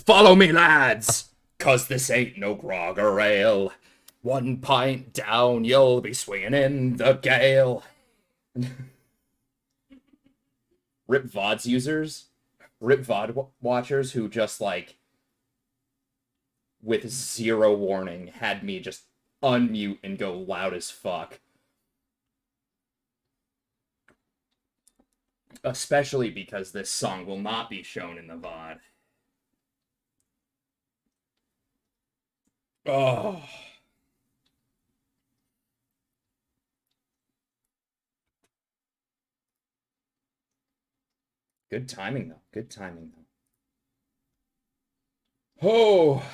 Follow me, lads, 'cause this ain't no grog or ale. 1 pint down, you'll be swinging in the gale. Rip VODs users, Rip VOD watchers who just, like, with zero warning, had me just unmute and go loud as fuck. Especially because this song will not be shown in the VOD. Oh. Good timing, though. Good timing, though. Oh.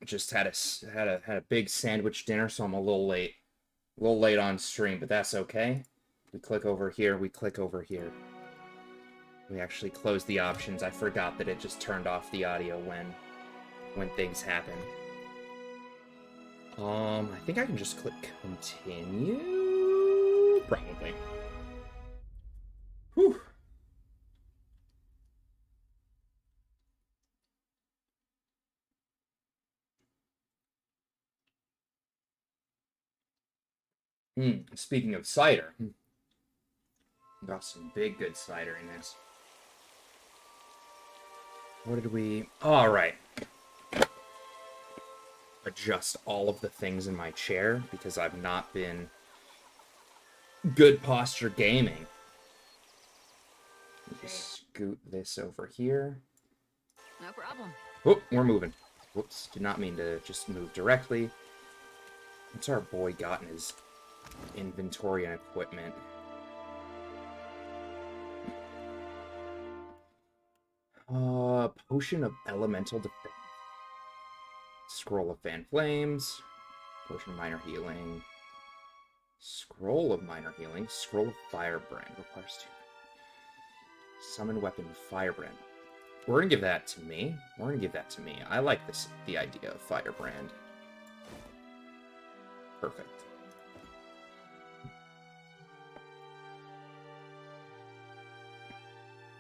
Just had a big sandwich dinner, so I'm a little late. A little late on stream, but that's okay. We click over here, we click over here. We actually close the options. I forgot that it just turned off the audio when things happen. I think I can just click continue? Probably. Whew. Speaking of cider, got some big good cider in this. What did we... All right. Adjust all of the things in my chair because I've not been good posture gaming. Just scoot this over here. No problem. Oh, we're moving. Whoops, did not mean to just move directly. What's our boy got in his inventory and equipment? Potion of elemental defense. Scroll of fan flames. Potion of minor healing. Scroll of minor healing. Scroll of firebrand. Requires 2. Summon weapon firebrand. We're gonna give that to me. I like the idea of firebrand. Perfect.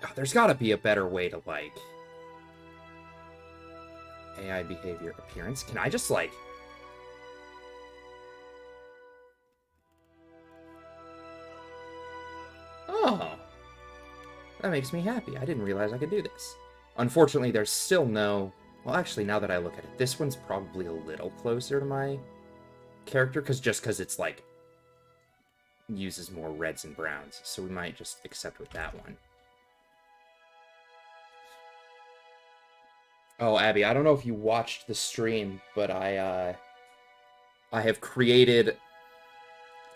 Oh, there's gotta be a better way to, like... AI behavior appearance. Can I just, like... Oh. That makes me happy. I didn't realize I could do this. Unfortunately, there's still no... Well, actually, now that I look at it, this one's probably a little closer to my character, because it's, like, uses more reds and browns, so we might just accept with that one. Oh, Abby, I don't know if you watched the stream, but I have created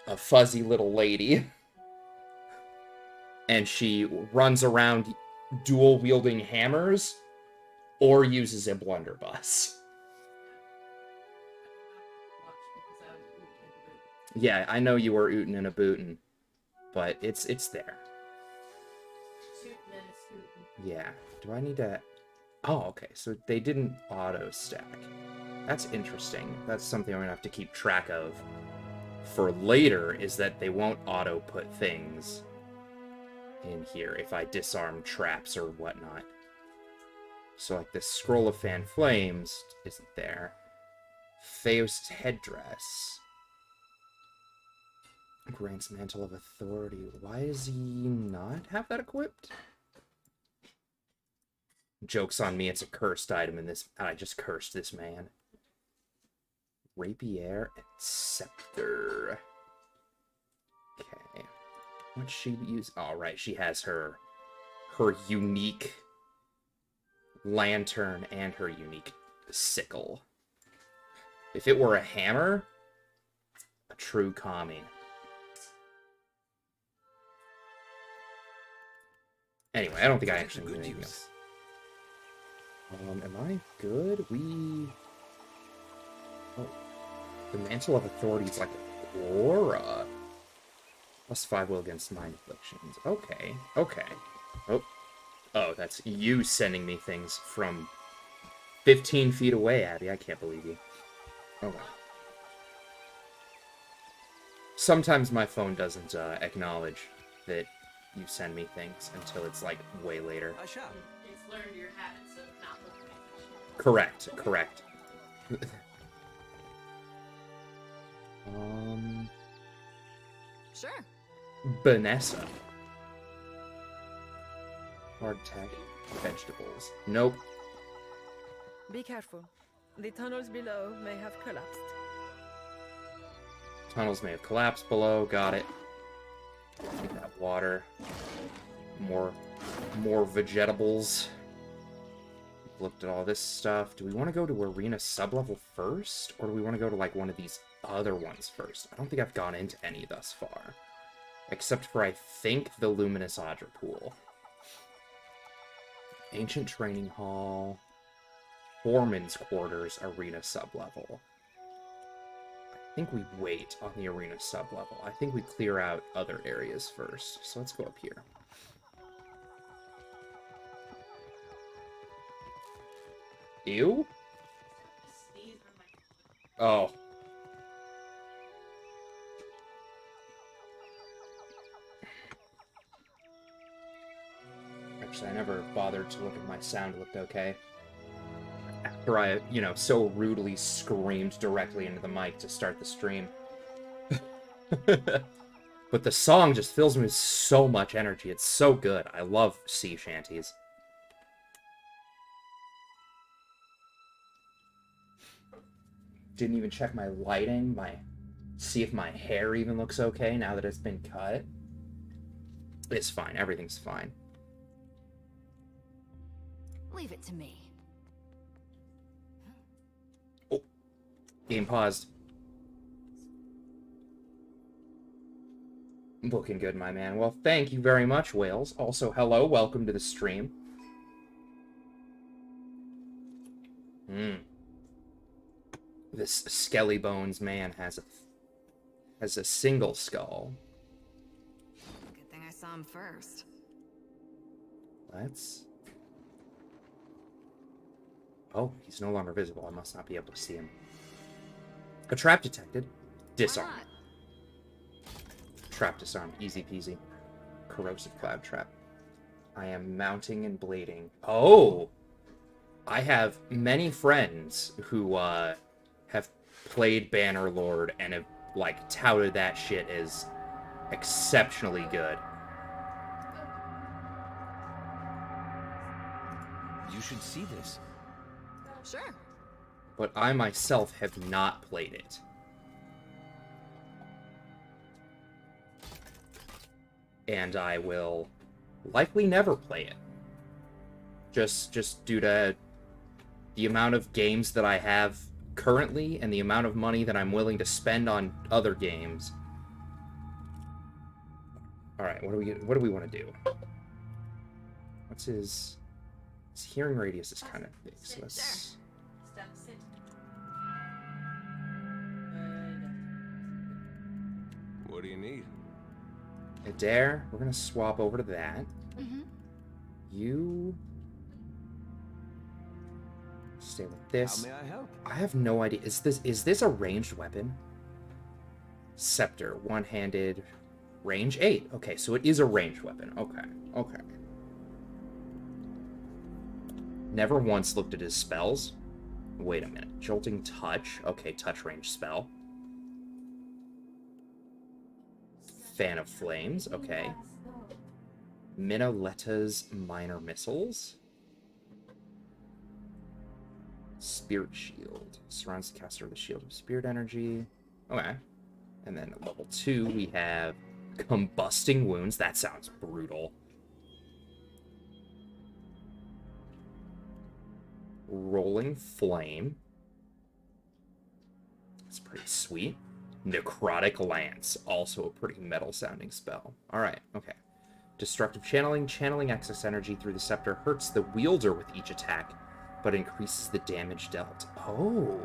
a fuzzy little lady. And she runs around dual-wielding hammers or uses a blunderbuss. Yeah, I know you were ootin' and a bootin', but it's there. Yeah. Do I need to... Oh, okay. So they didn't auto-stack. That's interesting. That's something I'm going to have to keep track of for later, is that they won't auto-put things in here if I disarm traps or whatnot. So, like, this Scroll of Fan Flames isn't there. Theos' headdress. Grants Mantle of Authority. Why does he not have that equipped? Joke's on me, it's a cursed item in this. I just cursed this man. Rapier and Scepter. Okay. What's she use? Oh, right, she has her unique lantern and her unique sickle. If it were a hammer, a true commie. Anyway, I don't think I actually need anything else. Am I good? Oh. The Mantle of Authority is like aura. +5 will against mind afflictions. Okay, okay. Oh, that's you sending me things from 15 feet away, Abby. I can't believe you. Oh, well. Sometimes my phone doesn't acknowledge that you send me things until it's, like, way later. I shall. It's learned your habits of not looking at the Correct, correct. Sure. Vanessa. Hardtack. Vegetables. Nope. Be careful. The tunnels below may have collapsed. Tunnels may have collapsed below. Got it. Take that water. More vegetables. Looked at all this stuff. Do we want to go to Arena sublevel first? Or do we want to go to, like, one of these other ones first? I don't think I've gone into any thus far. Except for, I think, the Luminous Audra Pool. Ancient Training Hall. Foreman's Quarters, Arena sublevel. I think we wait on the Arena sublevel. I think we clear out other areas first. So let's go up here. Ew? Oh. Actually, I never bothered to look if my sound looked okay. After I, so rudely screamed directly into the mic to start the stream. But the song just fills me with so much energy. It's so good. I love sea shanties. Didn't even check my lighting, see if my hair even looks okay now that it's been cut. It's fine. Everything's fine. Leave it to me. Oh, game paused. Looking good, my man. Well, thank you very much, Wales. Also, hello, welcome to the stream. This Skelly Bones man has a single skull. Good thing I saw him first. Let's... Oh, he's no longer visible. I must not be able to see him. A trap detected. Disarmed. Trap disarmed. Easy peasy. Corrosive cloud trap. I am mounting and blading. Oh! I have many friends who, have played Bannerlord and have, like, touted that shit as exceptionally good. You should see this. Sure. But I myself have not played it. And I will likely never play it. Just due to the amount of games that I have currently and the amount of money that I'm willing to spend on other games. All right, what do we want to do? What's his hearing radius is kind of big, so let's... Step sit. What do you need? Eder, we're gonna swap over to that. You stay with this. How may I help? I have no idea. Is this a ranged weapon? Scepter, one-handed, range 8. Okay, so it is a ranged weapon. Okay. Never once looked at his spells. Wait a minute. Jolting touch. Okay, touch range spell. Fan of Flames. Okay. Minoleta's minor missiles. Spirit Shield. Surrounds the caster with a shield of spirit energy. Okay. And then at level 2, we have Combusting Wounds. That sounds brutal. Rolling Flame. That's pretty sweet. Necrotic Lance. Also a pretty metal-sounding spell. Alright, okay. Destructive Channeling. Channeling excess energy through the scepter hurts the wielder with each attack, but increases the damage dealt. Oh.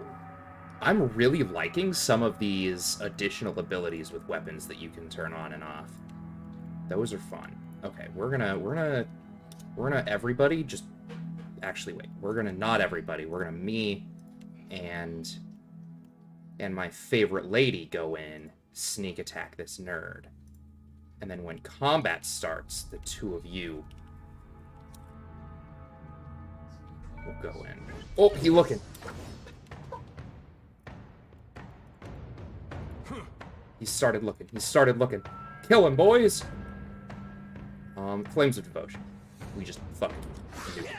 I'm really liking some of these additional abilities with weapons that you can turn on and off. Those are fun. Okay, we're gonna everybody just... Actually, wait. We're gonna not everybody. We're gonna me and my favorite lady go in, sneak attack this nerd. And then when combat starts, the two of you will go in. Oh, he looking. He started looking. Kill him, boys! Flames of Devotion. We just fucking do it.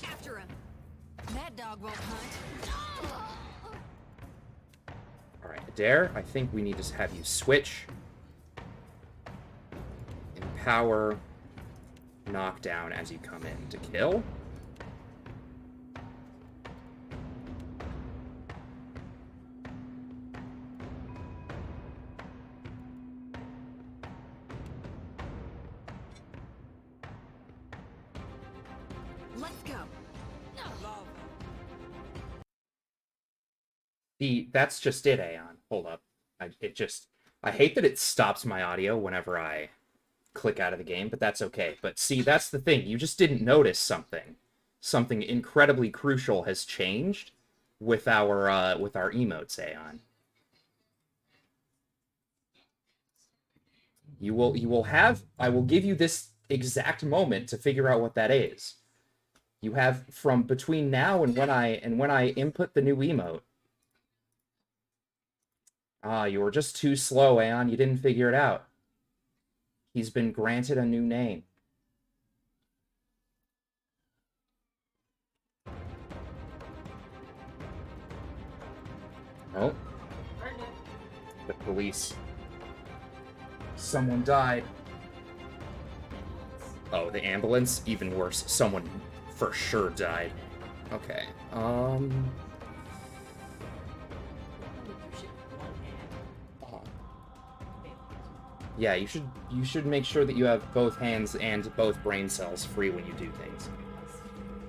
After him. That dog won't hunt. Alright, Eder, I think we need to have you switch. Empower. Knockdown as you come in to kill. Let's go. That's just it, Aeon. Hold up. I hate that it stops my audio whenever I click out of the game, but that's okay. But see, that's the thing. You just didn't notice something. Something incredibly crucial has changed with our emotes, Aeon. I will give you this exact moment to figure out what that is. You have from between now and when I input the new emote. Ah, you were just too slow, Aeon. You didn't figure it out. He's been granted a new name. Oh. The police. Someone died. Oh, the ambulance? Even worse. Someone for sure died. Okay. Yeah, you should make sure that you have both hands and both brain cells free when you do things.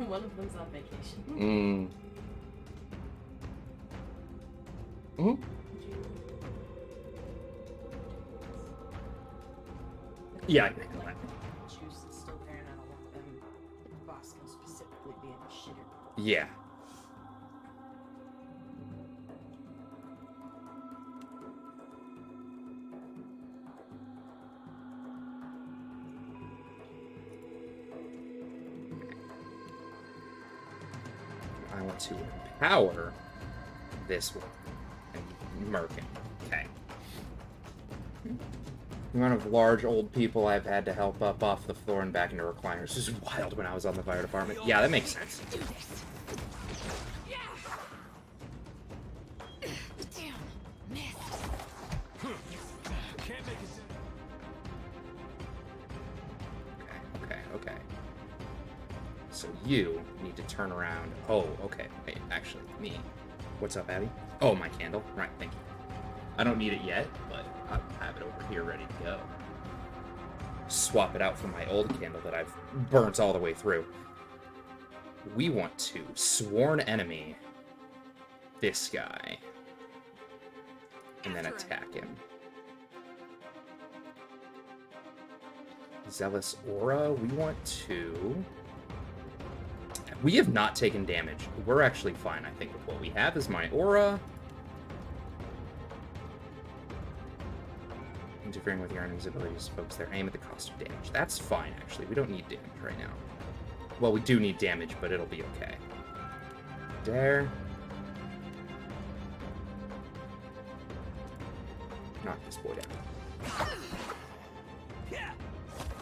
One of them's on vacation. Yeah, I can handle that. Juice is still there, and I don't want them, Bosco specifically, being a shitter. Yeah. I want to empower this one. And Merkin. Okay. The amount of large old people I've had to help up off the floor and back into recliners is wild when I was on the fire department. Yeah, that makes sense. Damn. Missed. Okay. So you need to turn around. Oh, okay. Wait, actually, me. What's up, Abby? Oh, my candle. Right, thank you. I don't need it yet, but... I'll have it over here ready to go. Swap it out for my old candle that I've burnt all the way through. We want to sworn enemy this guy. And then attack him. Zealous Aura, we want to... We have not taken damage. We're actually fine, I think, with what we have is my Aura. Interfering with your enemy's abilities to focus their aim at the cost of damage. That's fine, actually. We don't need damage right now. Well, we do need damage, but it'll be okay. There. Knock this boy down.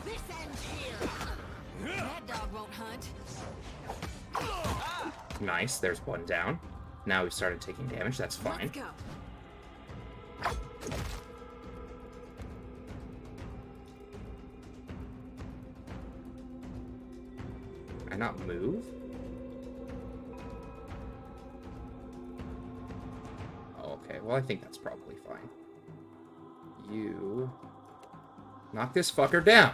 This ends here. That dog won't hunt. Nice, there's one down. Now we've started taking damage, that's fine. Let's go. Can I not move? Oh, okay, well I think that's probably fine. You... knock this fucker down!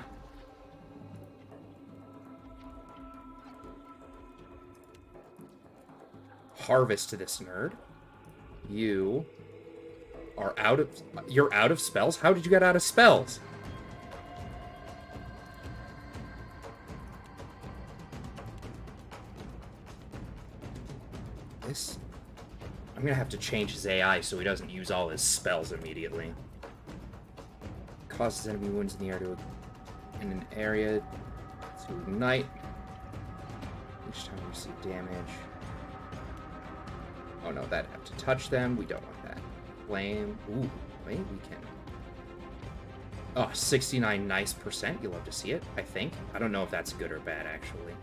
Harvest to this nerd. You are out of... You're out of spells? How did you get out of spells? This... I'm gonna have to change his AI so he doesn't use all his spells immediately. Causes enemy wounds in the air to... in an area to ignite. Each time you receive damage... Oh no, that'd have to touch them. We don't want that. Flame. Ooh, wait, we can. Oh, 69 nice percent. You love to see it, I think. I don't know if that's good or bad, actually.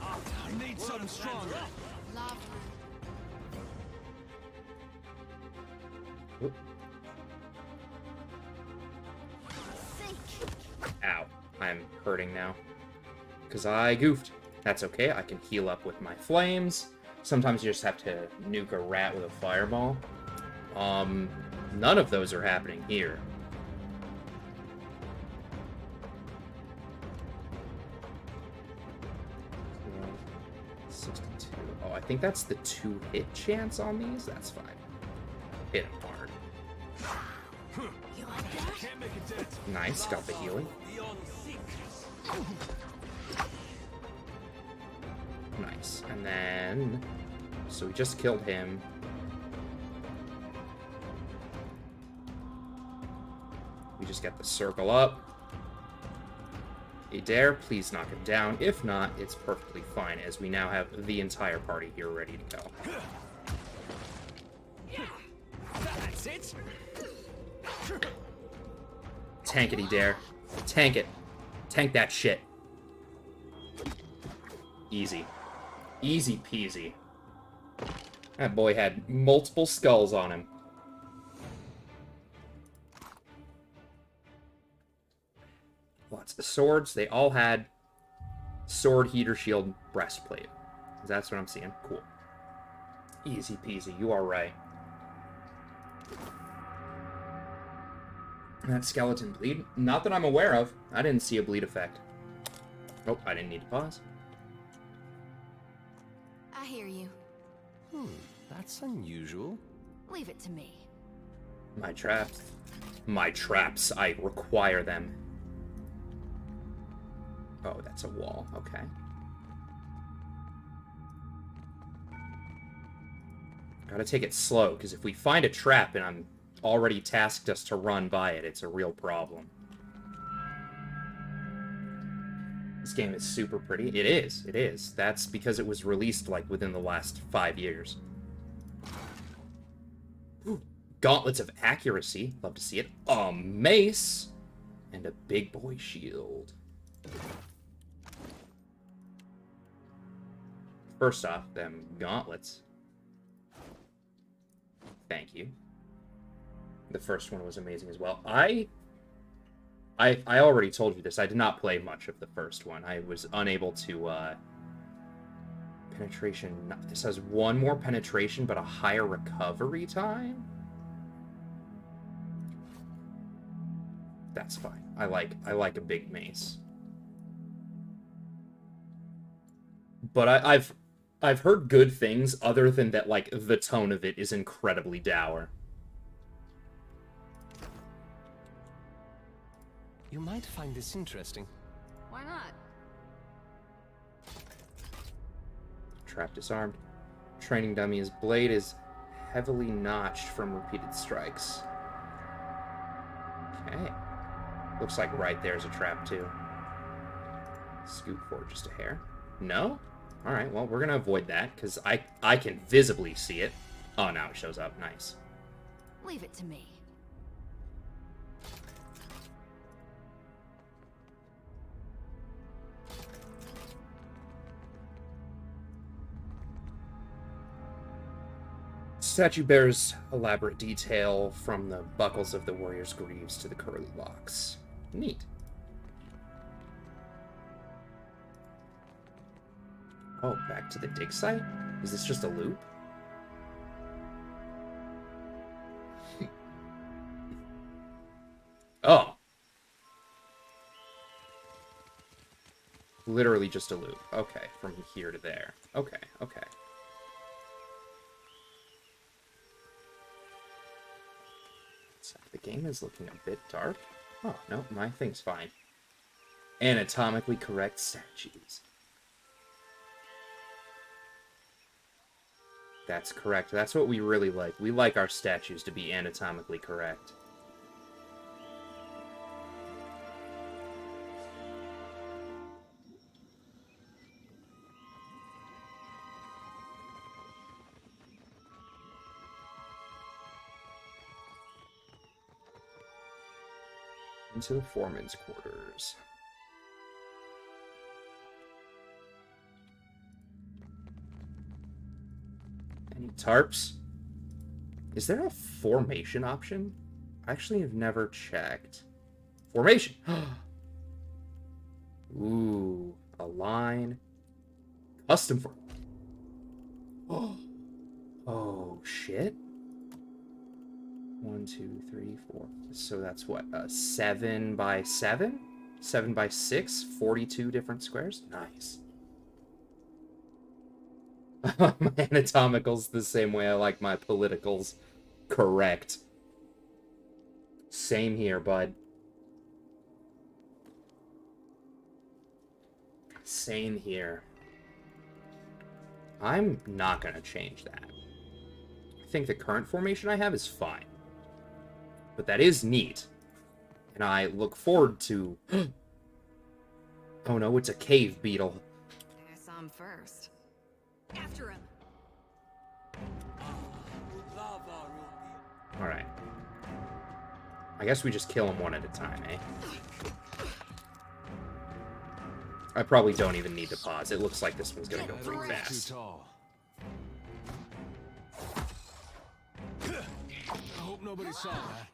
I need something stronger. Love. Oop. Sink. Ow. I'm hurting now. Because I goofed. That's okay. I can heal up with my flames. Sometimes you just have to nuke a rat with a fireball. None of those are happening here. Yeah, 62. Oh, I think that's the 2-hit chance on these. That's fine. Hit him hard. You like that? Can't make it dead. Nice, got the healing. Beyond sick. Nice. And then... So we just killed him. We just get the circle up. Eder, please knock him down. If not, it's perfectly fine, as we now have the entire party here ready to go. That's it. Tank it, Eder. Tank it. Tank that shit. Easy. Easy peasy. That boy had multiple skulls on him. Lots of swords. They all had sword, heater, shield, breastplate. That's what I'm seeing. Cool. Easy peasy. You are right. That skeleton bleed? Not that I'm aware of. I didn't see a bleed effect. Oh, I didn't need to pause. I hear you. That's unusual. Leave it to me. My traps. My traps. I require them. Oh, that's a wall. Okay. Gotta take it slow, because if we find a trap and I'm already tasked us to run by it, it's a real problem. This game is super pretty. It is. It is. That's because it was released, like, within the last 5 years. Ooh, gauntlets of accuracy. Love to see it. A mace. And a big boy shield. First off, them gauntlets. Thank you. The first one was amazing as well. I already told you this. I did not play much of the first one. I was unable to, penetration... This has one more penetration, but a higher recovery time? That's fine. I like a big mace. But I've heard good things other than that, like, the tone of it is incredibly dour. You might find this interesting. Why not? Trap disarmed. Training dummy's blade is heavily notched from repeated strikes. Okay. Looks like right there's a trap, too. Scoot forward just a hair. No? Alright, well, we're gonna avoid that, because I can visibly see it. Oh, now it shows up. Nice. Leave it to me. Statue bears elaborate detail from the buckles of the warrior's greaves to the curly locks. Neat. Oh, back to the dig site? Is this just a loop? Oh. Literally just a loop. Okay, from here to there. Okay, okay. So the game is looking a bit dark. Oh, no, my thing's fine. Anatomically correct statues. That's correct. That's what we really like. We like our statues to be anatomically correct. Into the foreman's quarters. Any tarps? Is there a formation option? I actually have never checked. Formation! Ooh, a line. Custom for... Oh, shit. 1, 2, 3, 4. So that's what? 7 by 7? 7 by 6? 42 different squares? Nice. My anatomical's the same way I like my politicals. Correct. Same here, bud. Same here. I'm not gonna change that. I think the current formation I have is fine. But that is neat. And I look forward to... Oh no, it's a cave beetle. I saw him first. After him. Alright. I guess we just kill him one at a time, eh? I probably don't even need to pause. It looks like this one's gonna go pretty fast. Too tall. I hope nobody saw that.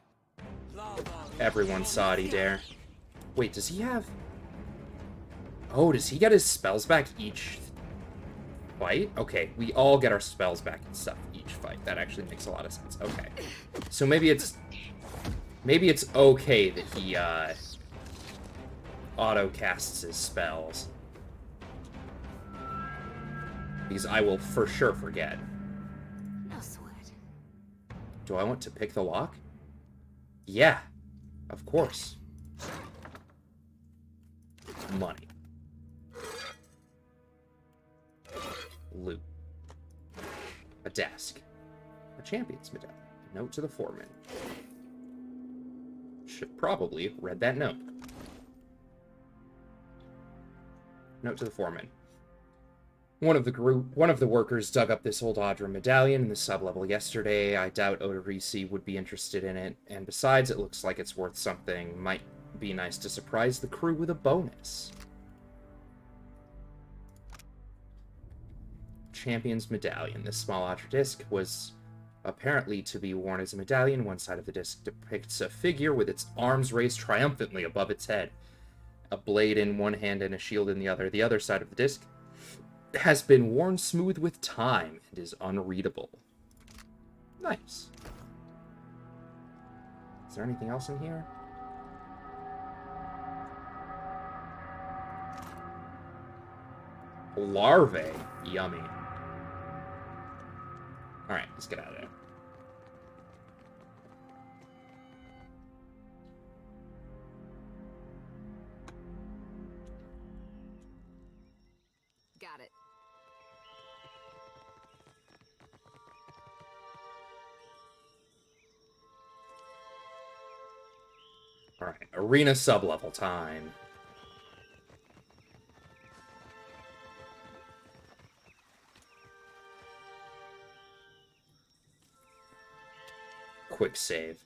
Everyone saw Eder. Wait, does he have... Oh, does he get his spells back each fight? Okay, we all get our spells back and stuff each fight. That actually makes a lot of sense. Okay. So maybe it's okay that he, auto-casts his spells. Because I will for sure forget. No sweat. Do I want to pick the lock? Yeah, of course. Money. Loot. A desk. A champion's medallion. A note to the foreman. Should probably read that note. Note to the foreman. One of the workers dug up this old Audra medallion in the sublevel yesterday. I doubt Odorisi would be interested in it, and besides, it looks like it's worth something. Might be nice to surprise the crew with a bonus. Champion's medallion. This small Audra disc was apparently to be worn as a medallion. One side of the disc depicts a figure with its arms raised triumphantly above its head. A blade in one hand and a shield in the other. The other side of the disc has been worn smooth with time and is unreadable. Nice. Is there anything else in here? larvae. Yummy. Alright, let's get out of there. Got it. Alright, arena sublevel time. Quick save.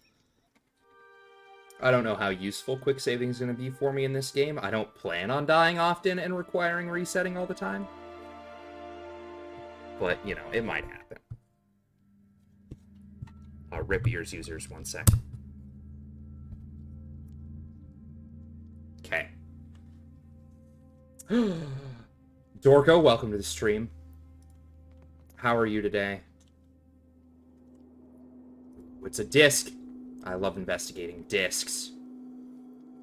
I don't know how useful quick saving is going to be for me in this game. I don't plan on dying often and requiring resetting all the time. But, you know, it might happen. Rip ears users, 1 sec. Okay. Dorko, welcome to the stream. How are you today? It's a disc. I love investigating discs.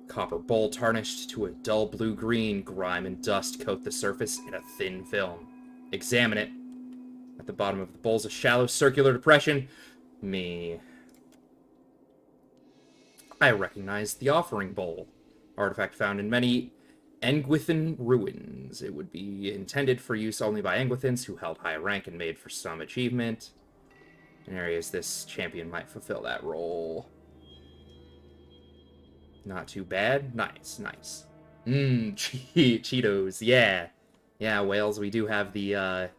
Copper bowl tarnished to a dull blue-green, grime and dust coat the surface in a thin film. Examine it. At the bottom of the bowl's a shallow circular depression. Me. I recognize the offering bowl. Artifact found in many Engwithan ruins. It would be intended for use only by Engwithans who held high rank and made for some achievement. In areas this champion might fulfill that role. Not too bad. Nice, nice. Cheetos, yeah. Yeah, Wales, we do have the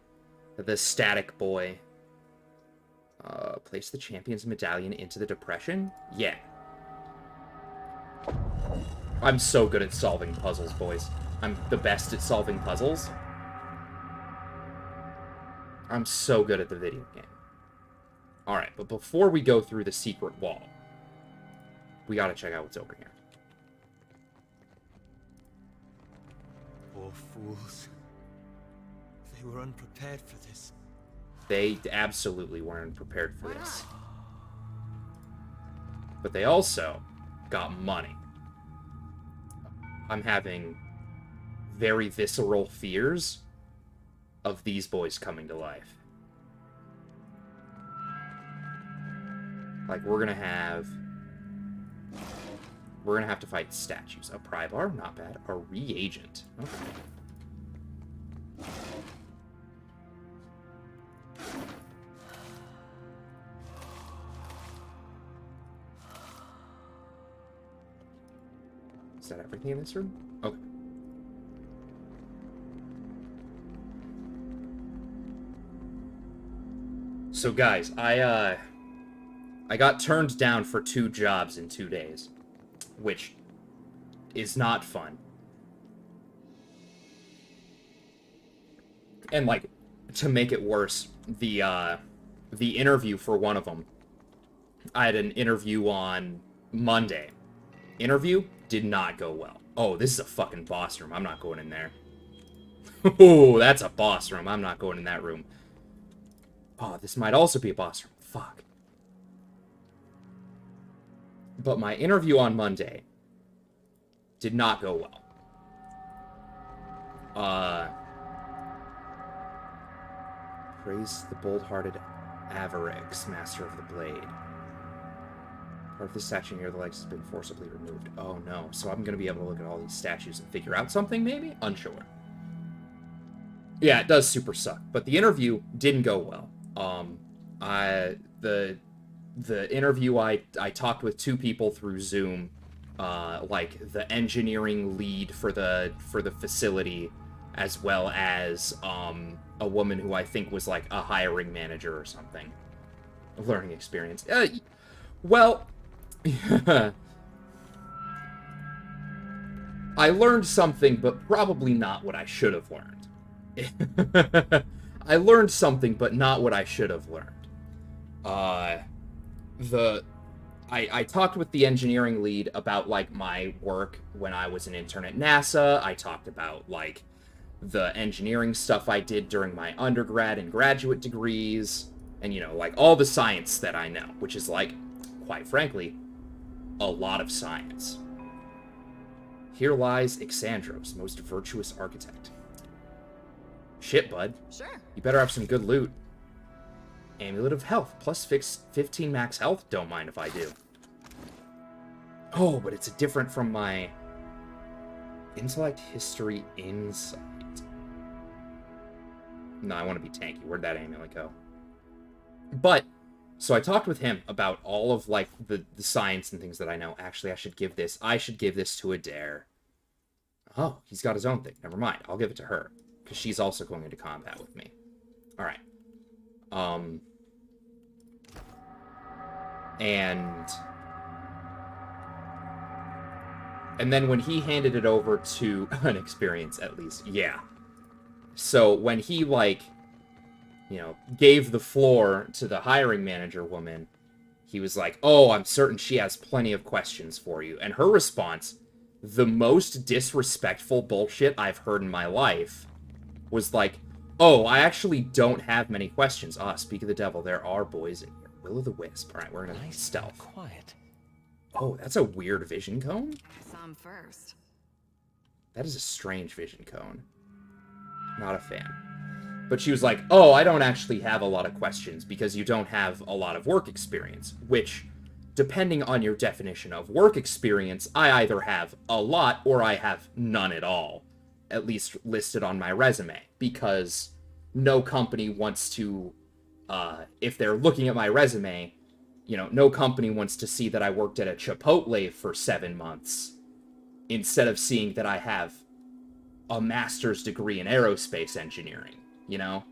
static boy. Place the champion's medallion into the depression? Yeah. I'm so good at solving puzzles, boys. I'm the best at solving puzzles. I'm so good at the video game. Alright, but before we go through the secret wall, we gotta check out what's over here. Poor fools. They were unprepared for this. They absolutely weren't prepared for this. But they also got money. I'm having very visceral fears of these boys coming to life. Like, we're gonna have to fight statues. A pry bar, not bad. A reagent. Okay. Is that everything in this room? Okay. So guys, I got turned down for 2 jobs in 2 days, which is not fun. And like, to make it worse, the interview for one of them, I had an interview on Monday. Interview did not go well. Oh, this is a fucking boss room. I'm not going in there. Oh, that's a boss room. I'm not going in that room. Oh, this might also be a boss room. Fuck. But my interview on Monday did not go well. Praise the bold-hearted Avarix, master of the blade. Part of the statue near the legs has been forcibly removed. Oh no, so I'm gonna be able to look at all these statues and figure out something, maybe? Unsure. Yeah, it does super suck, but the interview didn't go well. The interview, I talked with 2 people through Zoom, like the engineering lead for the facility, as well as a woman who I think was like a hiring manager or something. A learning experience. Well, I learned something, but probably not what I should have learned. I learned something, but not what I should have learned. I talked with the engineering lead about, like, my work when I was an intern at NASA. I talked about, like, the engineering stuff I did during my undergrad and graduate degrees, and, you know, like, all the science that I know, which is, like, quite frankly, a lot of science. Here lies Exandros, most virtuous architect. Shit, bud. Sure. You better have some good loot. Amulet of Health, plus 15 max health. Don't mind if I do. Oh, but it's different from my intellect, history, insight. No, I want to be tanky. Where'd that amulet go? But, so I talked with him about all of, like, the science and things that I know. Actually, I should give this to Eder. Oh, he's got his own thing. Never mind. I'll give it to her. Because she's also going into combat with me. Alright. And then when he handed it over to an experience, at least, yeah. So when he, like, you know, gave the floor to the hiring manager woman, he was like, oh, I'm certain she has plenty of questions for you. And her response, the most disrespectful bullshit I've heard in my life, was like, oh, I actually don't have many questions. Ah, speak of the devil, there are boys in here. Will-o'-the-wisp. Alright, we're gonna stealth. Quiet. Oh, that's a weird vision cone? Some first. That is a strange vision cone. Not a fan. But she was like, oh, I don't actually have a lot of questions because you don't have a lot of work experience. Which, depending on your definition of work experience, I either have a lot or I have none at all. At least listed on my resume. Because no company wants to, if they're looking at my resume, you know, no company wants to see that I worked at a Chipotle for 7 months instead of seeing that I have a master's degree in aerospace engineering, you know?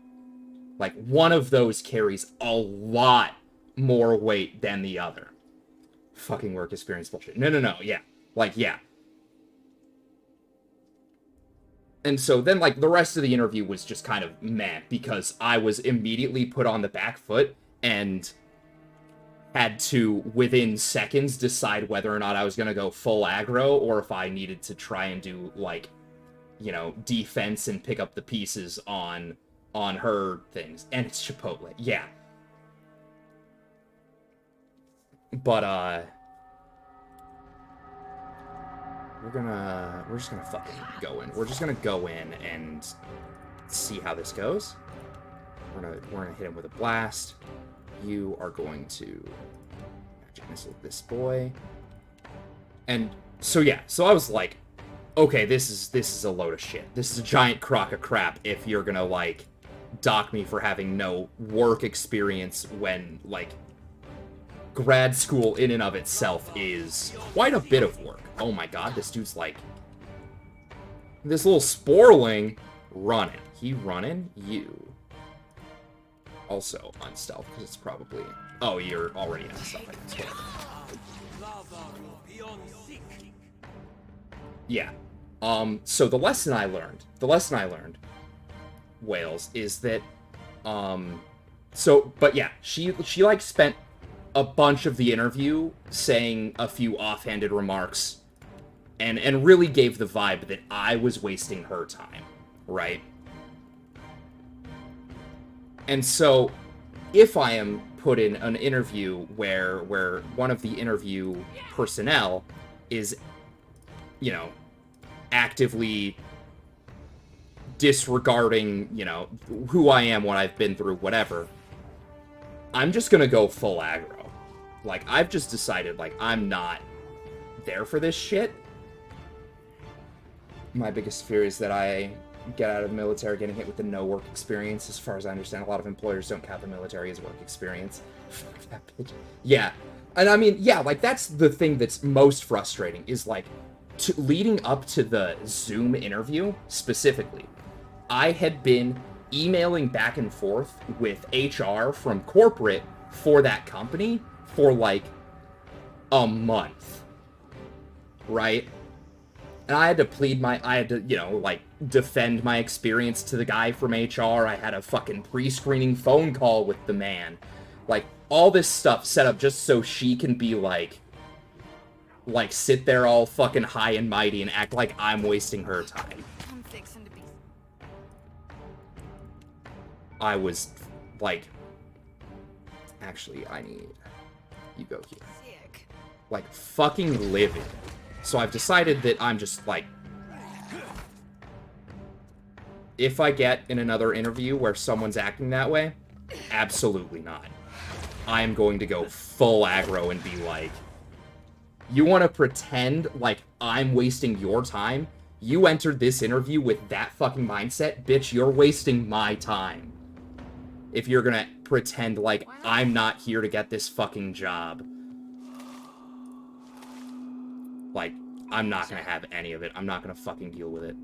Like, one of those carries a lot more weight than the other. Fucking work experience bullshit. No, yeah. Like, yeah. And so then, like, the rest of the interview was just kind of meh, because I was immediately put on the back foot and had to, within seconds, decide whether or not I was going to go full aggro, or if I needed to try and do, like, you know, defense and pick up the pieces on her things. And it's Chipotle. Yeah. But, we're just gonna fucking go in. We're just gonna go in and see how this goes. We're gonna hit him with a blast. You are going to magic missile this boy. And so yeah, so I was like, okay, this is a load of shit. This is a giant crock of crap if you're gonna, like, dock me for having no work experience when, like, grad school in and of itself is quite a bit of work. Oh my god, this dude's like... This little sporling running. He running? You. Also on stealth, because it's probably... Oh, you're already on stealth. Yeah. So the lesson I learned, Wales, is that, but yeah, she like spent a bunch of the interview saying a few offhanded remarks and really gave the vibe that I was wasting her time, right? And so if I am put in an interview where one of the interview personnel is, you know, actively disregarding, you know, who I am, what I've been through, whatever, I'm just gonna go full aggro. Like, I've just decided, like, I'm not there for this shit. My biggest fear is that I get out of the military getting hit with the no work experience. As far as I understand, a lot of employers don't count the military as work experience. Fuck that bitch. Yeah. And I mean, yeah, like, that's the thing that's most frustrating, is, like, leading up to the Zoom interview, specifically, I had been emailing back and forth with HR from corporate for that company for, like, a month. Right? And I had to you know, like, defend my experience to the guy from HR. I had a fucking pre-screening phone call with the man. Like, all this stuff set up just so she can be, like, sit there all fucking high and mighty and act like I'm wasting her time. I'm fixing to be... I was, like, actually, I need... You go here. sick. Like, fucking livid. So I've decided that I'm just, like... if I get in another interview where someone's acting that way, absolutely not. I am going to go full aggro and be like, you want to pretend like I'm wasting your time? You entered this interview with that fucking mindset? Bitch, you're wasting my time. If you're gonna pretend like I'm not here to get this fucking job. Like, I'm not gonna have any of it. I'm not gonna fucking deal with it.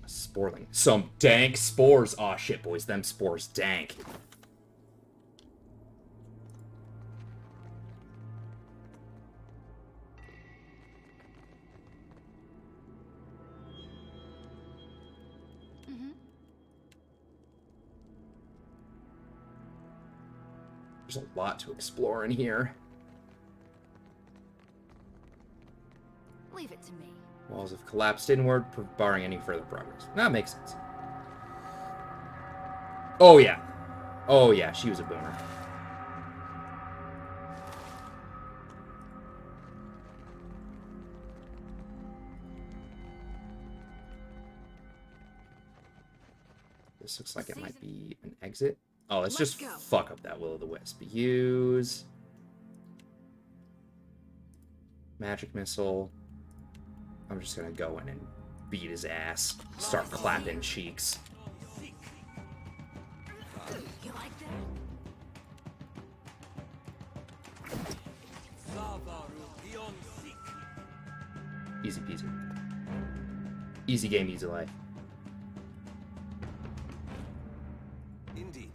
Sporling. Some dank spores. Aw, shit, boys. Them spores dank. There's a lot to explore in here. Leave it to me. Walls have collapsed inward, barring any further progress. That makes sense. Oh, yeah. Oh, yeah, she was a boomer. This looks like it might be an exit. Oh, let's just fuck up that Will-o'-the-Wisp. Use magic missile. I'm just gonna go in and beat his ass. Start clapping cheeks. You like that? Easy peasy. Easy game, easy life. Indeed.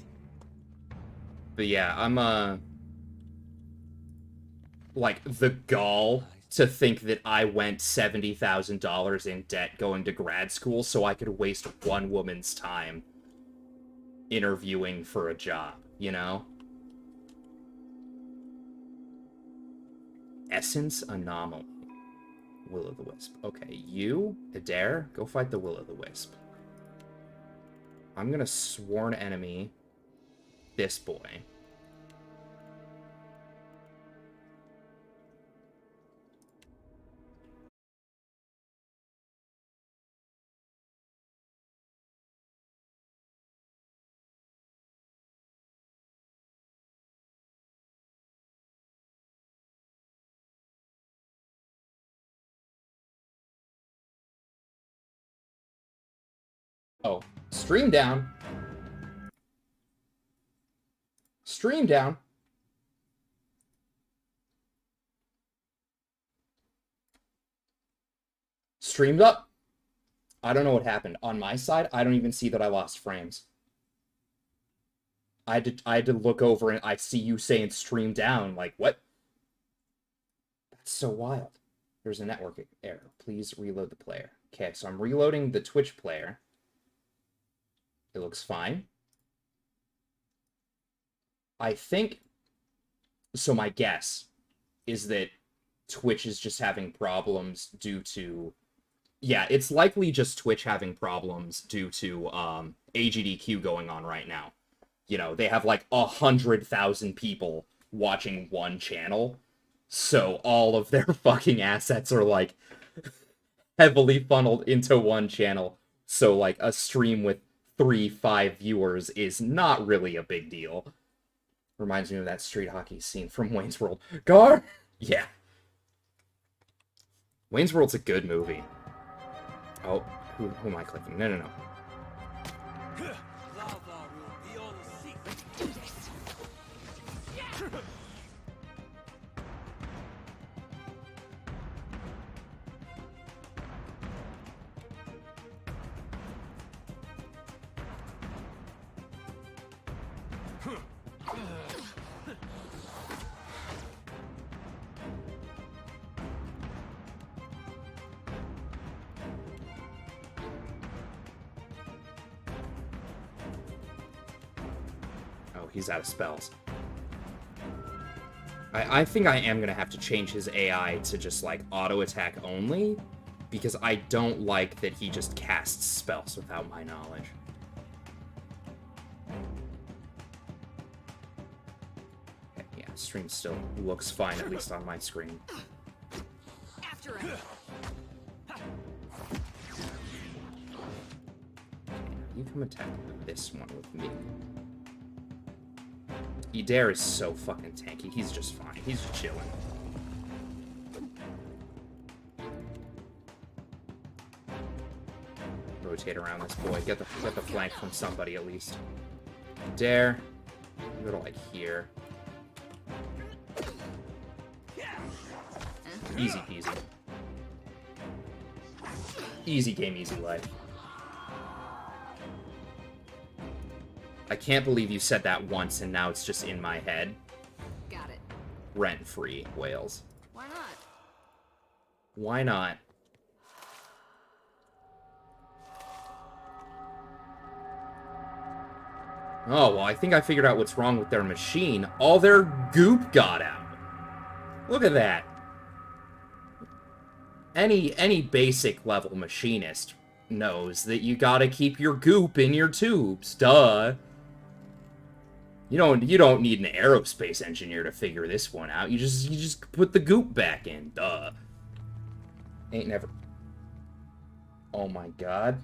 But yeah, I'm, like, the gall to think that I went $70,000 in debt going to grad school so I could waste one woman's time interviewing for a job, you know? Essence Anomaly. Will-o'-the-Wisp. Okay, you, Eder, go fight the Will-o'-the-Wisp. I'm gonna sworn enemy this boy. Oh, stream down. Stream down. Streamed up. I don't know what happened. On my side, I don't even see that I lost frames. I had to look over and I see you saying stream down. Like, what? That's so wild. There's a network error. Please reload the player. Okay, so I'm reloading the Twitch player. It looks fine. I think, so my guess is that Twitch is just having problems due to, yeah, it's likely just Twitch having problems due to AGDQ going on right now. You know, they have like 100,000 people watching one channel, so all of their fucking assets are like heavily funneled into one channel. So like a stream with 3-5 viewers is not really a big deal. Reminds me of that street hockey scene from Wayne's World. Gar? Yeah. Wayne's World's a good movie. Oh, who am I clicking? No. He's out of spells. I think I am going to have to change his AI to just, like, auto-attack only, because I don't like that he just casts spells without my knowledge. Okay, yeah, stream still looks fine, at least on my screen. You come attack this one with me. Eder is so fucking tanky. He's just fine. He's just chilling. Rotate around this boy. Get the flank from somebody at least. Eder, go to like here. Easy peasy. Easy game, easy life. I can't believe you said that once and now it's just in my head. Got it. Rent-free, Wales. Why not? Why not? Oh, well, I think I figured out what's wrong with their machine. All their goop got out. Look at that. Any basic level machinist knows that you gotta keep your goop in your tubes. Duh. You don't need an aerospace engineer to figure this one out. You just put the goop back in. Duh. Ain't never. Oh my god.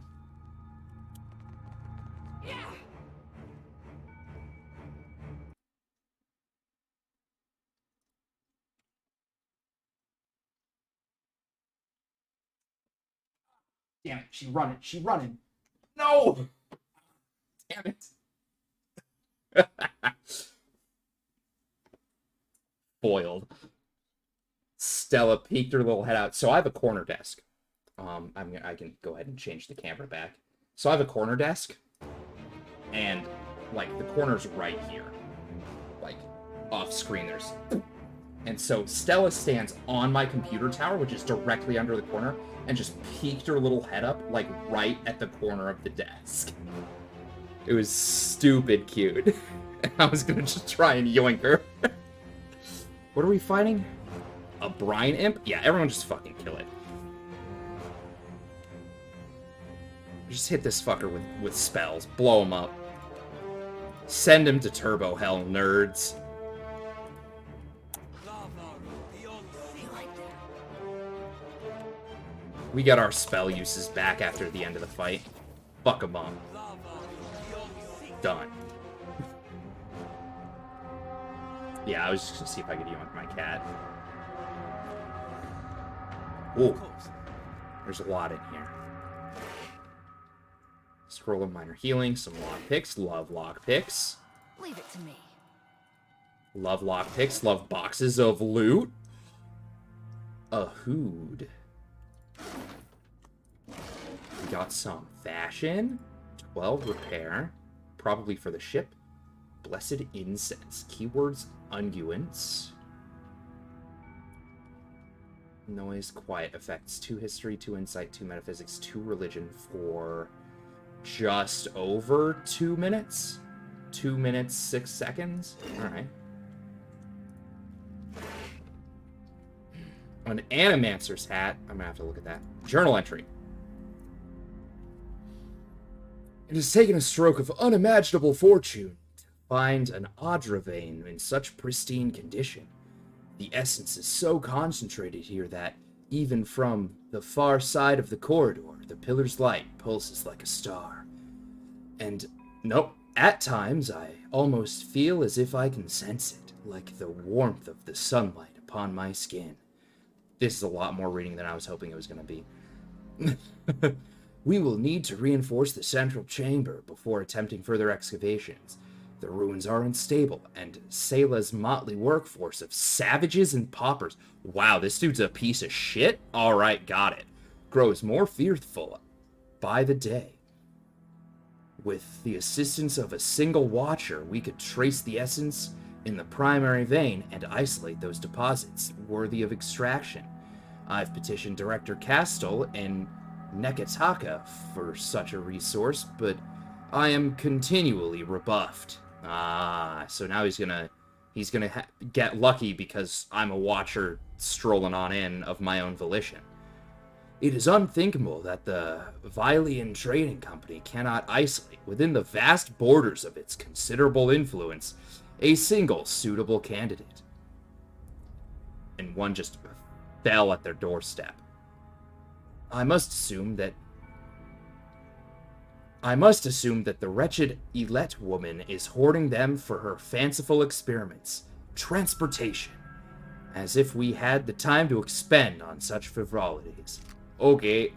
Damn it, she's running. She's running. No! Damn it. Foiled. Stella peeked her little head out. So I have a corner desk. I can go ahead and change the camera back. So I have a corner desk. And, like, the corner's right here. Like, off screen there's... And so Stella stands on my computer tower, which is directly under the corner, and just peeked her little head up, like, right at the corner of the desk. It was stupid cute. I was gonna just try and yoink her. What are we fighting? A brine imp? Yeah, everyone just fucking kill it. Just hit this fucker with spells. Blow him up. Send him to turbo hell, nerds. We got our spell uses back after the end of the fight. Fuck 'em up. Done. Yeah, I was just gonna see if I could yoink my cat. Ooh. There's a lot in here. Scroll of minor healing, some lockpicks. Love lockpicks. Leave it to me. Love lockpicks. Love boxes of loot. A hood. We got some fashion. 12 repair. Probably for the ship. Blessed incense. Keywords unguents. Noise, quiet effects. 2 history, 2 insight, 2 metaphysics, 2 religion for just over 2 minutes. 2 minutes, 6 seconds. Alright. An animancer's hat. I'm gonna have to look at that. Journal entry. It has taken a stroke of unimaginable fortune to find an Audra vein in such pristine condition. The essence is so concentrated here that, even from the far side of the corridor, the pillar's light pulses like a star. And, nope, at times I almost feel as if I can sense it, like the warmth of the sunlight upon my skin. This is a lot more reading than I was hoping it was going to be. We will need to reinforce the central chamber before attempting further excavations. The ruins are unstable, and Sayla's motley workforce of savages and paupers, wow, this dude's a piece of shit? Alright, got it, grows more fearful by the day. With the assistance of a single watcher, we could trace the essence in the primary vein and isolate those deposits worthy of extraction. I've petitioned Director Castle and Nekataka for such a resource, but I am continually rebuffed. Ah, so now he's gonna get lucky because I'm a watcher strolling on in of my own volition. It is unthinkable that the Vylian Trading Company cannot isolate, within the vast borders of its considerable influence, a single suitable candidate. And one just fell at their doorstep. I must assume that the wretched Elette woman is hoarding them for her fanciful experiments. Transportation. As if we had the time to expend on such frivolities. Okay.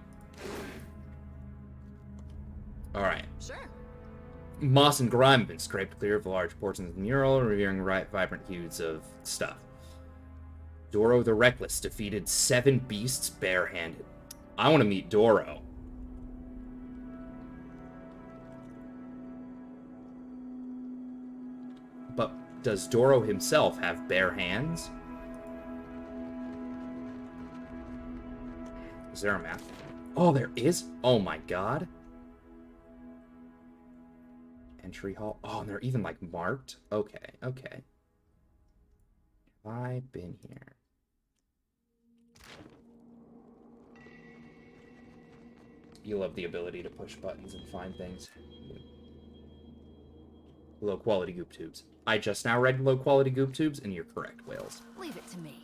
Alright. Sure. Moss and grime have been scraped clear of large portions of the mural, revealing vibrant hues of stuff. Doro the Reckless defeated 7 beasts barehanded. I want to meet Doro. But does Doro himself have bare hands? Is there a map? Oh, there is? Oh my god. Entry hall. Oh, and they're even, like, marked? Okay, okay. Have I been here? You love the ability to push buttons and find things. Low-quality goop tubes. I just now read low-quality goop tubes, and you're correct, Wales. Leave it to me.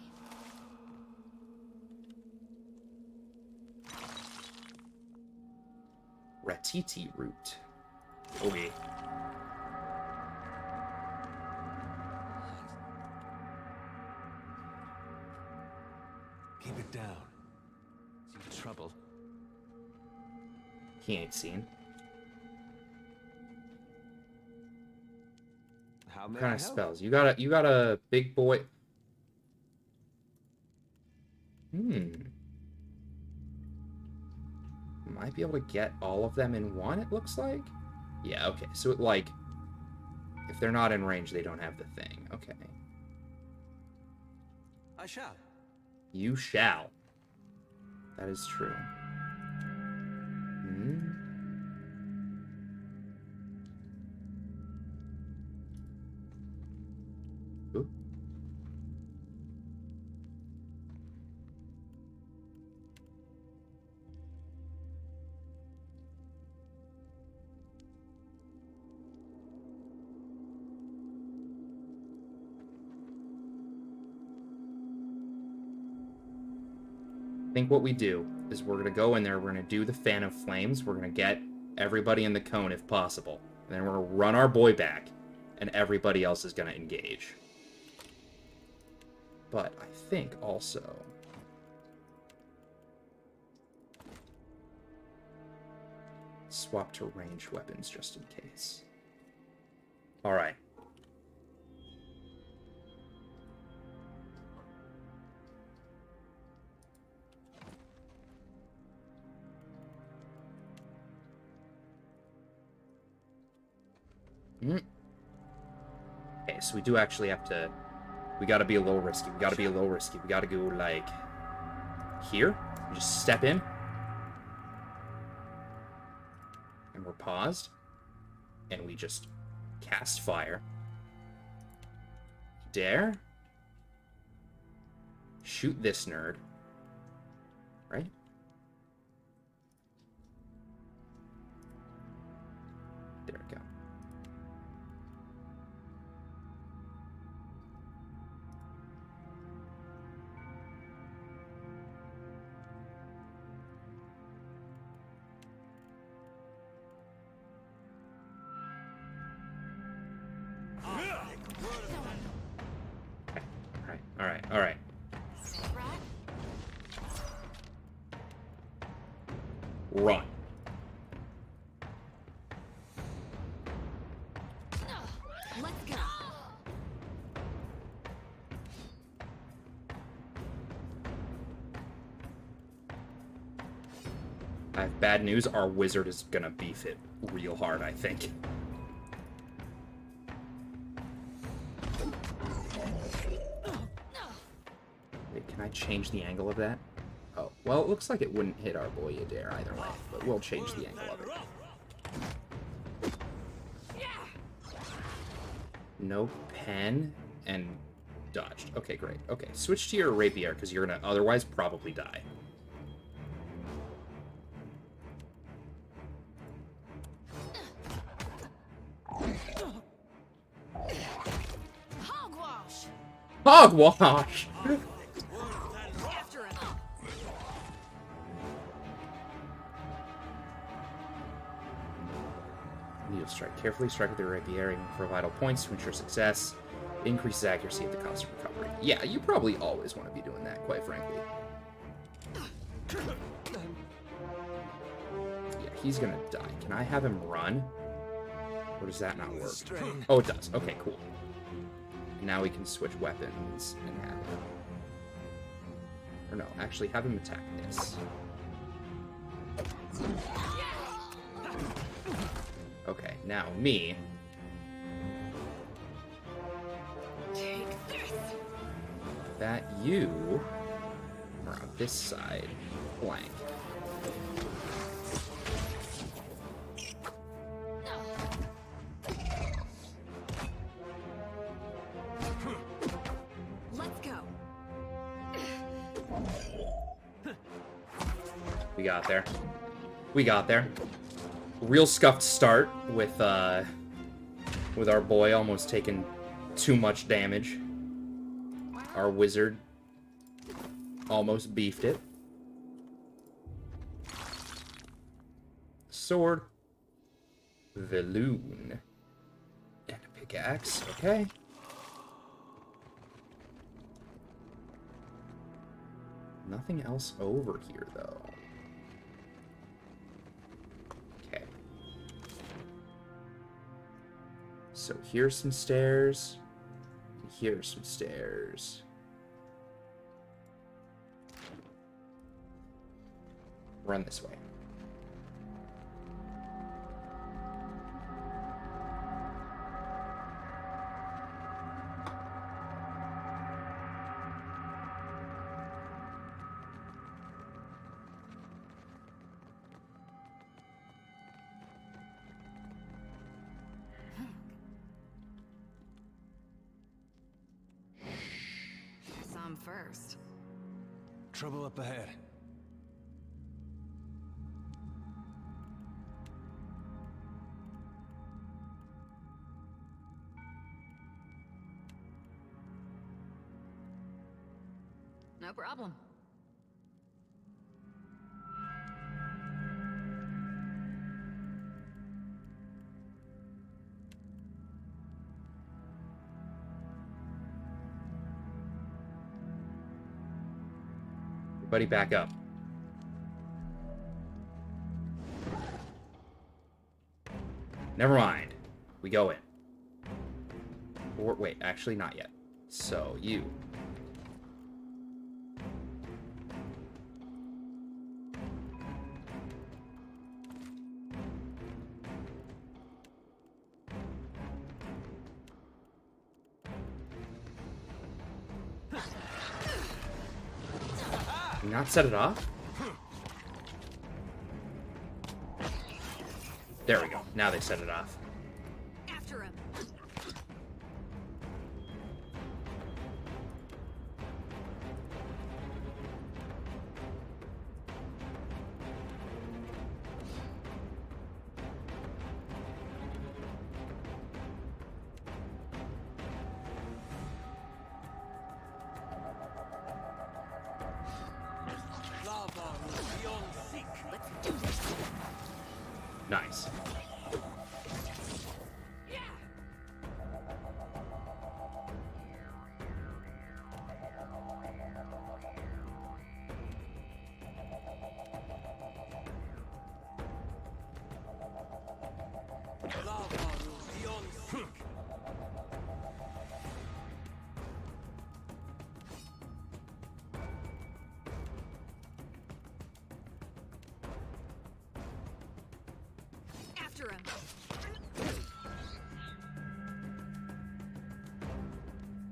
Ratiti root. Okay. Keep it down. See trouble. He ain't seen. How What may kind I of help? spells? You got a big boy. Might be able to get all of them in one, it looks like. Yeah, okay. So, like, if they're not in range, they don't have the thing. Okay. I shall. You shall. That is true. Ooh. I think what we do is we're going to go in there, we're going to do the Fan of Flames, we're going to get everybody in the cone if possible, and then we're going to run our boy back, and everybody else is going to engage. But I think also... swap to ranged weapons just in case. Alright. Okay, so we do actually have to... We gotta be a little risky. We gotta go, like... here. We just step in. And we're paused. And we just cast fire. Dare. Shoot this nerd. Right? There we go. All right. Run. Let's go. I have bad news. Our wizard is gonna beef it real hard, I think. Wait, can I change the angle of that? Oh, well, it looks like it wouldn't hit our boy Eder either way, but we'll change the angle of it. No pen and dodged. Okay, great. Okay, switch to your rapier because you're gonna otherwise probably die. Hogwash. Hogwash! After him. strike carefully. Strike with your rapier for vital points to ensure success. Increases accuracy at the cost of recovery. Yeah, you probably always want to be doing that, quite frankly. Yeah, he's gonna die. Can I have him run? Or does that not work? Oh, it does. Okay, cool. Now we can switch weapons and have him... Or no, actually have him attack this. Okay, now me. Take this. That you are on this side, blank. Let's go. We got there. We got there. Real scuffed start with our boy almost taking too much damage. Our wizard almost beefed it. Sword. Veloon. And a pickaxe. Okay. Nothing else over here, though. Okay. So here's some stairs. Here's some stairs. Run this way. Some first. Trouble up ahead. No problem. Everybody back up. Never mind. We go in. Or, wait, actually not yet. So, you. Not set it off? There we go. Now they set it off. After him. Nice. After him.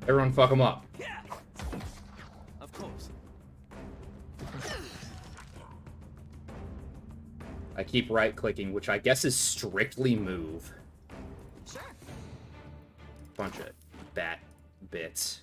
Everyone fuck him up. Of course. I keep right-clicking, which I guess is strictly move. Sure. Bunch of bat bits.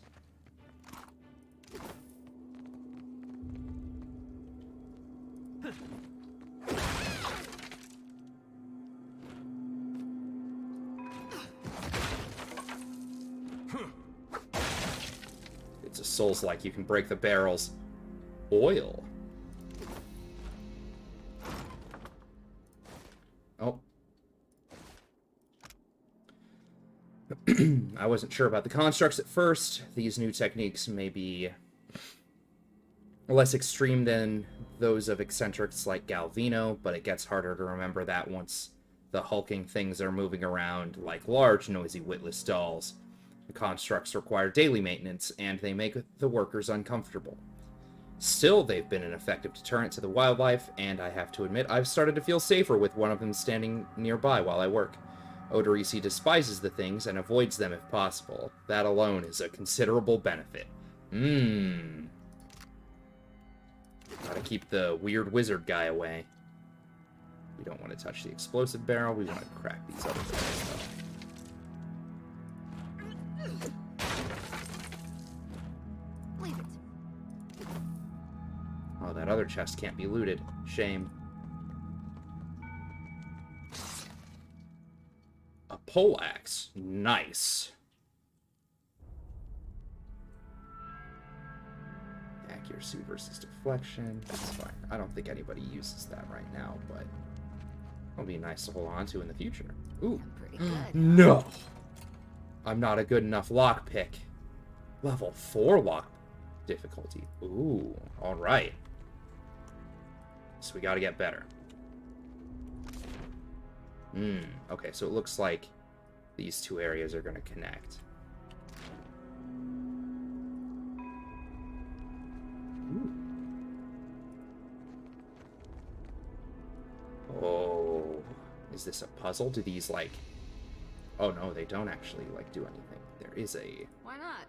It's a Souls-like. You can break the barrels. Oil. Oh. I wasn't sure about the constructs at first. These new techniques may be less extreme than those of eccentrics like Galvino, but it gets harder to remember that once the hulking things are moving around like large, noisy, witless dolls. The constructs require daily maintenance, and they make the workers uncomfortable. Still, they've been an effective deterrent to the wildlife, and I have to admit, I've started to feel safer with one of them standing nearby while I work. Odorisi despises the things and avoids them if possible. That alone is a considerable benefit. Gotta keep the weird wizard guy away. We don't want to touch the explosive barrel. We want to crack these other things up. Leave it. Oh, that other chest can't be looted. Shame. A poleaxe. Nice. Accuracy versus deflection. That's fine. I don't think anybody uses that right now, but it'll be nice to hold on to in the future. Ooh. I'm pretty good. No! I'm not a good enough lockpick. Level 4 lock difficulty. Ooh. Alright. So we gotta get better. Okay, so it looks like these two areas are gonna connect. Ooh. Oh, is this a puzzle? Do these, like... Oh, no, they don't actually, like, do anything. There is a... Why not?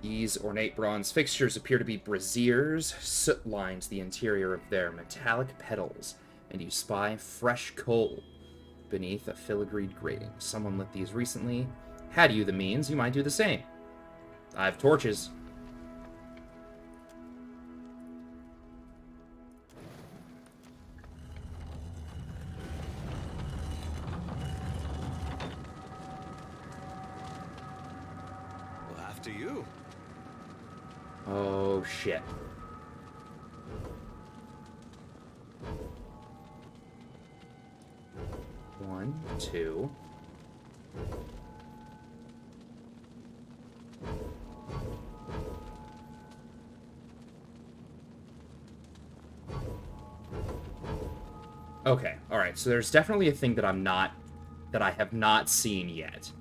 These ornate bronze fixtures appear to be braziers. Soot lines the interior of their metallic petals, and you spy fresh coal beneath a filigreed grating. Someone lit these recently. Had you the means, you might do the same. I have torches. Well, after you. Oh, shit. One, two. Okay, alright, so there's definitely a thing that I have not seen yet.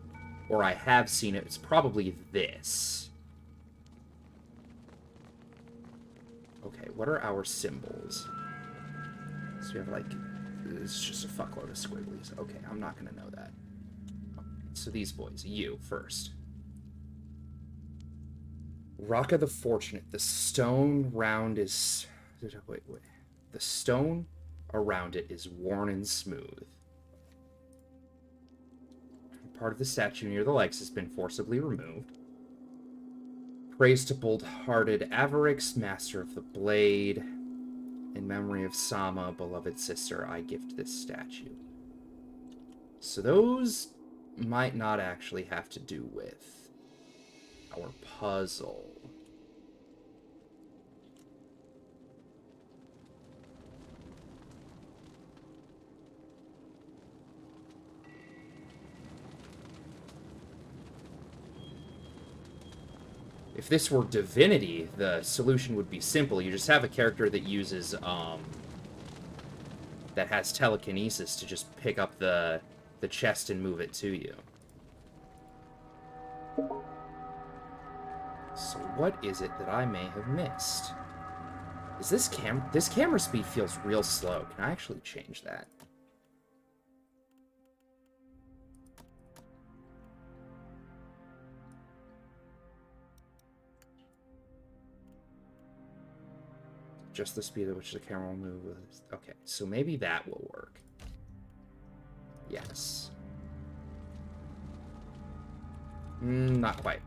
Or I have seen it, it's probably this. Okay, what are our symbols? So we have, like, it's just a fuckload of squigglies. Okay, I'm not gonna know that. So these boys, you first. Rock of the Fortunate. The stone round is... Wait. The stone around it is worn and smooth. Part of the statue near the legs has been forcibly removed. Praise to bold-hearted Avarix, master of the blade. In memory of Sama, beloved sister, I gift this statue. So those might not actually have to do with our puzzle. If this were Divinity, the solution would be simple. You just have a character that uses, that has telekinesis to just pick up the chest and move it to you. So what is it that I may have missed? Is this camera speed feels real slow. Can I actually change that? Just the speed at which the camera will move. Okay, so maybe that will work. Yes. Not quite.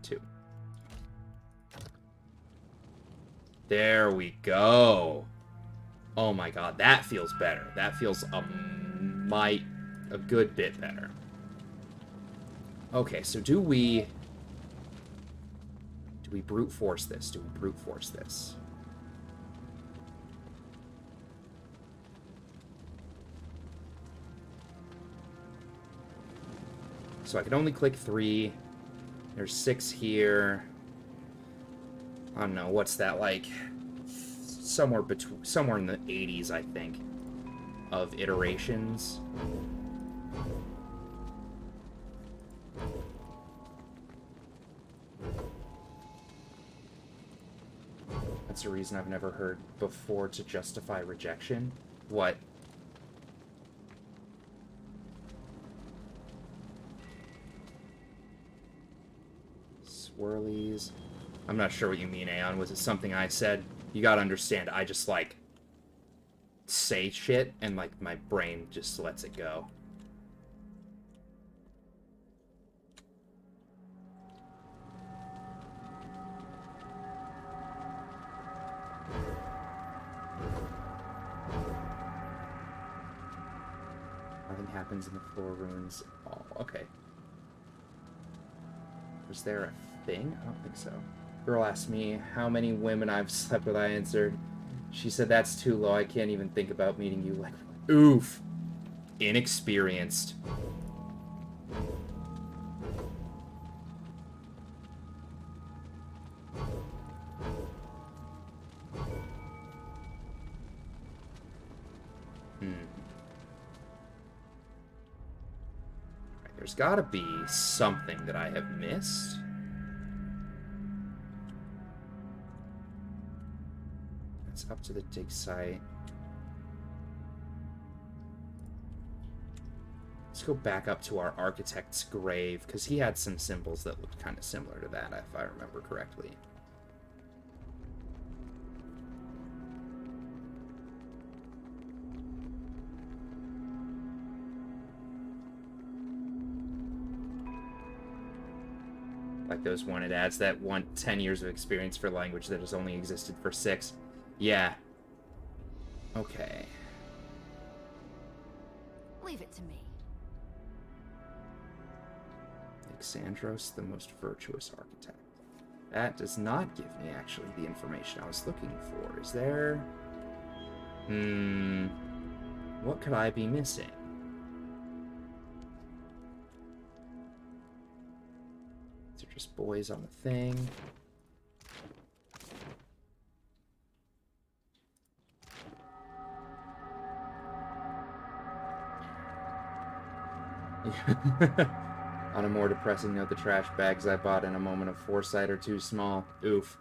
2. There we go. Oh my god, that feels better. That feels a good bit better. Okay, so do we brute force this? Do we brute force this? So I can only click 3. There's 6 here. I don't know, what's that like? Somewhere in the 80s, I think, of iterations. That's a reason I've never heard before to justify rejection. What? Swirlies. I'm not sure what you mean, Aeon. Was it something I said? You gotta understand, I just, like, say shit, and, like, my brain just lets it go. Nothing happens in the floor ruins. Oh, okay. Was there a thing? I don't think so. Girl asked me how many women I've slept with. I answered. She said, that's too low. I can't even think about meeting you. Like, oof. Inexperienced. There's gotta be something that I have missed. It's up to the dig site. Let's go back up to our architect's grave, because he had some symbols that looked kind of similar to that, if I remember correctly. Like those one, it adds that 10 years of experience for language that has only existed for 6. Yeah. Okay. Leave it to me. Alexandros, the most virtuous architect. That does not give me, actually, the information I was looking for. Is there... What could I be missing? These are just boys on the thing. On a more depressing note, the trash bags I bought in a moment of foresight are too small. Oof.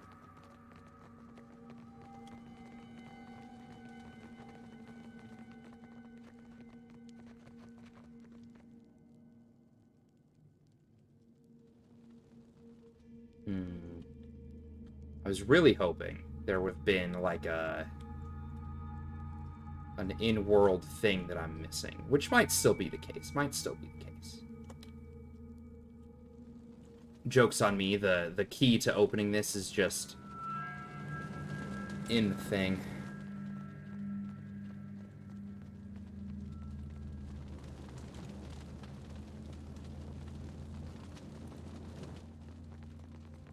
I was really hoping there would have been like an in-world thing that I'm missing, which might still be the case. Joke's on me. The key to opening this is just in the thing.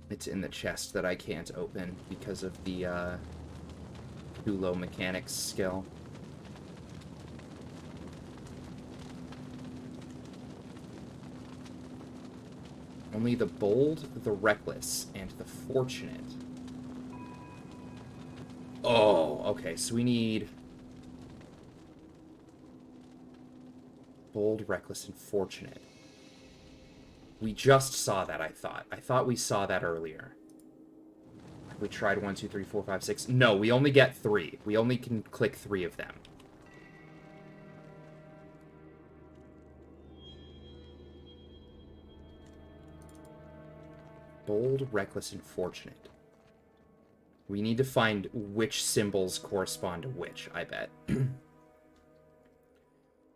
It's in the chest that I can't open because of the too low mechanics skill. Only the bold, the reckless, and the fortunate. Oh, okay, so we need bold, reckless, and fortunate. We just saw that, I thought. I thought we saw that earlier. We tried 1, 2, 3, 4, 5, 6. No, we only get 3. We only can click 3 of them. Bold, reckless, and fortunate. We need to find which symbols correspond to which, I bet.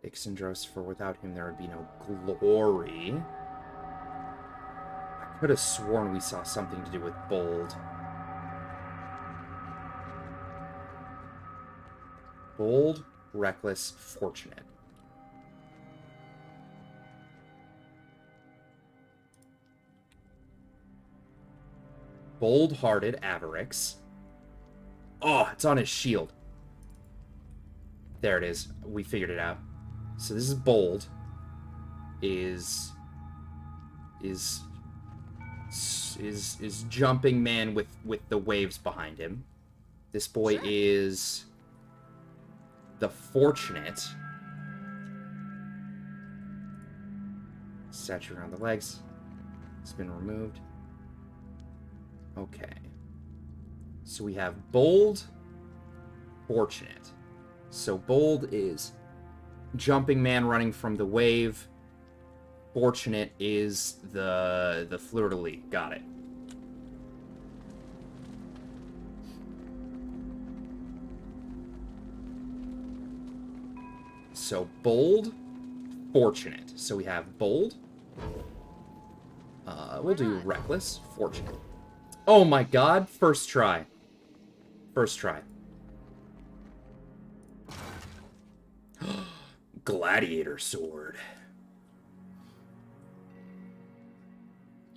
Ixandros, for without him there would be no glory. I could have sworn we saw something to do with bold. Bold, reckless, fortunate. Bold-hearted Avarix. Oh, it's on his shield. There it is. We figured it out. So this is bold. Is is jumping man with the waves behind him. This boy is the Fortunate. Statue around the legs. It's been removed. Okay. So we have Bold, Fortunate. So Bold is jumping man running from the wave. Fortunate is the fleur-de-lis. Got it. So Bold, Fortunate. So we have Bold. We'll do Reckless, Fortunate. Oh my god, first try. First try. Gladiator sword.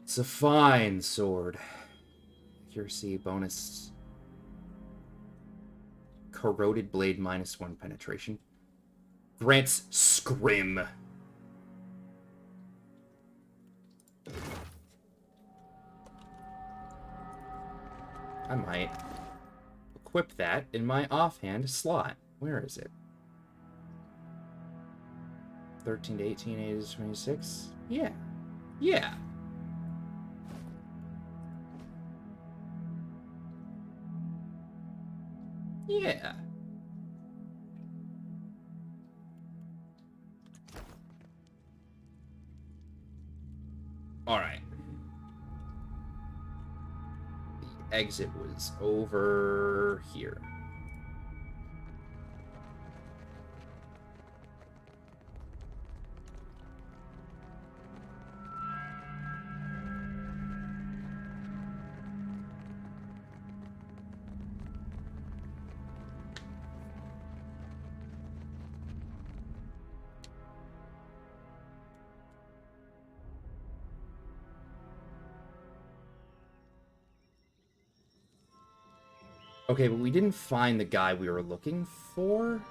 It's a fine sword. Accuracy bonus. Corroded blade -1 penetration. Grants Scrim. I might equip that in my offhand slot. Where is it? 13 to 18, 8 to 26? Yeah. Yeah. Yeah. All right. The exit was over here. Okay, but we didn't find the guy we were looking for.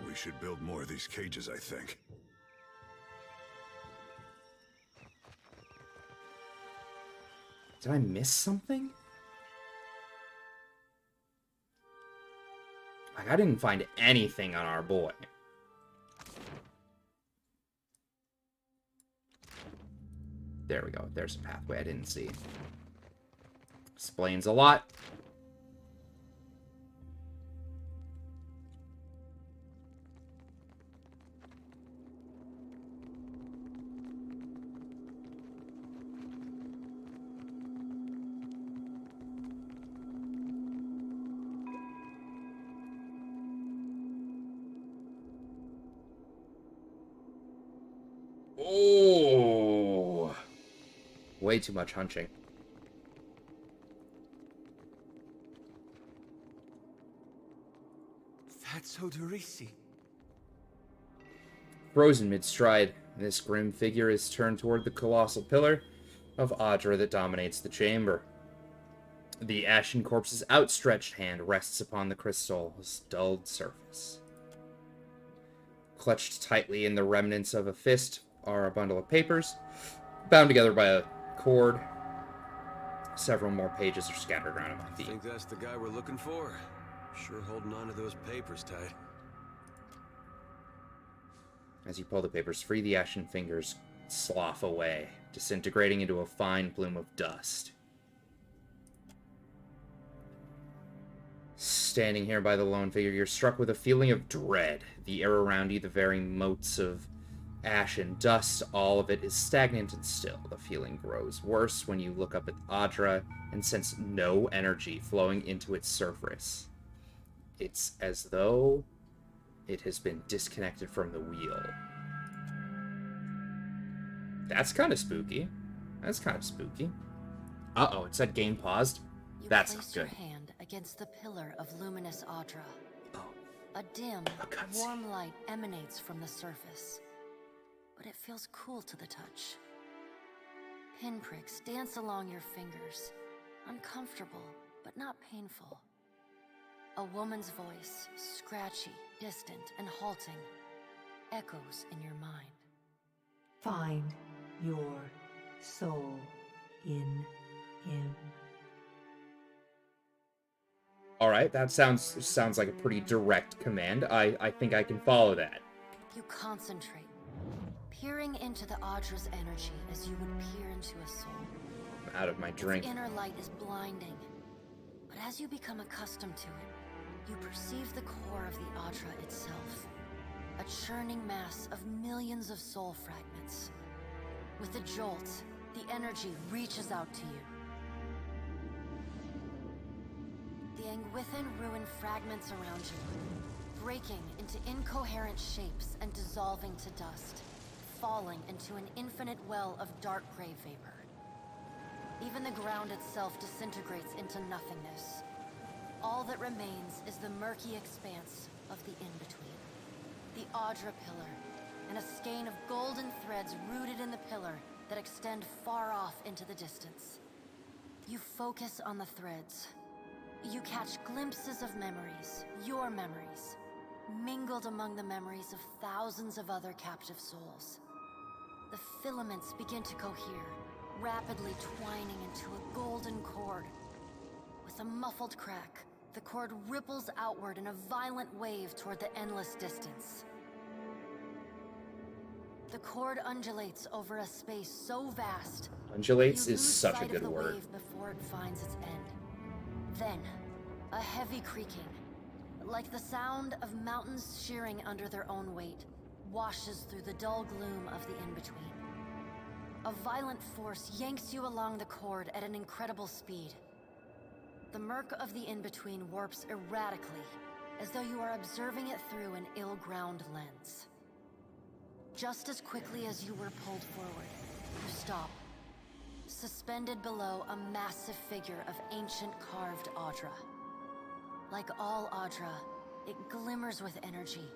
We should build more of these cages, I think. Did I miss something? Like, I didn't find anything on our boy. There we go. There's a pathway I didn't see. Explains a lot. Oh, way too much hunching. That's Oderisi. Frozen mid-stride, this grim figure is turned toward the colossal pillar of Audra that dominates the chamber. The ashen corpse's outstretched hand rests upon the crystal's dulled surface. Clutched tightly in the remnants of a fist are a bundle of papers, bound together by a cord. Several more pages are scattered around at my feet. Think that's the guy we're looking for? Sure holding on to those papers tight. As you pull the papers free, the ashen fingers slough away, disintegrating into a fine plume of dust. Standing here by the lone figure, you're struck with a feeling of dread. The air around you, the varying motes of ash and dust, all of it is stagnant and still. The feeling grows worse when you look up at Audra and sense no energy flowing into its surface. It's as though it has been disconnected from the wheel. That's kind of spooky. That's kind of spooky. Uh-oh, it said game paused. That's not place good. your hand against the pillar of luminous Audra. Oh. A dim, A cutscene. warm light emanates from the surface, but it feels cool to the touch. Pinpricks dance along your fingers, uncomfortable, but not painful. A woman's voice, scratchy, distant, and halting, echoes in your mind. Find your soul in him. All right, that sounds like a pretty direct command. I think I can follow that. You concentrate, peering into the Audra's energy as you would peer into a soul. I'm out of my drink. Its inner light is blinding, but as you become accustomed to it, you perceive the core of the Audra itself, a churning mass of millions of soul fragments. With a jolt, the energy reaches out to you. The Angwithan ruin fragments around you, breaking into incoherent shapes and dissolving to dust, falling into an infinite well of dark gray vapor. Even the ground itself disintegrates into nothingness. All that remains is the murky expanse of the in-between. The Audra pillar, and a skein of golden threads rooted in the pillar that extend far off into the distance. You focus on the threads. You catch glimpses of memories, your memories, mingled among the memories of thousands of other captive souls. The filaments begin to cohere, rapidly twining into a golden cord. With a muffled crack, the cord ripples outward in a violent wave toward the endless distance. The cord undulates over a space so vast. Undulates you is lose such a sight good of the word. wave before it finds its end. Then, a heavy creaking, like the sound of mountains shearing under their own weight, washes through the dull gloom of the in-between. A violent force yanks you along the cord at an incredible speed. The murk of the in-between warps erratically, as though you are observing it through an ill-ground lens. Just as quickly as you were pulled forward, you stop, suspended below a massive figure of ancient carved Audra. Like all Audra, it glimmers with energy,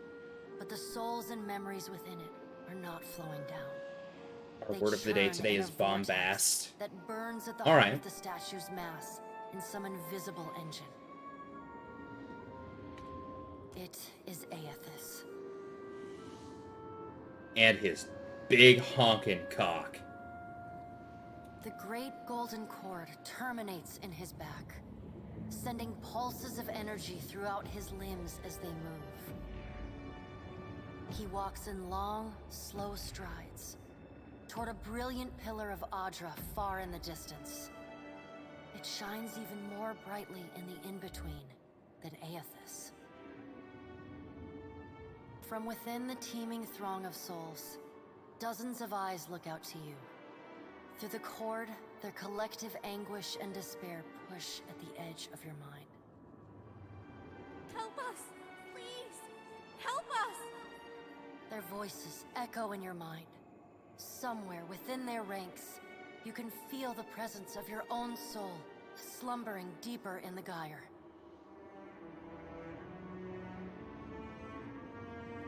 but the souls and memories within it are not flowing down. Our They word of the day churn today in is a vortex bombast. that burns at the All heart right. of the statue's mass in some invisible engine. It is Aethys. And his big honkin' cock. The great golden cord terminates in his back, sending pulses of energy throughout his limbs as they move. He walks in long, slow strides toward a brilliant pillar of Audra far in the distance. It shines even more brightly in the in-between than Aethys. From within the teeming throng of souls, dozens of eyes look out to you. Through the cord, their collective anguish and despair push at the edge of your mind. Help us! Please! Help us! Their voices echo in your mind. Somewhere within their ranks, you can feel the presence of your own soul, slumbering deeper in the gyre.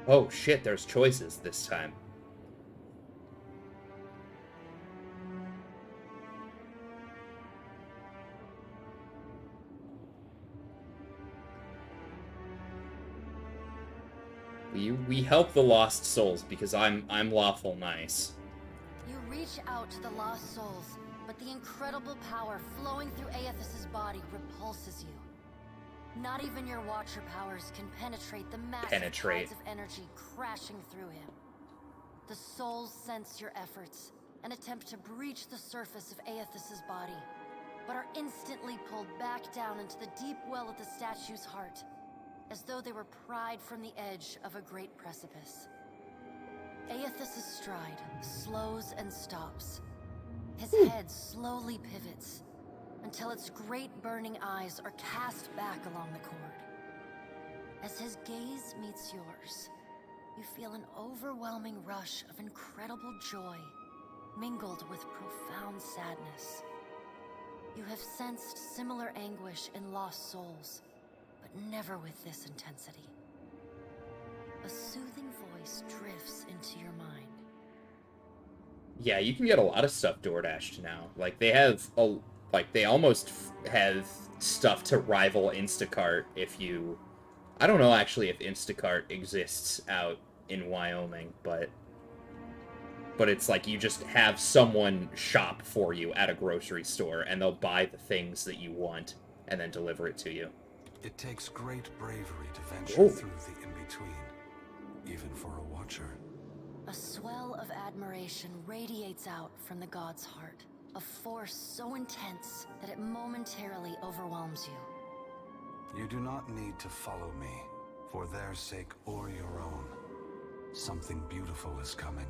Oh shit, there's choices this time. We help the lost souls because I'm lawful nice. You reach out to the lost souls, but the incredible power flowing through Aethys' body repulses you. Not even your Watcher powers can penetrate the massive tides of energy crashing through him. The souls sense your efforts and attempt to breach the surface of Aethys' body, but are instantly pulled back down into the deep well of the statue's heart, as though they were pried from the edge of a great precipice. Aethys' stride slows and stops. His head slowly pivots, until its great burning eyes are cast back along the cord. As his gaze meets yours, you feel an overwhelming rush of incredible joy, mingled with profound sadness. You have sensed similar anguish in lost souls, but never with this intensity. A soothing voice drifts into your mind. Yeah, you can get a lot of stuff DoorDashed now. Like, they have Like, they almost have stuff to rival Instacart if you... I don't know, actually, if Instacart exists out in Wyoming, but it's like you just have someone shop for you at a grocery store, and they'll buy the things that you want and then deliver it to you. It takes great bravery to venture through the in-between, even for a watcher. A swell of admiration radiates out from the god's heart. A force so intense that it momentarily overwhelms you. You do not need to follow me, for their sake or your own. Something beautiful is coming.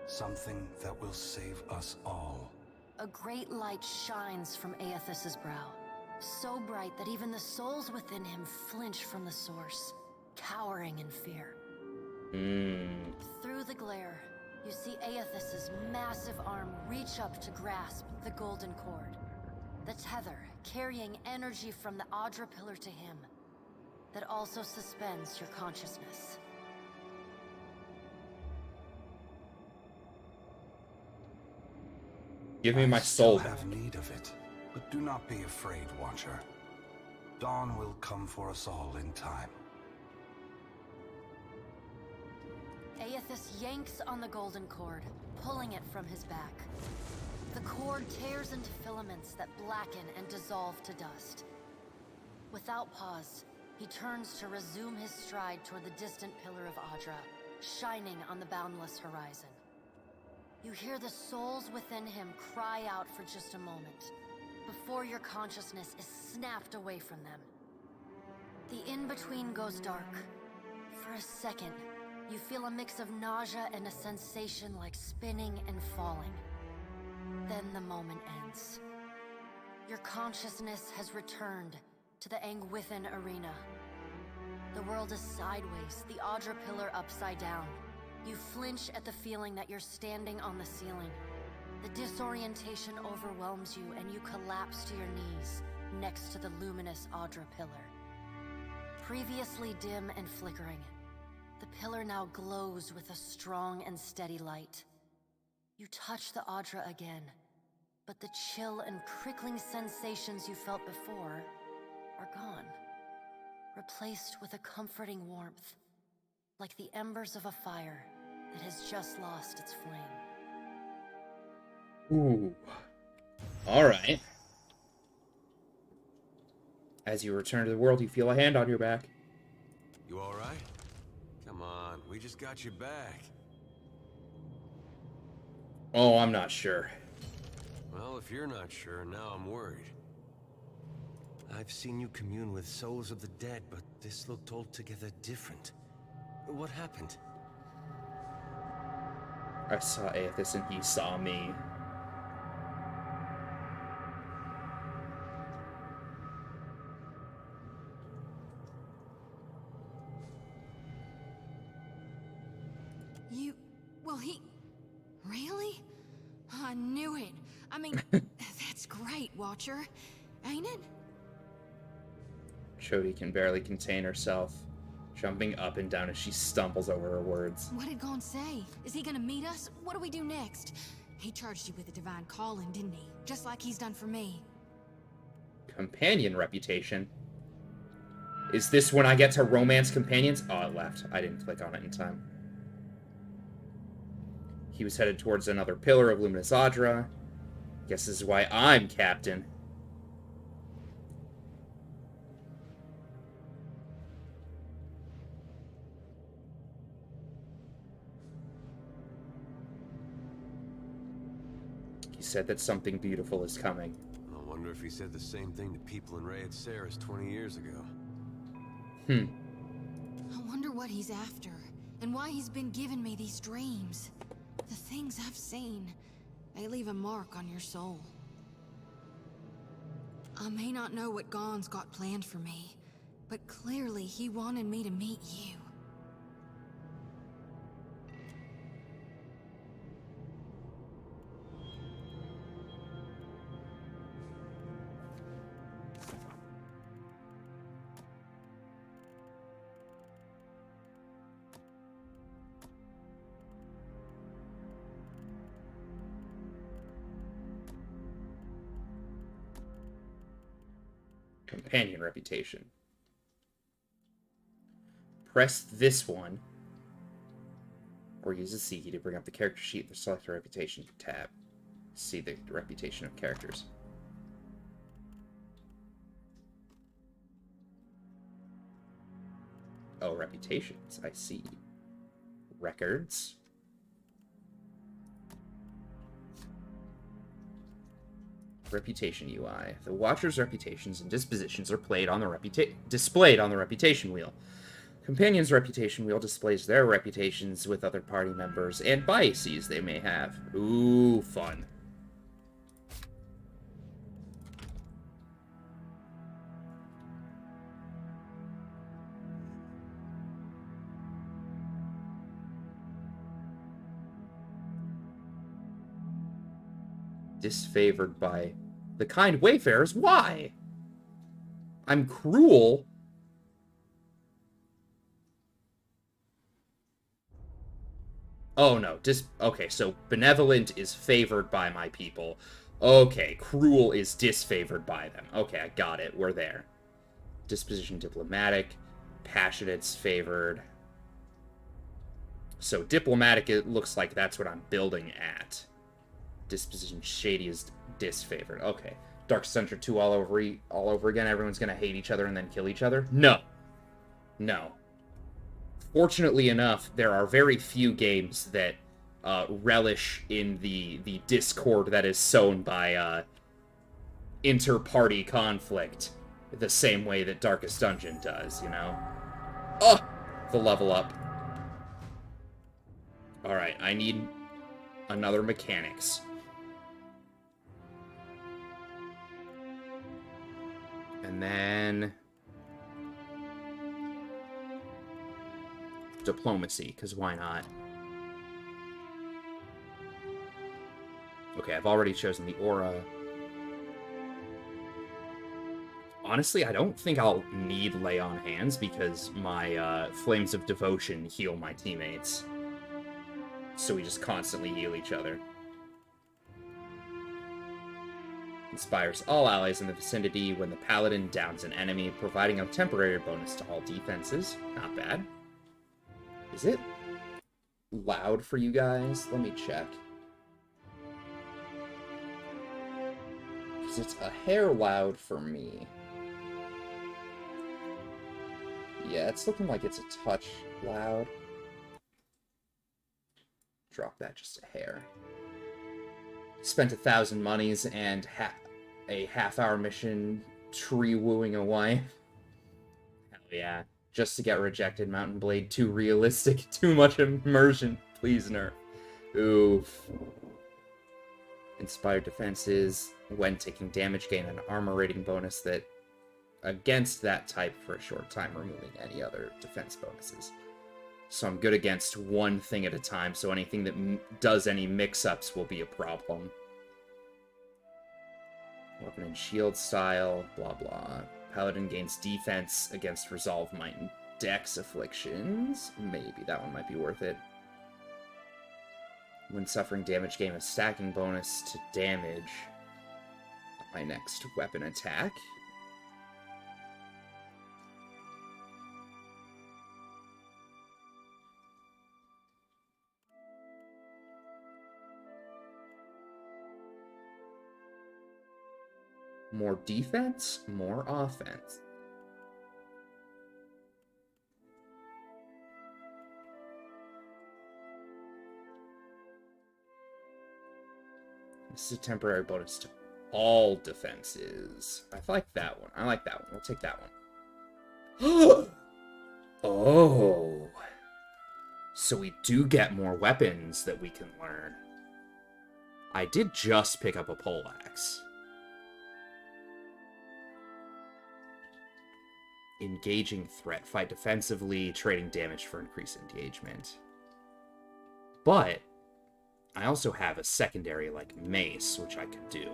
Something that will save us all. A great light shines from Aethys's brow. So bright that even the souls within him flinch from the source, cowering in fear. Through the glare, you see Aethys's massive arm reach up to grasp the golden cord. The tether carrying energy from the Audra pillar to him, that also suspends your consciousness. Give me my soul. I have need of it, but do not be afraid, Watcher. Dawn will come for us all in time. Aethys yanks on the golden cord, pulling it from his back. The cord tears into filaments that blacken and dissolve to dust. Without pause, he turns to resume his stride toward the distant pillar of Audra, shining on the boundless horizon. You hear the souls within him cry out for just a moment, before your consciousness is snapped away from them. The in-between goes dark. For a second, you feel a mix of nausea and a sensation like spinning and falling. Then the moment ends. Your consciousness has returned to the Angwithan arena. The world is sideways, the Audra pillar upside down. You flinch at the feeling that you're standing on the ceiling. The disorientation overwhelms you and you collapse to your knees next to the luminous Audra pillar. Previously dim and flickering, the pillar now glows with a strong and steady light. You touch the Audra again, but the chill and prickling sensations you felt before are gone, replaced with a comforting warmth, like the embers of a fire that has just lost its flame. Ooh. Alright. As you return to the world, you feel a hand on your back. You alright? Come on, we just got you back. Oh, I'm not sure. Well, if you're not sure, now I'm worried. I've seen you commune with souls of the dead, but this looked altogether different. What happened? I saw Aethys and he saw me. Really? I knew it. I mean, that's great, Watcher. Ain't it? Xoti can barely contain herself, jumping up and down as she stumbles over her words. What did Gon say? Is he gonna meet us? What do we do next? He charged you with a divine calling, didn't he? Just like he's done for me. Companion reputation? Is this when I get to romance companions? Oh, it left. I didn't click on it in time. He was headed towards another pillar of Luminous Audra. Guess this is why I'm captain. He said that something beautiful is coming. I wonder if he said the same thing to people in Rayed Saris 20 years ago. I wonder what he's after, and why he's been giving me these dreams. The things I've seen, they leave a mark on your soul. I may not know what Gon's got planned for me, but clearly he wanted me to meet you. Companion reputation. Press this one, or use the C key to bring up the character sheet and select a reputation tab. See the reputation of characters. Oh, reputations. I see. Records. Reputation UI. The Watcher's reputations and dispositions are displayed on the reputation wheel. Companion's reputation wheel displays their reputations with other party members and biases they may have. Ooh, fun. Disfavored by the kind wayfarers. Why? I'm cruel. Oh no, okay, so benevolent is favored by my people. Okay, cruel is disfavored by them. Okay, I got it. We're there. Disposition diplomatic. Passionate's favored. So diplomatic, it looks like that's what I'm building at. Disposition shady is disfavored. Okay. Dark Center 2 all over again. Everyone's gonna hate each other and then kill each other? No. No. Fortunately enough, there are very few games that relish in the discord that is sown by inter-party conflict the same way that Darkest Dungeon does, you know? Oh! The level up. Alright, I need another mechanics. And then diplomacy, because why not? Okay, I've already chosen the aura. Honestly, I don't think I'll need Lay on Hands, because my Flames of Devotion heal my teammates. So we just constantly heal each other. Inspires all allies in the vicinity when the paladin downs an enemy, providing a temporary bonus to all defenses. Not bad. Is it loud for you guys? Let me check. Because it's a hair loud for me. Yeah, it's looking like it's a touch loud. Drop that just a hair. Spent 1,000 monies and a half-hour mission tree wooing a wife. Hell yeah. Just to get rejected. Mountain Blade, too realistic. Too much immersion. Please nerf. Oof. Inspired defenses. When taking damage, gain an armor rating bonus that against that type for a short time, removing any other defense bonuses. So I'm good against one thing at a time, so anything that does any mix-ups will be a problem. Weapon and shield style, blah blah. Paladin gains defense against Resolve, Might, and Dex afflictions. Maybe that one might be worth it. When suffering damage, gain a stacking bonus to damage my next weapon attack. More defense, more offense. This is a temporary bonus to all defenses. I like that one. I like that one. We'll take that one. Oh. So we do get more weapons that we can learn. I did just pick up a poleaxe. Engaging threat. Fight defensively, trading damage for increased engagement. But I also have a secondary like mace, which I could do.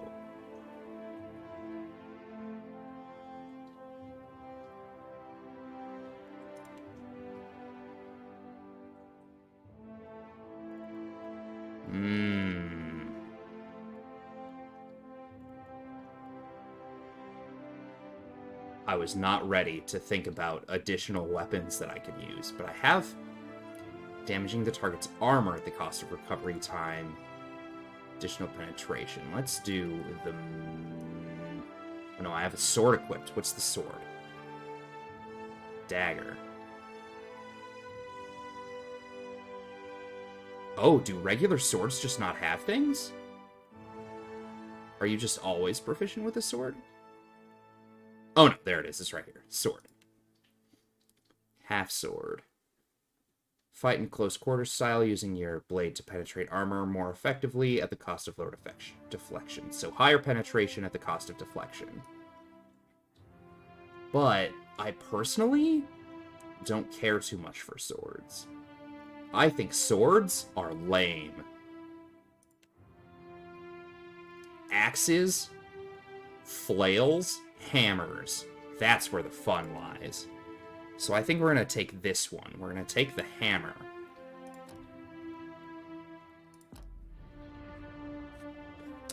I was not ready to think about additional weapons that I could use. But I have damaging the target's armor at the cost of recovery time. Additional penetration. Let's do the... Oh, no, I have a sword equipped. What's the sword? Dagger. Oh, do regular swords just not have things? Are you just always proficient with a sword? Oh no, there it is. It's right here. Sword. Half sword. Fight in close quarters style, using your blade to penetrate armor more effectively at the cost of lower deflection. So higher penetration at the cost of deflection. But I personally don't care too much for swords. I think swords are lame. Axes, flails, hammers. That's where the fun lies. So I think we're going to take this one. We're going to take the hammer.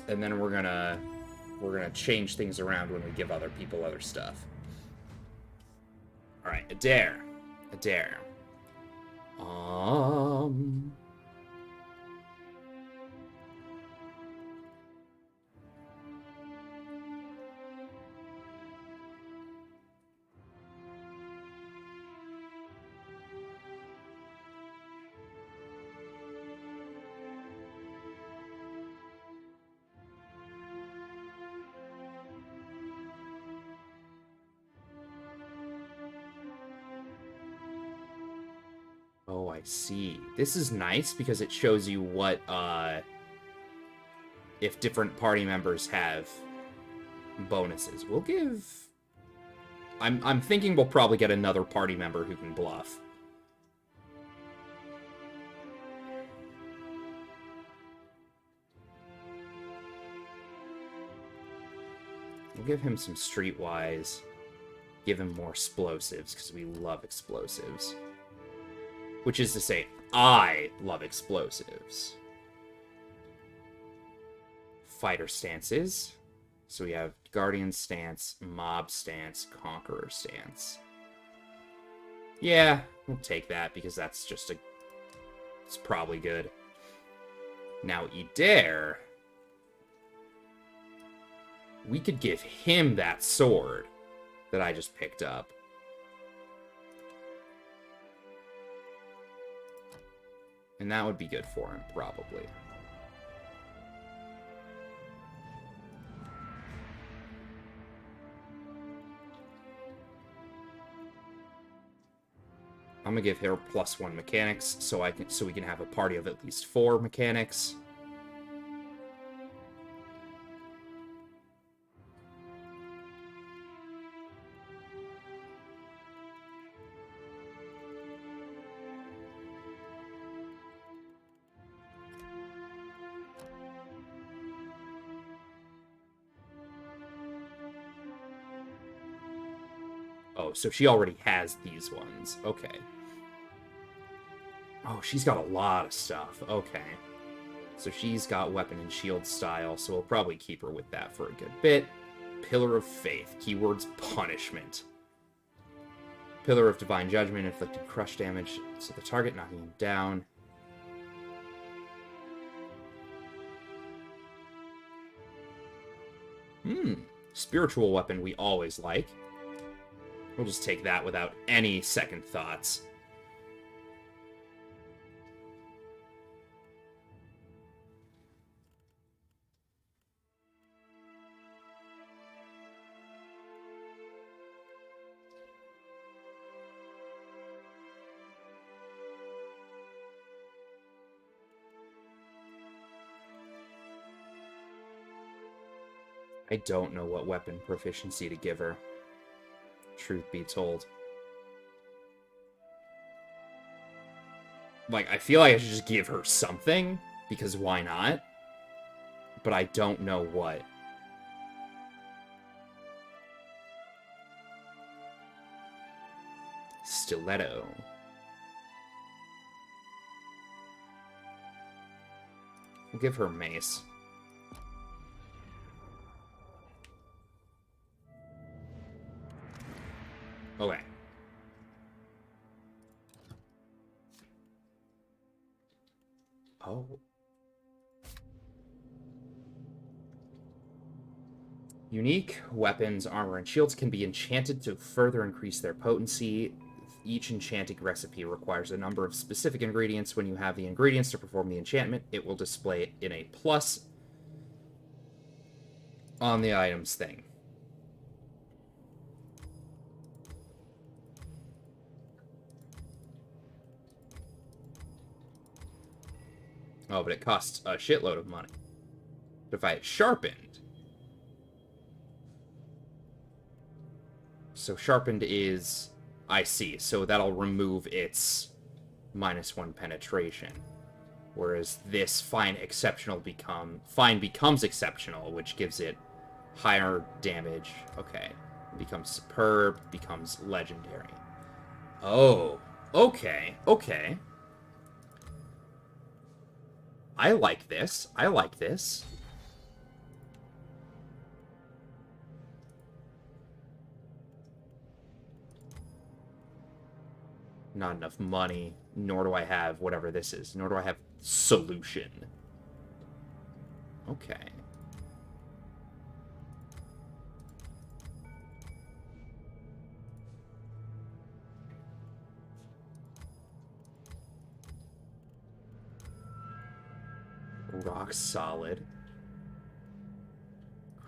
And then we're going to change things around when we give other people other stuff. All right, Eder. Eder. Oh, I see. This is nice because it shows you what, if different party members have bonuses. We'll give... I'm thinking we'll probably get another party member who can bluff. We'll give him some streetwise. Give him more explosives, because we love explosives. Which is to say, I love explosives. Fighter stances. So we have Guardian stance, Mob stance, Conqueror stance. Yeah, we'll take that, because that's just a... It's probably good. Now, Eder... We could give him that sword that I just picked up. And that would be good for him, probably. I'm gonna give her +1 mechanics, so we can have a party of at least 4 mechanics. Oh, so she already has these ones. Okay. Oh, she's got a lot of stuff. Okay. So she's got weapon and shield style, so we'll probably keep her with that for a good bit. Pillar of Faith. Keywords punishment. Pillar of Divine Judgment. Inflicted crush damage to the target, knocking him down. Spiritual weapon we always like. We'll just take that without any second thoughts. I don't know what weapon proficiency to give her. Truth be told. Like, I feel like I should just give her something, because why not? But I don't know what. Stiletto. We'll give her mace. Oh. Unique weapons, armor, and shields can be enchanted to further increase their potency. Each enchanting recipe requires a number of specific ingredients. When you have the ingredients to perform the enchantment, it will display it in a plus on the items thing. Oh, but it costs a shitload of money. But if I had sharpened... So sharpened is... I see. So that'll remove its -1 penetration. Whereas this fine becomes exceptional, which gives it higher damage. Okay. It becomes superb, becomes legendary. Oh. Okay. Okay. I like this. I like this. Not enough money, nor do I have whatever this is, nor do I have solution. Okay. Rock solid.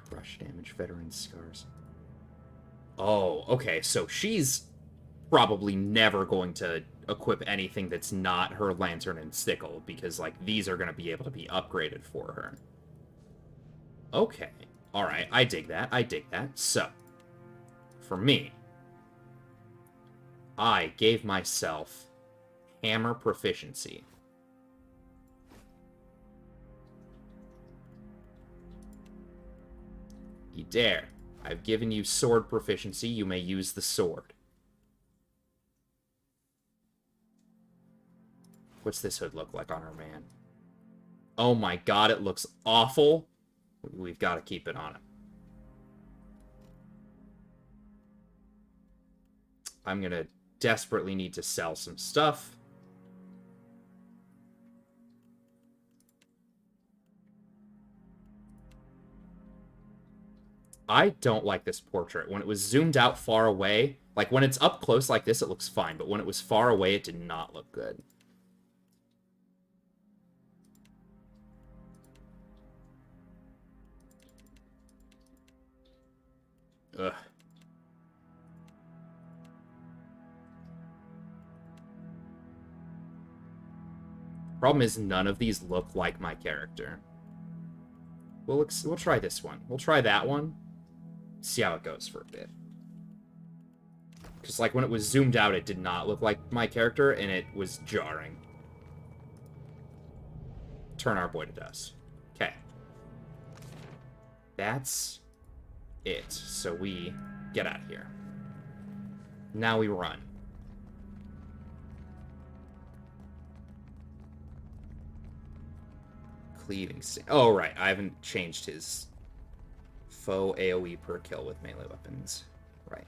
Crush damage, veteran scars. Oh, okay, so she's probably never going to equip anything that's not her lantern and sickle, because, like, these are going to be able to be upgraded for her. Okay. Alright, I dig that. I dig that. So, for me, I gave myself hammer proficiency. Eder, I've given you sword proficiency. You may use the sword. What's this hood look like on her man? Oh my god, it looks awful. We've got to keep it on him. I'm going to desperately need to sell some stuff. I don't like this portrait. When it was zoomed out far away, like when it's up close like this, it looks fine. But when it was far away, it did not look good. Ugh. Problem is, none of these look like my character. We'll try this one. We'll try that one. See how it goes for a bit. Because, like, when it was zoomed out, it did not look like my character, and it was jarring. Turn our boy to dust. Okay. That's it. So we get out of here. Now we run. Cleaving. Oh, right. I haven't changed his foe AoE per kill with melee weapons. Right.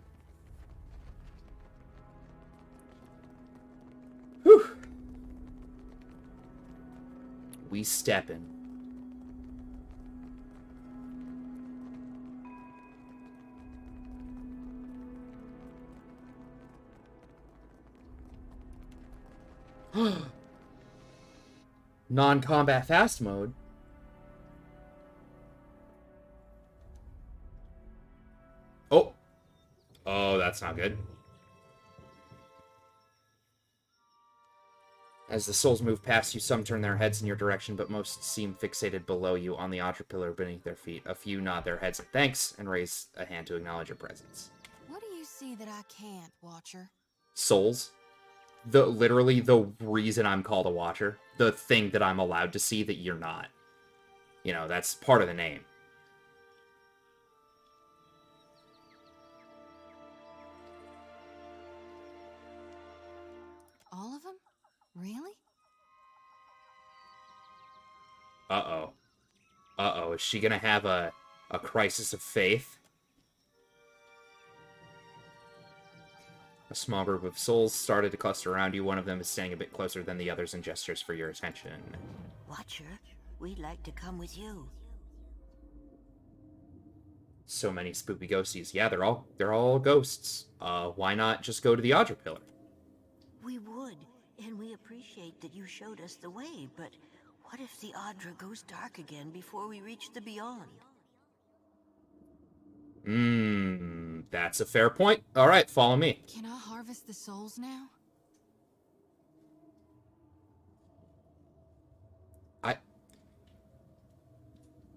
Whew. We steppin'. Non-combat fast mode. Oh. Oh, that's not good. As the souls move past you, some turn their heads in your direction, but most seem fixated below you on the altar pillar beneath their feet. A few nod their heads in thanks and raise a hand to acknowledge your presence. What do you see that I can't, Watcher? Souls. Literally the reason I'm called a Watcher. The thing that I'm allowed to see that you're not. You know, that's part of the name. All of them? Really? Uh-oh. Uh-oh. Is she gonna have a crisis of faith? A small group of souls started to cluster around you. One of them is standing a bit closer than the others and gestures for your attention. Watcher, we'd like to come with you. So many spoopy ghosties. Yeah, they're all ghosts. Why not just go to the Audra Pillar? We would, and we appreciate that you showed us the way, but what if the Audra goes dark again before we reach the beyond? That's a fair point. All right, follow me. Can I harvest the souls now?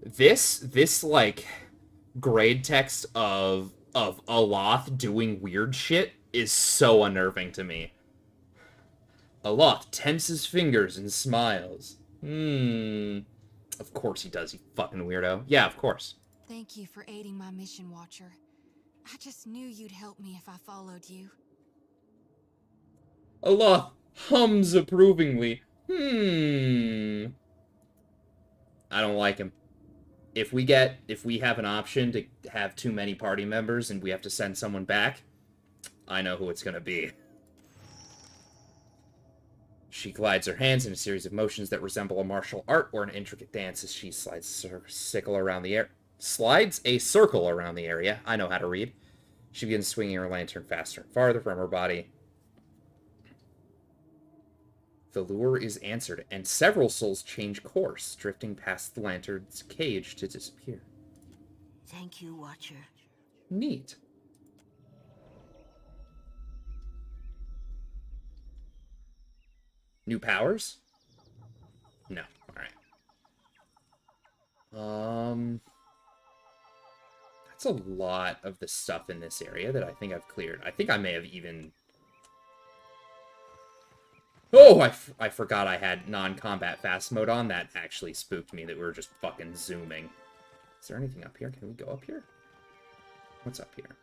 This like grade text of Aloth doing weird shit is so unnerving to me. Aloth tenses fingers and smiles. Of course he does, you fucking weirdo. Yeah, of course. Thank you for aiding my mission, Watcher. I just knew you'd help me if I followed you. Aloth hums approvingly. I don't like him. If we have an option to have too many party members and we have to send someone back, I know who it's gonna be. She glides her hands in a series of motions that resemble a martial art or an intricate dance as she slides a circle around the air. Slides a circle around the area. I know how to read. She begins swinging her lantern faster and farther from her body. The lure is answered, and several souls change course, drifting past the lantern's cage to disappear. Thank you, Watcher. Neat. New powers? No. Alright. That's a lot of the stuff in this area that I think I've cleared. I think I may have even... Oh, I forgot I had non-combat fast mode on. That actually spooked me that we were just fucking zooming. Is there anything up here? Can we go up here? What's up here?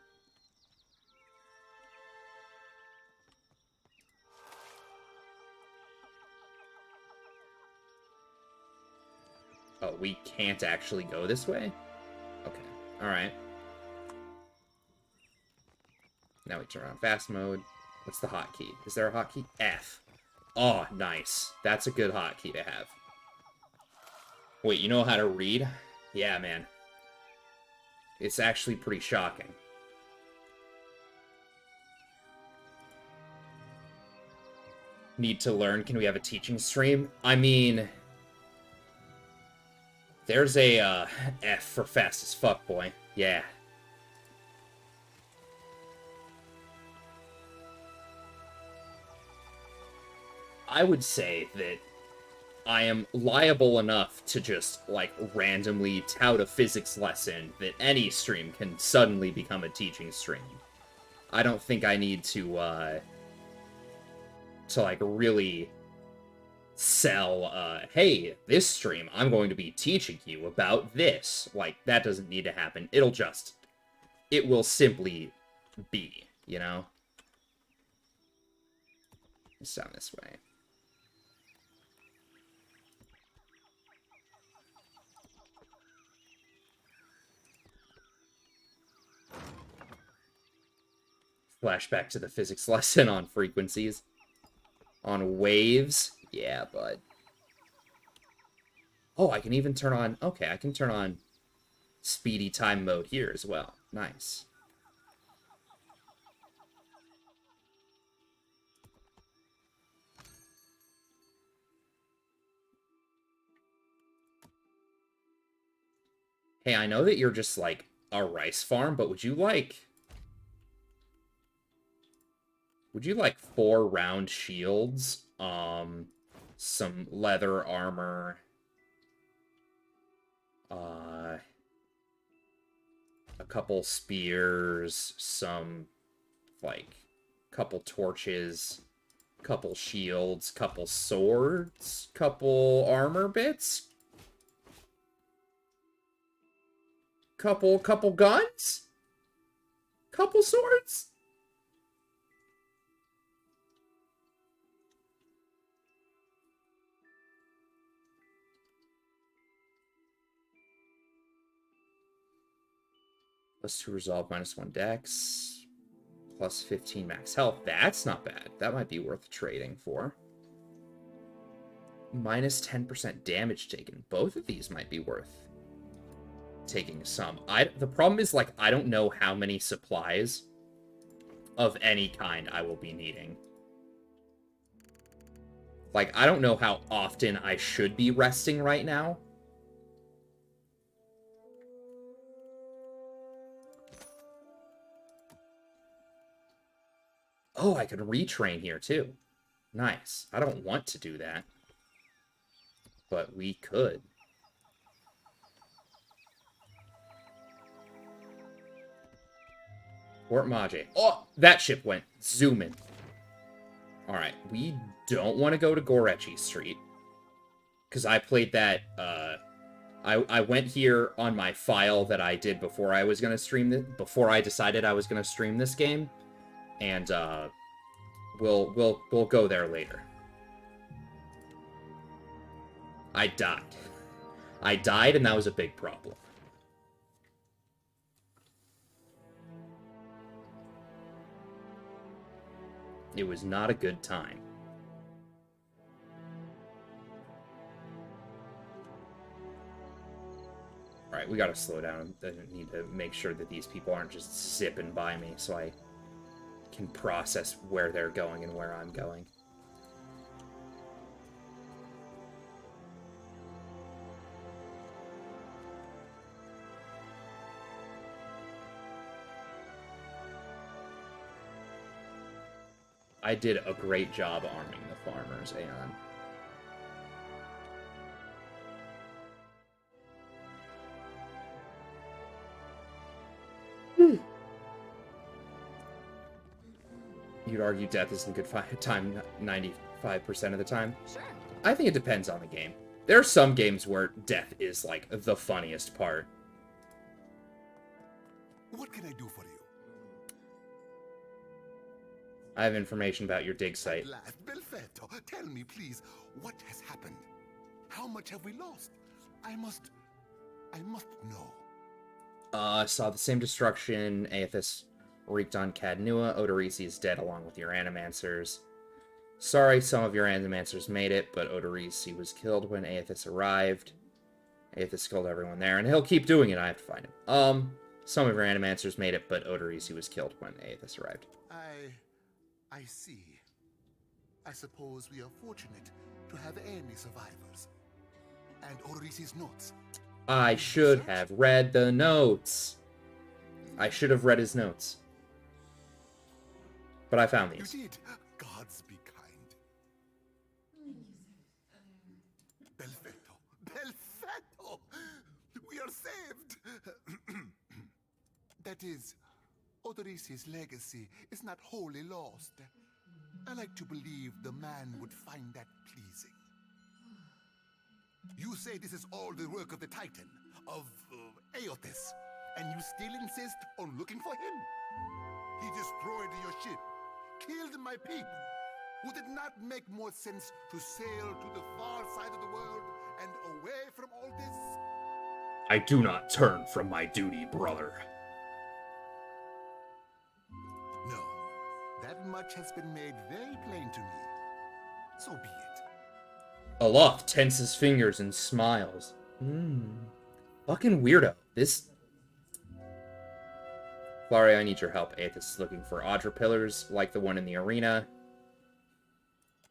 Oh, we can't actually go this way? Okay. Alright. Now we turn on fast mode. What's the hotkey? Is there a hotkey? F. Oh, nice. That's a good hotkey to have. Wait, you know how to read? Yeah, man. It's actually pretty shocking. Need to learn. Can we have a teaching stream? I mean... There's a, F for fast as fuck, boy. Yeah. I would say that I am liable enough to just, like, randomly tout a physics lesson that any stream can suddenly become a teaching stream. I don't think I need to like, really sell, hey, this stream, I'm going to be teaching you about this. Like, that doesn't need to happen. It will simply be, you know? It's down this way. Flashback to the physics lesson on frequencies. On waves. Yeah, bud. Oh, I can even turn on... Okay, I can turn on speedy time mode here as well. Nice. Hey, I know that you're just, like, a rice farm, but would you like 4 round shields, some leather armor, a couple spears, some, like, couple torches, couple shields, couple swords, couple armor bits, couple guns, couple swords? +2 resolve, -1 dex. Plus 15 max health. That's not bad. That might be worth trading for. Minus 10% damage taken. Both of these might be worth taking some. The problem is, like, I don't know how many supplies of any kind I will be needing. Like, I don't know how often I should be resting right now. Oh, I could retrain here, too. Nice. I don't want to do that. But we could. Port Maje. Oh, that ship went zooming. Alright, we don't want to go to Gorechi Street. Because I played that, I went here on my file that I did before I was going to stream this, before I decided I was going to stream this game. And, we'll go there later. I died. I died, and that was a big problem. It was not a good time. Alright, we gotta slow down. I need to make sure that these people aren't just zipping by me so I can process where they're going and where I'm going. I did a great job arming the farmers, Aeon. You'd argue death isn't good time 95% of the time? Sure. I think it depends on the game. There are some games where death is, like, the funniest part. What can I do for you? I have information about your dig site. Belfetto, tell me, please, what has happened? How much have we lost? I must know. Saw the same destruction. Aethys wreaked on Cadnua. Odorisi is dead along with your Animancers. Sorry, some of your Animancers made it, but Odorisi was killed when Aethys arrived. Aethys killed everyone there, and he'll keep doing it. I have to find him. Some of your Animancers made it, but Odorisi was killed when Aethys arrived. I see. I suppose we are fortunate to have any survivors. And Odorisi's notes. I should have read the notes. I should have read his notes. But I found these. You did. Gods be kind. Belfetto! We are saved! That is, Odorisi's legacy is not wholly lost. I like to believe the man would find that pleasing. You say this is all the work of the Titan, of Aethys, and you still insist on looking for him? He destroyed your ship, killed my people. Would it not make more sense to sail to the far side of the world and away from all this? I do not turn from my duty, brother. No, that much has been made very plain to me. So be it. Olaf tenses fingers and smiles. Fucking weirdo. This... Flaria, I need your help. Aethys is looking for Audra pillars, like the one in the arena.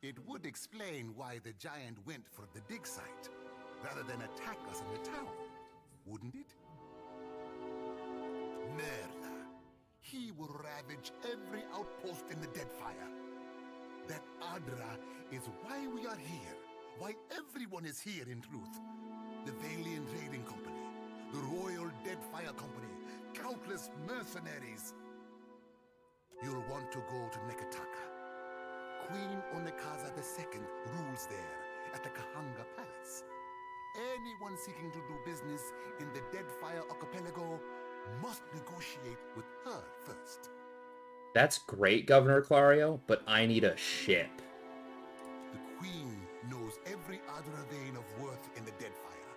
It would explain why the giant went for the dig site, rather than attack us in the town, wouldn't it? Merda. He will ravage every outpost in the Deadfire. That Audra is why we are here. Why everyone is here, in truth. The Valiant Trading Company, the Royal Deadfire Company, countless mercenaries. You'll want to go to Nekataka. Queen Onekaza II rules there at the Kahanga Palace. Anyone seeking to do business in the Deadfire Archipelago must negotiate with her first. That's great, Governor Clario, but I need a ship. The Queen knows every Audra vein of worth in the Deadfire.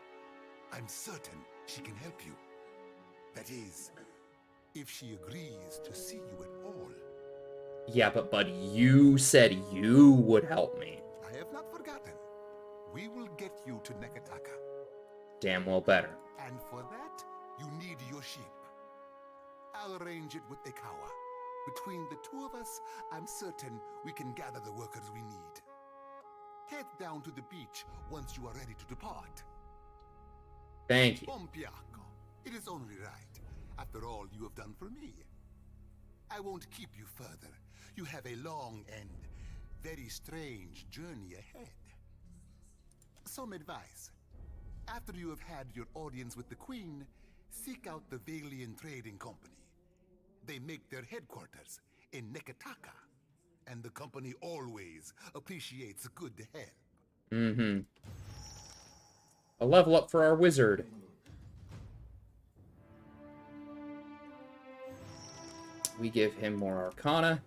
I'm certain she can help you. That is, if she agrees to see you at all. Yeah, but buddy, you said you would help me. I have not forgotten. We will get you to Nekataka. Damn well better. And for that, you need your sheep. I'll arrange it with Ikawa. Between the two of us, I'm certain we can gather the workers we need. Head down to the beach once you are ready to depart. Thank you. Pompiaco, it is only right. After all you have done for me. I won't keep you further. You have a long and very strange journey ahead. Some advice. After you have had your audience with the Queen, seek out the Valian Trading Company. They make their headquarters in Nekataka, and the company always appreciates good help. Mm-hmm. A level up for our wizard. We give him more Arcana.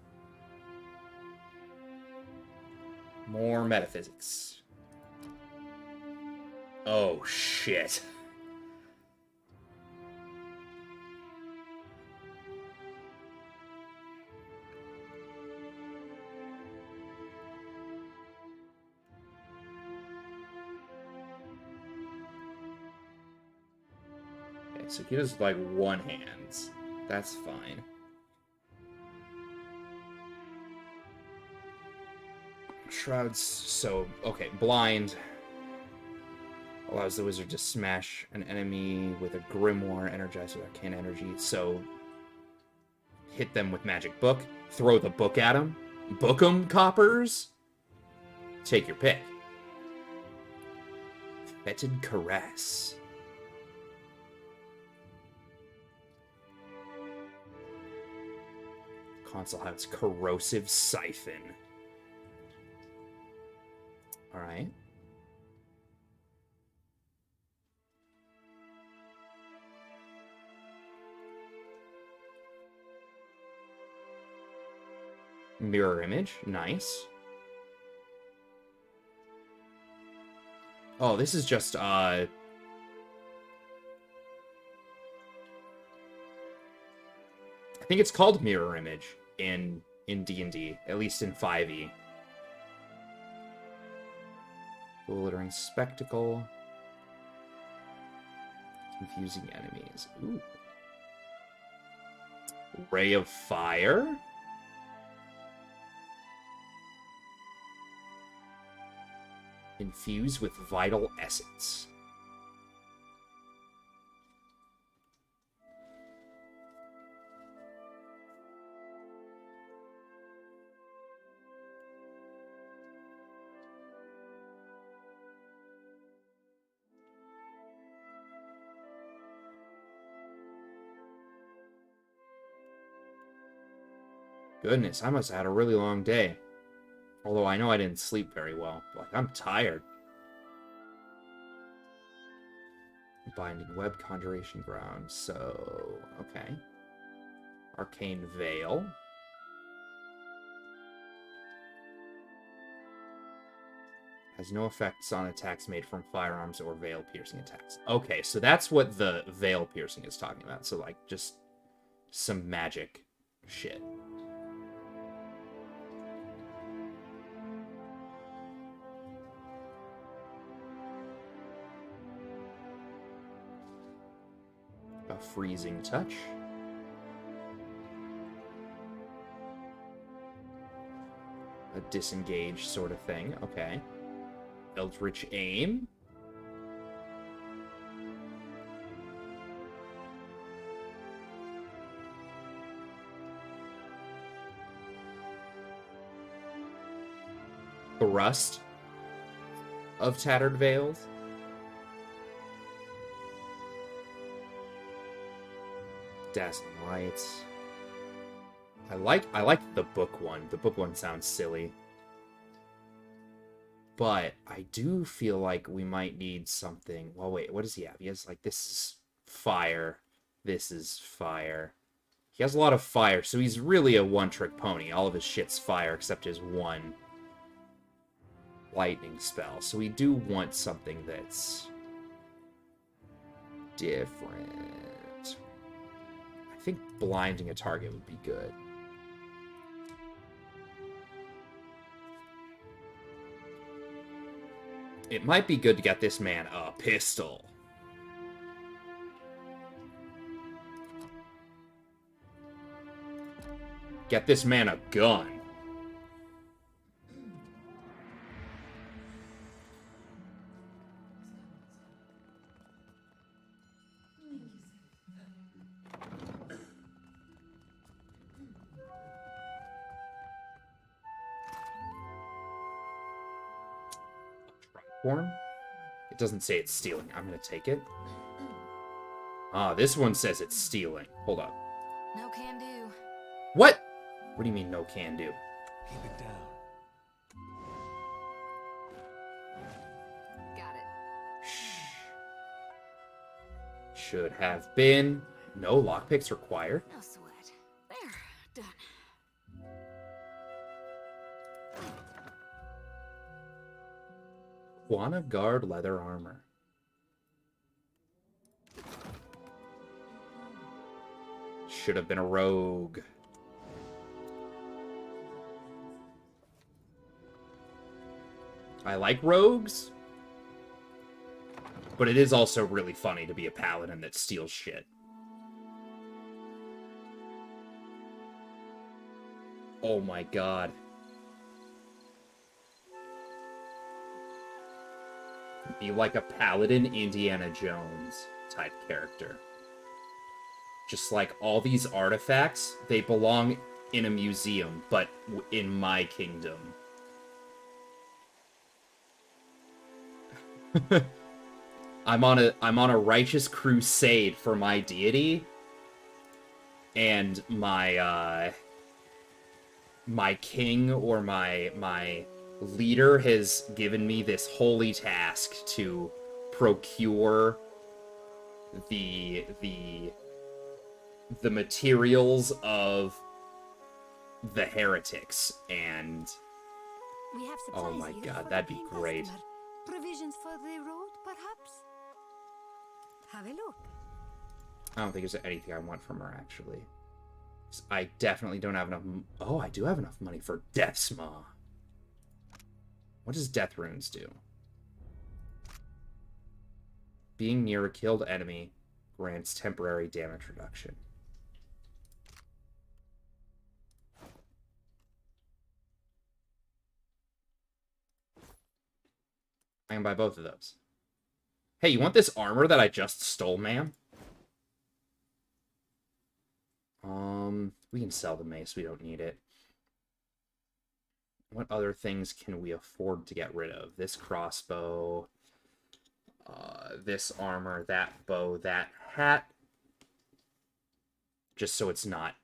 More Metaphysics. Oh, shit. Okay, so he does, like, one hands. That's fine. Shrouds, so, okay, blind allows the wizard to smash an enemy with a grimoire energized with arcane energy, so hit them with magic book, throw the book at them, book them, coppers, take your pick. Fetid Caress. Console has Corrosive Siphon. Alright. Mirror image, nice. Oh, this is just, I think it's called mirror image in D&D, at least in 5e. Bewildering spectacle. Confusing enemies. Ooh. Ray of Fire? Infused with Vital Essence. Goodness, I must have had a really long day. Although I know I didn't sleep very well. Like, I'm tired. Binding Web, Conjuration Ground. So, okay. Arcane Veil. Has no effects on attacks made from firearms or veil-piercing attacks. Okay, so that's what the veil-piercing is talking about. So, like, just some magic shit. A freezing touch. A disengage sort of thing. Okay. Eldritch aim. The rust of tattered veils. Dazzling lights. I like the book one. The book one sounds silly. But I do feel like we might need something. Well, wait, what does he have? He has, like, this is fire. This is fire. He has a lot of fire, so he's really a one-trick pony. All of his shit's fire, except his one lightning spell. So we do want something that's different. I think blinding a target would be good. It might be good to get this man a pistol. Get this man a gun. It doesn't say it's stealing. I'm gonna take it. Ah, this one says it's stealing. Hold up. No can do. What? What do you mean no can do? Keep it down. Got it. Should have been. No lockpicks required. No sweat. There. Done. Quana Guard leather armor. Should have been a rogue. I like rogues, but it is also really funny to be a paladin that steals shit. Oh my god. Be like a paladin Indiana Jones type character. Just like all these artifacts, they belong in a museum, but in my kingdom. I'm on a righteous crusade for my deity, and my my king or my leader has given me this holy task to procure the materials of the heretics, and We have oh supplies my here god, for that'd the be paying great. customer. Provisions for the road, perhaps? Have a look. I don't think there's anything I want from her, actually. I definitely don't have enough... Oh, I do have enough money for Death's Maw. What does Death Runes do? Being near a killed enemy grants temporary damage reduction. I can buy both of those. Hey, you want this armor that I just stole, ma'am? We can sell the mace. We don't need it. What other things can we afford to get rid of? This crossbow, this armor, that bow, that hat. Just so it's not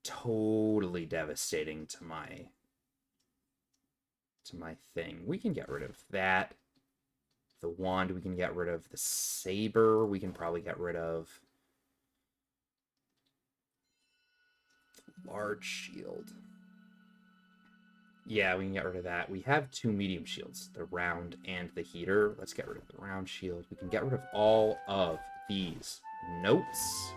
totally devastating to my thing. We can get rid of that. The wand we can get rid of. The saber we can probably get rid of. Large shield. Yeah, we can get rid of that. We have 2 medium shields, the round and the heater. Let's get rid of the round shield. We can get rid of all of these notes.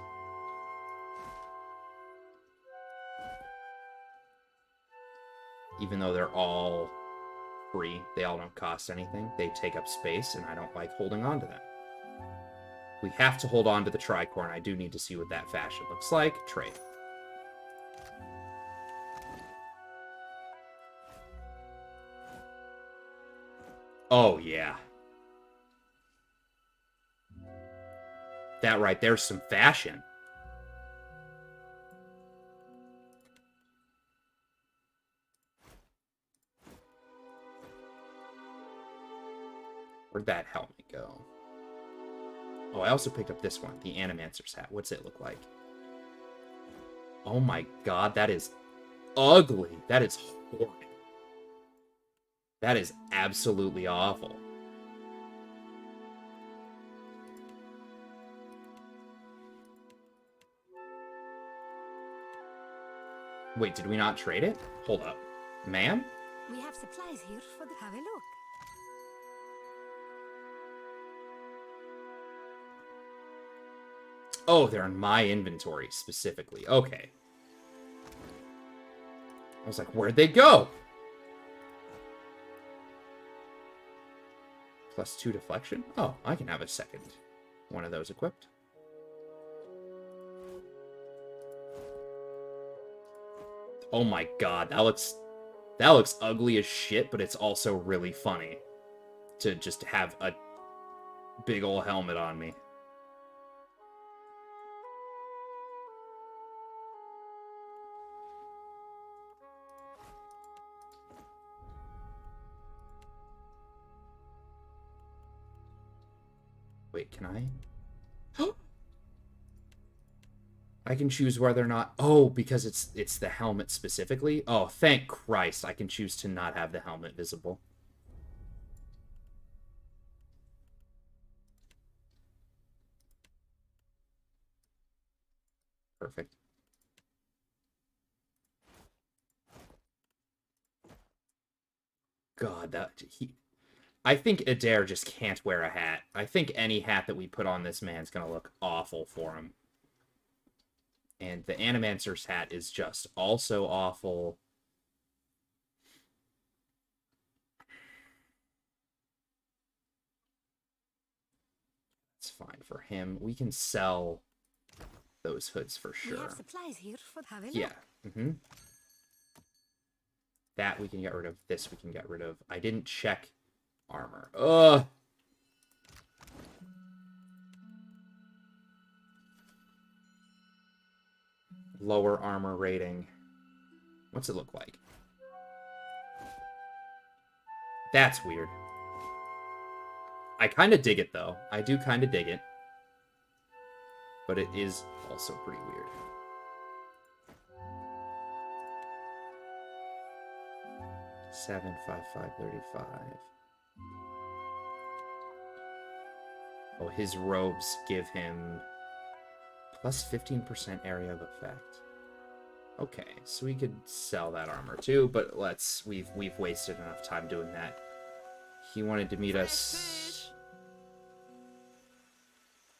Even though they're all free, they all don't cost anything. They take up space, and I don't like holding on to them. We have to hold on to the tricorn. I do need to see what that fashion looks like. Trade. Oh, yeah. That right there's some fashion. Where'd that helmet go? Oh, I also picked up this one, the Animancer's hat. What's it look like? Oh my god, that is ugly. That is horrid. That is absolutely awful. Wait, did we not trade it? Hold up. Ma'am? We have supplies here for the... Have a look. Oh, they're in my inventory specifically. Okay. I was like, where'd they go? +2 deflection? Oh, I can have a second one of those equipped. Oh my god, that looks ugly as shit, but it's also really funny to just have a big ol' helmet on me. Wait, can I? I can choose whether or not... Oh, because it's the helmet specifically? Oh, thank Christ. I can choose to not have the helmet visible. Perfect. God, I think Eder just can't wear a hat. I think any hat that we put on this man's gonna look awful for him. And the Animancer's hat is just also awful. It's fine for him. We can sell those hoods for sure. We have supplies here for having. Yeah. That we can get rid of. This we can get rid of. I didn't check armor. Ugh. Lower armor rating. What's it look like? That's weird. I kind of dig it, though. I do kind of dig it. But it is also pretty weird. Seven, 5, 5, 35. Oh, his robes give him plus 15% area of effect. Okay, so we could sell that armor too, but we've wasted enough time doing that. He wanted to meet us.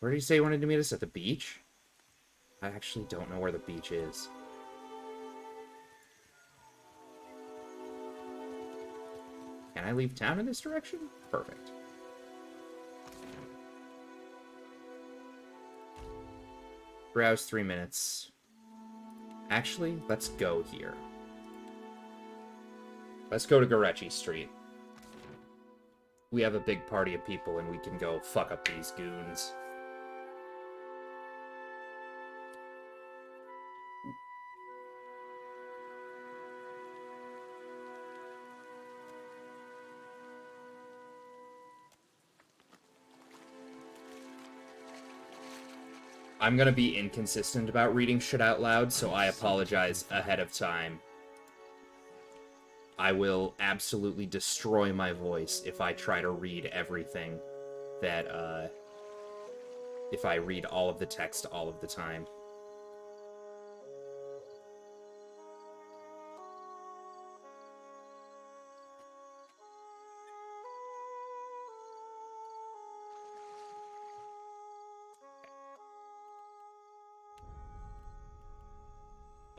Where did he say he wanted to meet us? At the beach? I actually don't know where the beach is. Can I leave town in this direction? Perfect. Browse 3 minutes. Actually, let's go here. Let's go to Gorechi Street. We have a big party of people and we can go fuck up these goons. I'm gonna be inconsistent about reading shit out loud, so I apologize ahead of time. I will absolutely destroy my voice if I try to read everything that, if I read all of the text all of the time.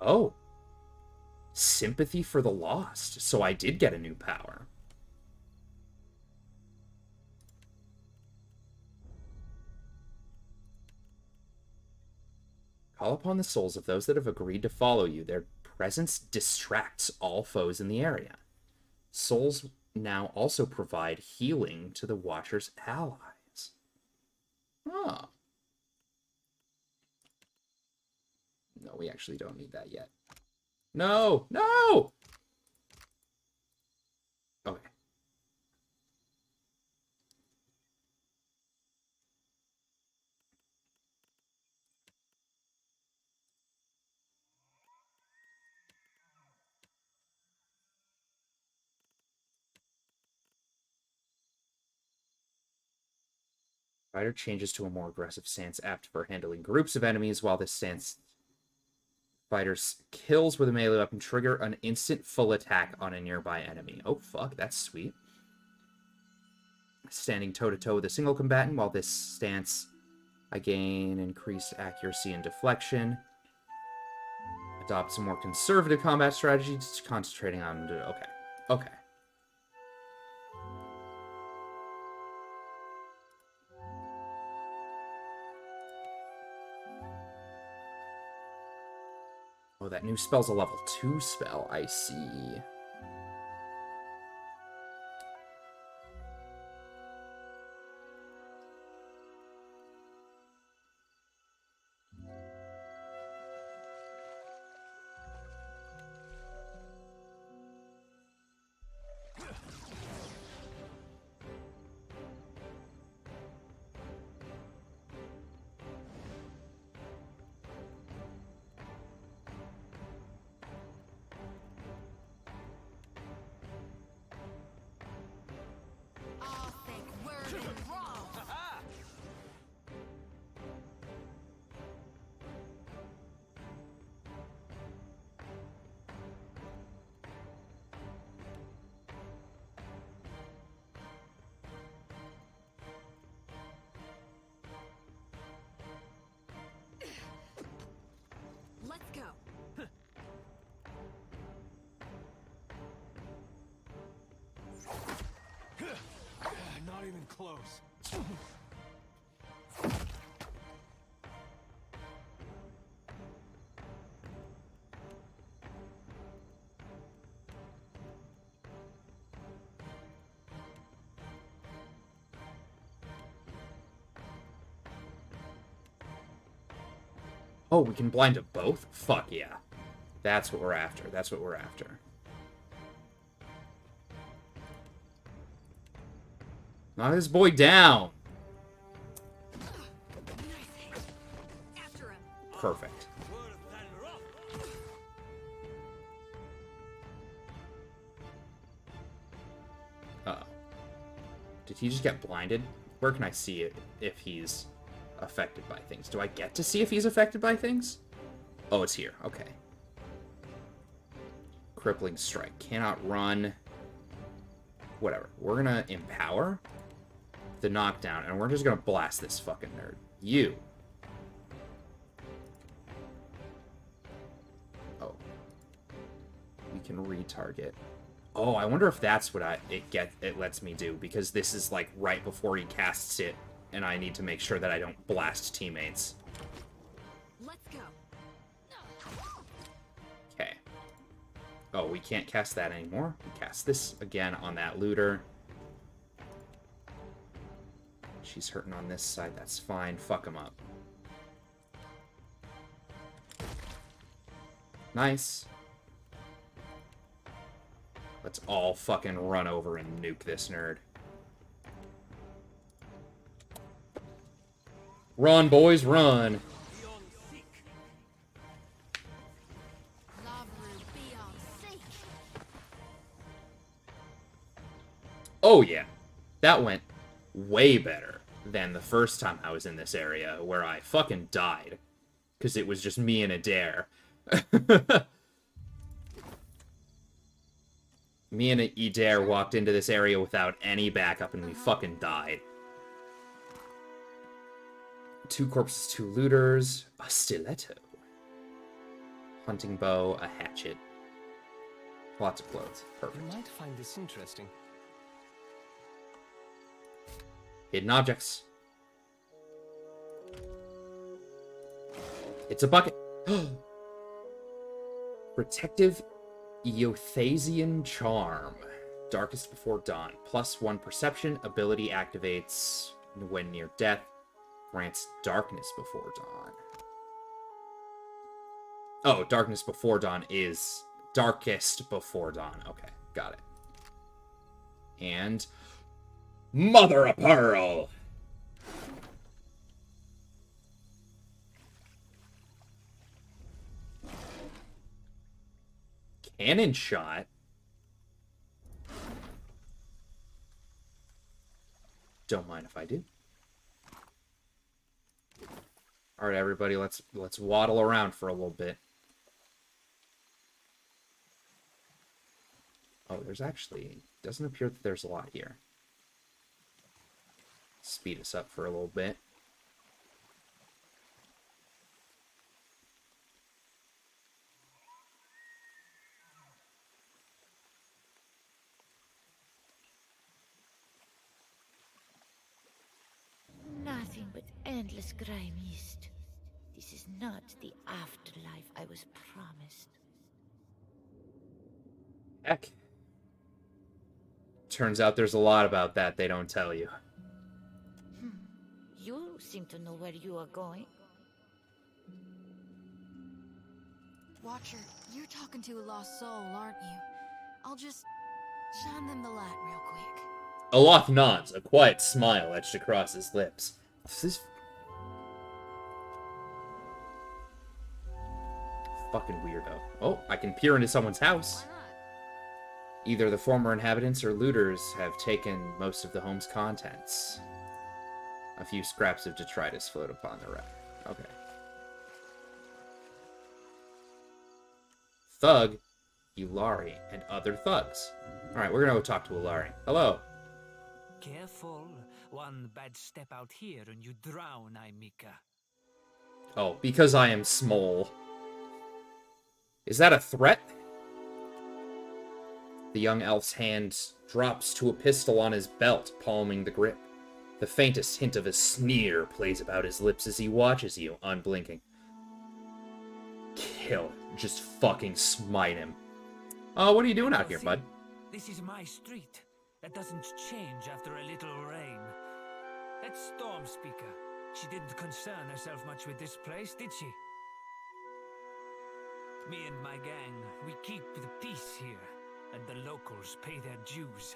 Oh. Sympathy for the lost. So I did get a new power. Call upon the souls of those that have agreed to follow you. Their presence distracts all foes in the area. Souls now also provide healing to the Watcher's allies. Oh. No, we actually don't need that yet. No! No! Okay. Fighter changes to a more aggressive stance apt for handling groups of enemies, while this stance fighters kills with a melee weapon trigger an instant full attack on a nearby enemy. Oh fuck, that's sweet. Standing toe-to-toe with a single combatant, while this stance I gain increased accuracy and deflection. Adopt some more conservative combat strategies, concentrating on... Okay. Okay. Oh, that new spell's a level 2 spell. I see. Let's go. Not even close. Oh, we can blind to both? Fuck yeah. That's what we're after. That's what we're after. Knock this boy down. Perfect. Uh-oh. Did he just get blinded? Where can I see it if he's affected by things? Do I get to see if he's affected by things? Oh, it's here. Okay. Crippling strike. Cannot run. Whatever. We're gonna empower the knockdown, and we're just gonna blast this fucking nerd. You. Oh. We can retarget. Oh, I wonder if that's what it lets me do, because this is like right before he casts it, and I need to make sure that I don't blast teammates. Let's go. Okay. Oh, we can't cast that anymore. We cast this again on that looter. She's hurting on this side. That's fine. Fuck him up. Nice. Let's all fucking run over and nuke this nerd. Run, boys, run. Oh, yeah. That went way better than the first time I was in this area, where I fucking died. Because it was just me and Eder. Me and Eder walked into this area without any backup, and we fucking died. 2 corpses, 2 looters, a stiletto, hunting bow, a hatchet, lots of clothes. Perfect. You might find this interesting. Hidden objects. It's a bucket. Protective Eothasian Charm. Darkest Before Dawn. +1 perception. Ability activates when near death. Grants Darkness Before Dawn. Oh, Darkness Before Dawn is Darkest Before Dawn. Okay, got it. And Mother of Pearl. Cannon shot. Don't mind if I do. All right, everybody, let's waddle around for a little bit. Oh, there's actually doesn't appear that there's a lot here. Speed us up for a little bit. Nothing but endless grey mist. This is not the afterlife I was promised. Heck. Turns out there's a lot about that they don't tell you. You seem to know where you are going. Watcher, you're talking to a lost soul, aren't you? I'll just shine them the light real quick. Aloth nods, a quiet smile etched across his lips. This is fucking weirdo. Oh, I can peer into someone's house. Either the former inhabitants or looters have taken most of the home's contents. A few scraps of detritus float upon the wreck. Okay. Thug, Ilari, and other thugs. Alright, we're gonna go talk to Ilari. Hello. Careful. One bad step out here and you drown, Mika. Oh, because I am small. Is that a threat? The young elf's hand drops to a pistol on his belt, palming the grip. The faintest hint of a sneer plays about his lips as he watches you, unblinking. Kill. Just fucking smite him. Oh, what are you doing out here, bud? This is my street. That doesn't change after a little rain. That Storm Speaker, she didn't concern herself much with this place, did she? Me and my gang, we keep the peace here, and the locals pay their dues.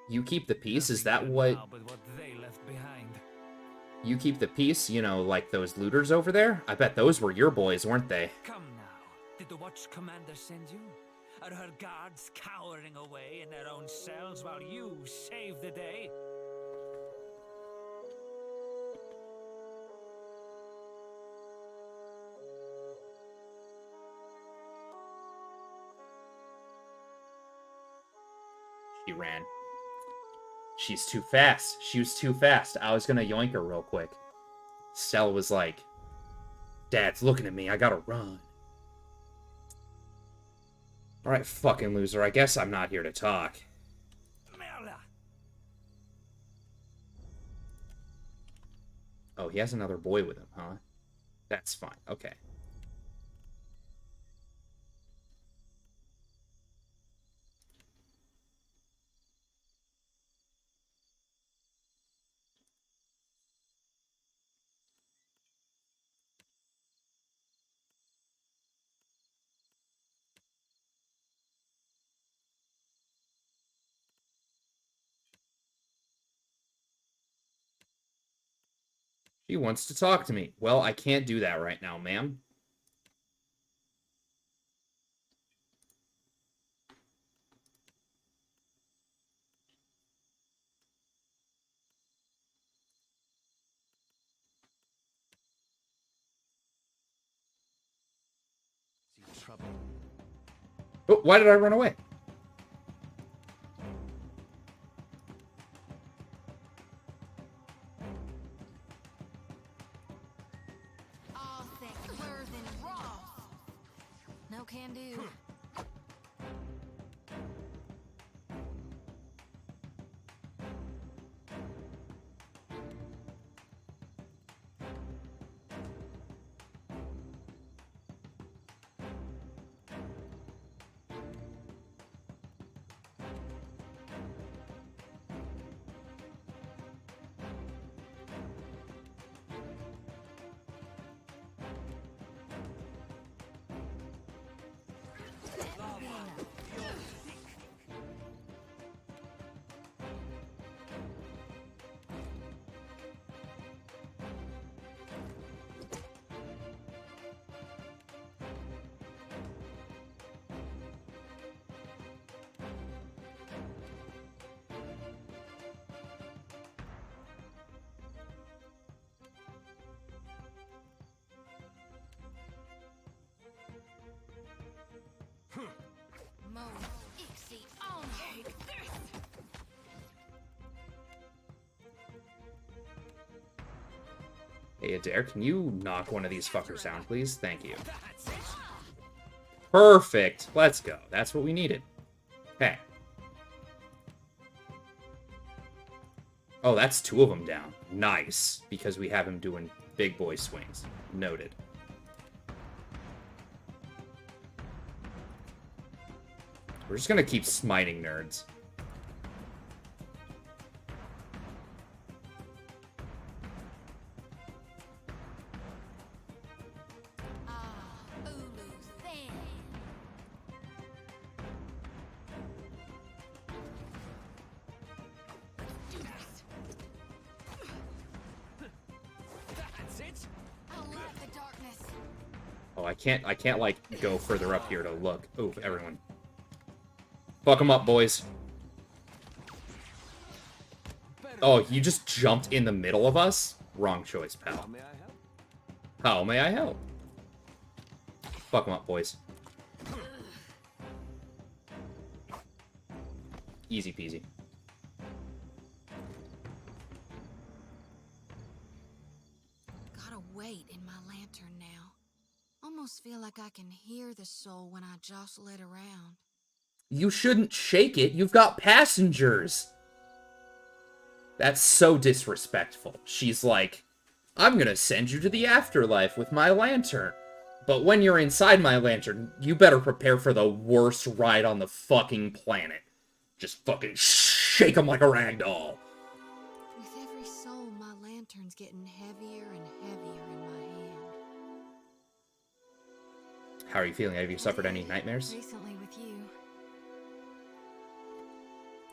You keep the peace? Is that what... But what they left behind. You keep the peace? You know, like those looters over there? I bet those were your boys, weren't they? Come now. Did the watch commander send you? Are her guards cowering away in their own cells while you save the day? She ran. She's too fast. She was too fast. I was gonna yoink her real quick. Stella was like, Dad's looking at me. I gotta run. Alright, fucking loser. I guess I'm not here to talk. Oh, he has another boy with him, huh? That's fine. Okay. She wants to talk to me. Well, I can't do that right now, ma'am. Oh, why did I run away? All thick, worth, and raw. No can do. Hey, Eder, can you knock one of these fuckers down, please? Thank you. Perfect. Let's go. That's what we needed. Okay. Oh, that's two of them down. Nice. Because we have him doing big boy swings. Noted. We're just gonna keep smiting nerds. Oh, I can't like go further up here to look. Ooh, everyone. Fuck them up, boys. Oh, you just jumped in the middle of us? Wrong choice, pal. How may I help? How may I help? Fuck them up, boys. Easy peasy. Gotta wait in my lantern now. Almost feel like I can hear the soul when I jostle it around. You shouldn't shake it. You've got passengers. That's so disrespectful. She's like, I'm gonna send you to the afterlife with my lantern. But when you're inside my lantern, you better prepare for the worst ride on the fucking planet. Just fucking shake them like a rag doll. With every soul, my lantern's getting heavier and heavier in my hand. How are you feeling? Have you suffered any nightmares? Recently with you.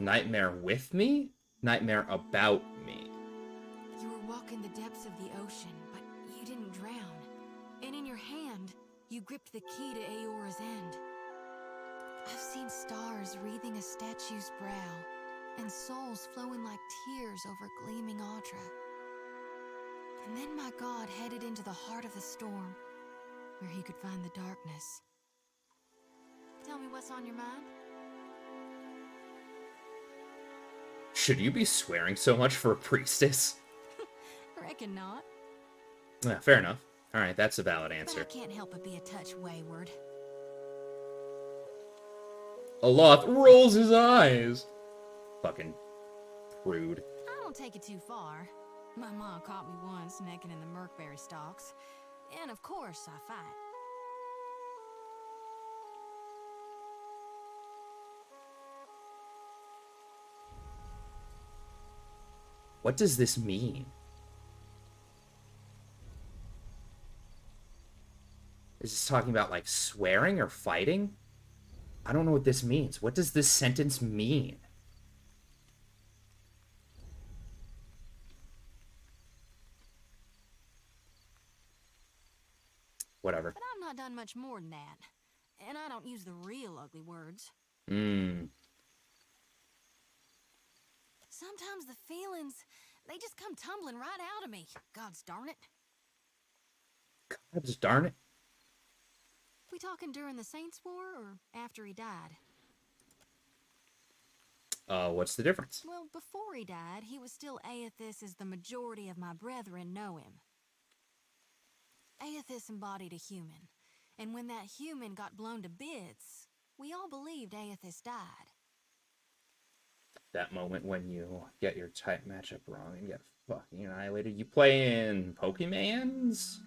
Nightmare with me? Nightmare about me. You were walking the depths of the ocean, but you didn't drown. And in your hand, you gripped the key to Aora's end. I've seen stars wreathing a statue's brow, and souls flowing like tears over gleaming Audra. And then my god headed into the heart of the storm, where he could find the darkness. Tell me what's on your mind? Should you be swearing so much for a priestess? Reckon not. Yeah, fair enough. Alright, that's a valid answer. But I can't help but be a touch wayward. Aloth rolls his eyes. Fucking prude. I don't take it too far. My mom caught me once necking in the merkberry stalks. And of course, I fight. What does this mean? Is this talking about, like, swearing or fighting? I don't know what this means. What does this sentence mean? Whatever. But I've not done much more than that. And I don't use the real ugly words. Sometimes the feelings, they just come tumbling right out of me. Gods darn it. Gods darn it. We talking during the Saints' War or after he died? What's the difference? Well, before he died, he was still Aethys as the majority of my brethren know him. Aethys embodied a human, and when that human got blown to bits, we all believed Aethys died. That moment when you get your type matchup wrong and get fucking annihilated. You play in Pokemans?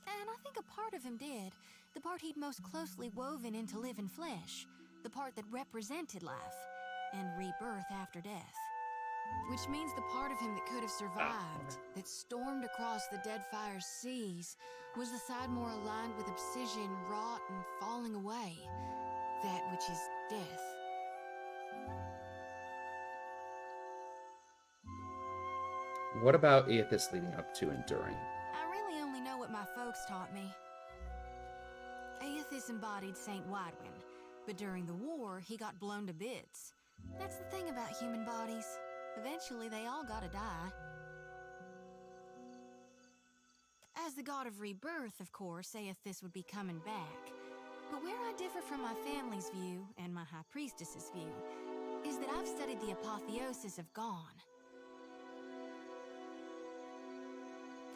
And I think a part of him did. The part he'd most closely woven into living flesh. The part that represented life and rebirth after death. Which means the part of him that could have survived, that stormed across the Deadfire seas, was the side more aligned with obsidian, rot, and falling away. That which is death. What about Aethys leading up to Enduring? I really only know what my folks taught me. Aethys embodied Saint Widwin, but during the war, he got blown to bits. That's the thing about human bodies. Eventually, they all gotta die. As the god of rebirth, of course, Aethys would be coming back. But where I differ from my family's view, and my High Priestess's view, is that I've studied the apotheosis of Gone.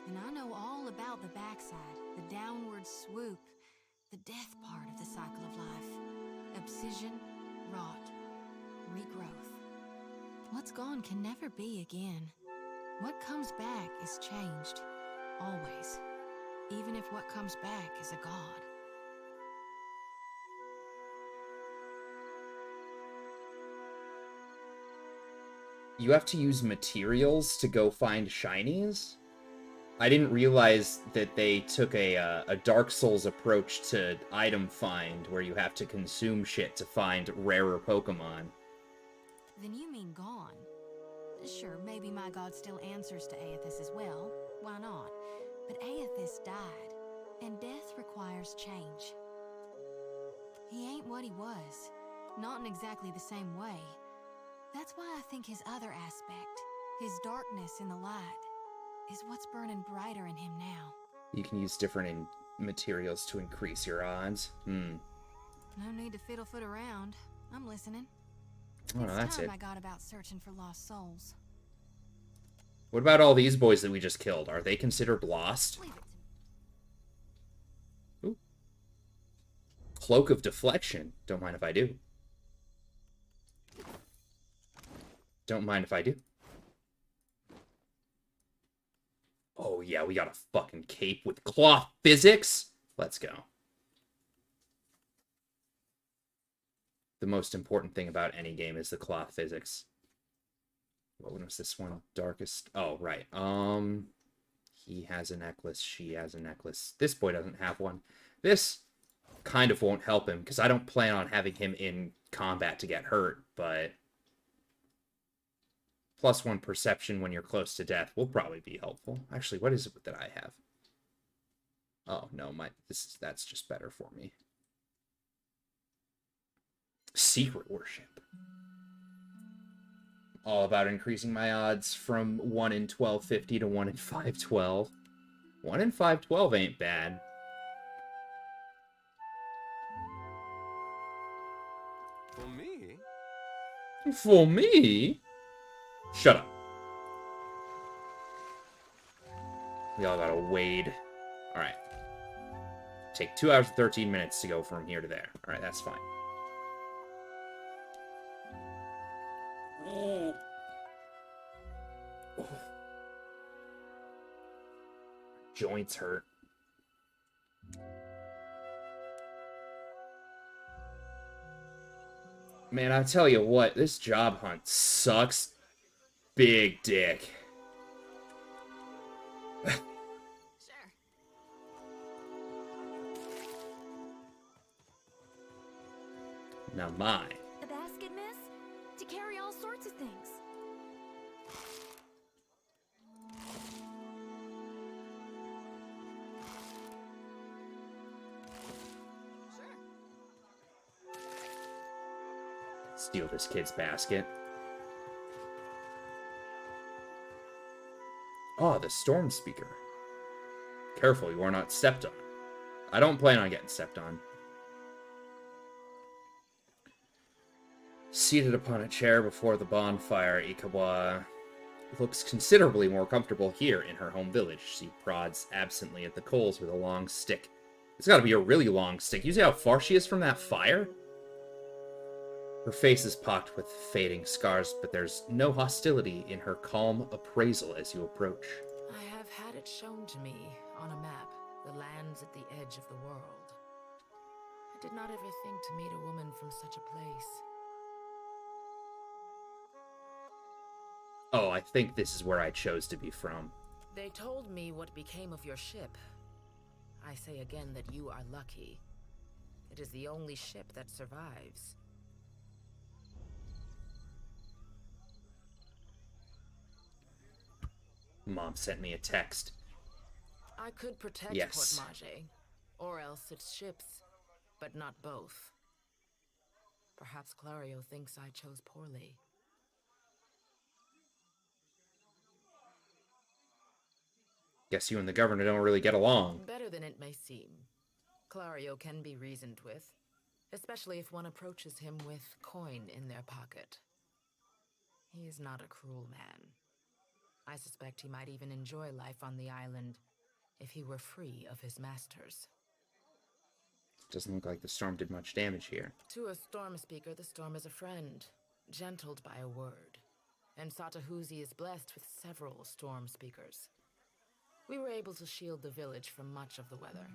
And I know all about the backside, the downward swoop, the death part of the cycle of life. Obsidian, rot, regrowth. What's gone can never be again. What comes back is changed. Always. Even if what comes back is a god. you have to use materials to go find shinies. I didn't realize that they took a Dark Souls approach to item find, where you have to consume shit to find rarer Pokemon. Then you mean gone. Sure, maybe my god still answers to Aethys as well. Why not? But Aethys died, and death requires change. He ain't what he was. Not in exactly the same way. That's why I think his other aspect, his darkness in the light, is what's burning brighter in him now. You can use different materials to increase your odds. No need to fiddle-foot around. I'm listening. Oh, no, that's time it. I got about searching for lost souls. What about all these boys that we just killed? Are they considered lost? Ooh. Cloak of Deflection. Don't mind if I do. Don't mind if I do. Oh, yeah, we got a fucking cape with cloth physics. Let's go. The most important thing about any game is the cloth physics. What was this one? Darkest. Oh, right. He has a necklace. She has a necklace. This boy doesn't have one. This kind of won't help him, because I don't plan on having him in combat to get hurt, but +1 perception when you're close to death will probably be helpful. Actually, what is it that I have? Oh, no, that's just better for me. Secret Worship. All about increasing my odds from 1 in 1250 to 1 in 512. 1 in 512 ain't bad. For me? For me? Shut up. We all gotta wade. Alright. Take 2 hours and 13 minutes to go from here to there. Alright, that's fine. Oh. Joints hurt. Man, I tell you what, this job hunt sucks. Big dick. Now mine. A basket, miss? To carry all sorts of things. Steal this kid's basket. Oh, the Storm Speaker. Careful, you are not stepped on. I don't plan on getting stepped on. Seated upon a chair before the bonfire, Ikawa looks considerably more comfortable here in her home village. She prods absently at the coals with a long stick. It's gotta be a really long stick. You see how far she is from that fire? Her face is pocked with fading scars, but there's no hostility in her calm appraisal as you approach. I have had it shown to me on a map, the lands at the edge of the world. I did not ever think to meet a woman from such a place. Oh, I think this is where I chose to be from. They told me what became of your ship. I say again that you are lucky. It is the only ship that survives. Mom sent me a text. I could protect Yes. Port Mage, or else its ships, but not both. Perhaps Clario thinks I chose poorly. Guess you and the governor don't really get along. Better than it may seem. Clario can be reasoned with, especially if one approaches him with coin in their pocket. He is not a cruel man. I suspect he might even enjoy life on the island if he were free of his masters. Doesn't look like the storm did much damage here. To a storm speaker, the storm is a friend, gentled by a word. And Satahuzi is blessed with several storm speakers. We were able to shield the village from much of the weather.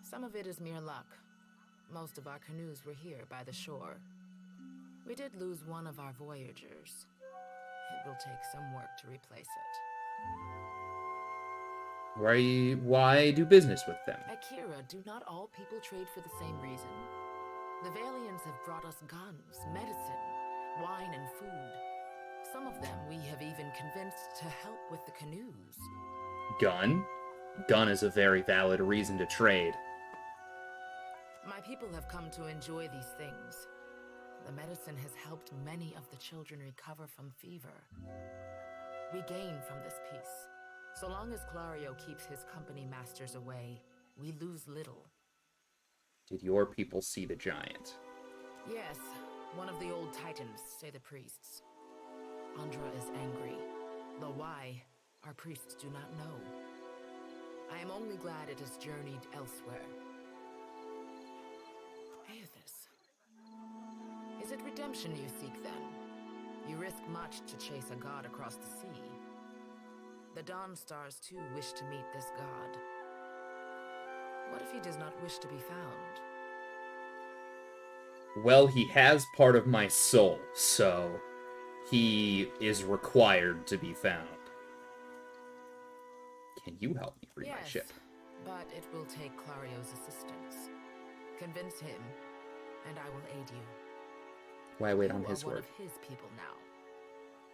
Some of it is mere luck. Most of our canoes were here by the shore. We did lose one of our voyagers. It will take some work to replace it. Why do business with them? Akira, do not all people trade for the same reason? The Valians have brought us guns, medicine, wine, and food. Some of them we have even convinced to help with the canoes. Gun? Gun is a very valid reason to trade. My people have come to enjoy these things. The medicine has helped many of the children recover from fever. We gain from this peace. So long as Clario keeps his company masters away, we lose little. Did your people see the giant? Yes, one of the old titans, say the priests. Andra is angry, though why, our priests do not know. I am only glad it has journeyed elsewhere. Aethys. Is it redemption you seek then? You risk much to chase a god across the sea. The Dawn Stars too wish to meet this god. What if he does not wish to be found? Well, he has part of my soul, so he is required to be found. Can you help me free my ship? But it will take Clario's assistance. Convince him, and I will aid you. Why wait on his You are word? one of his people now.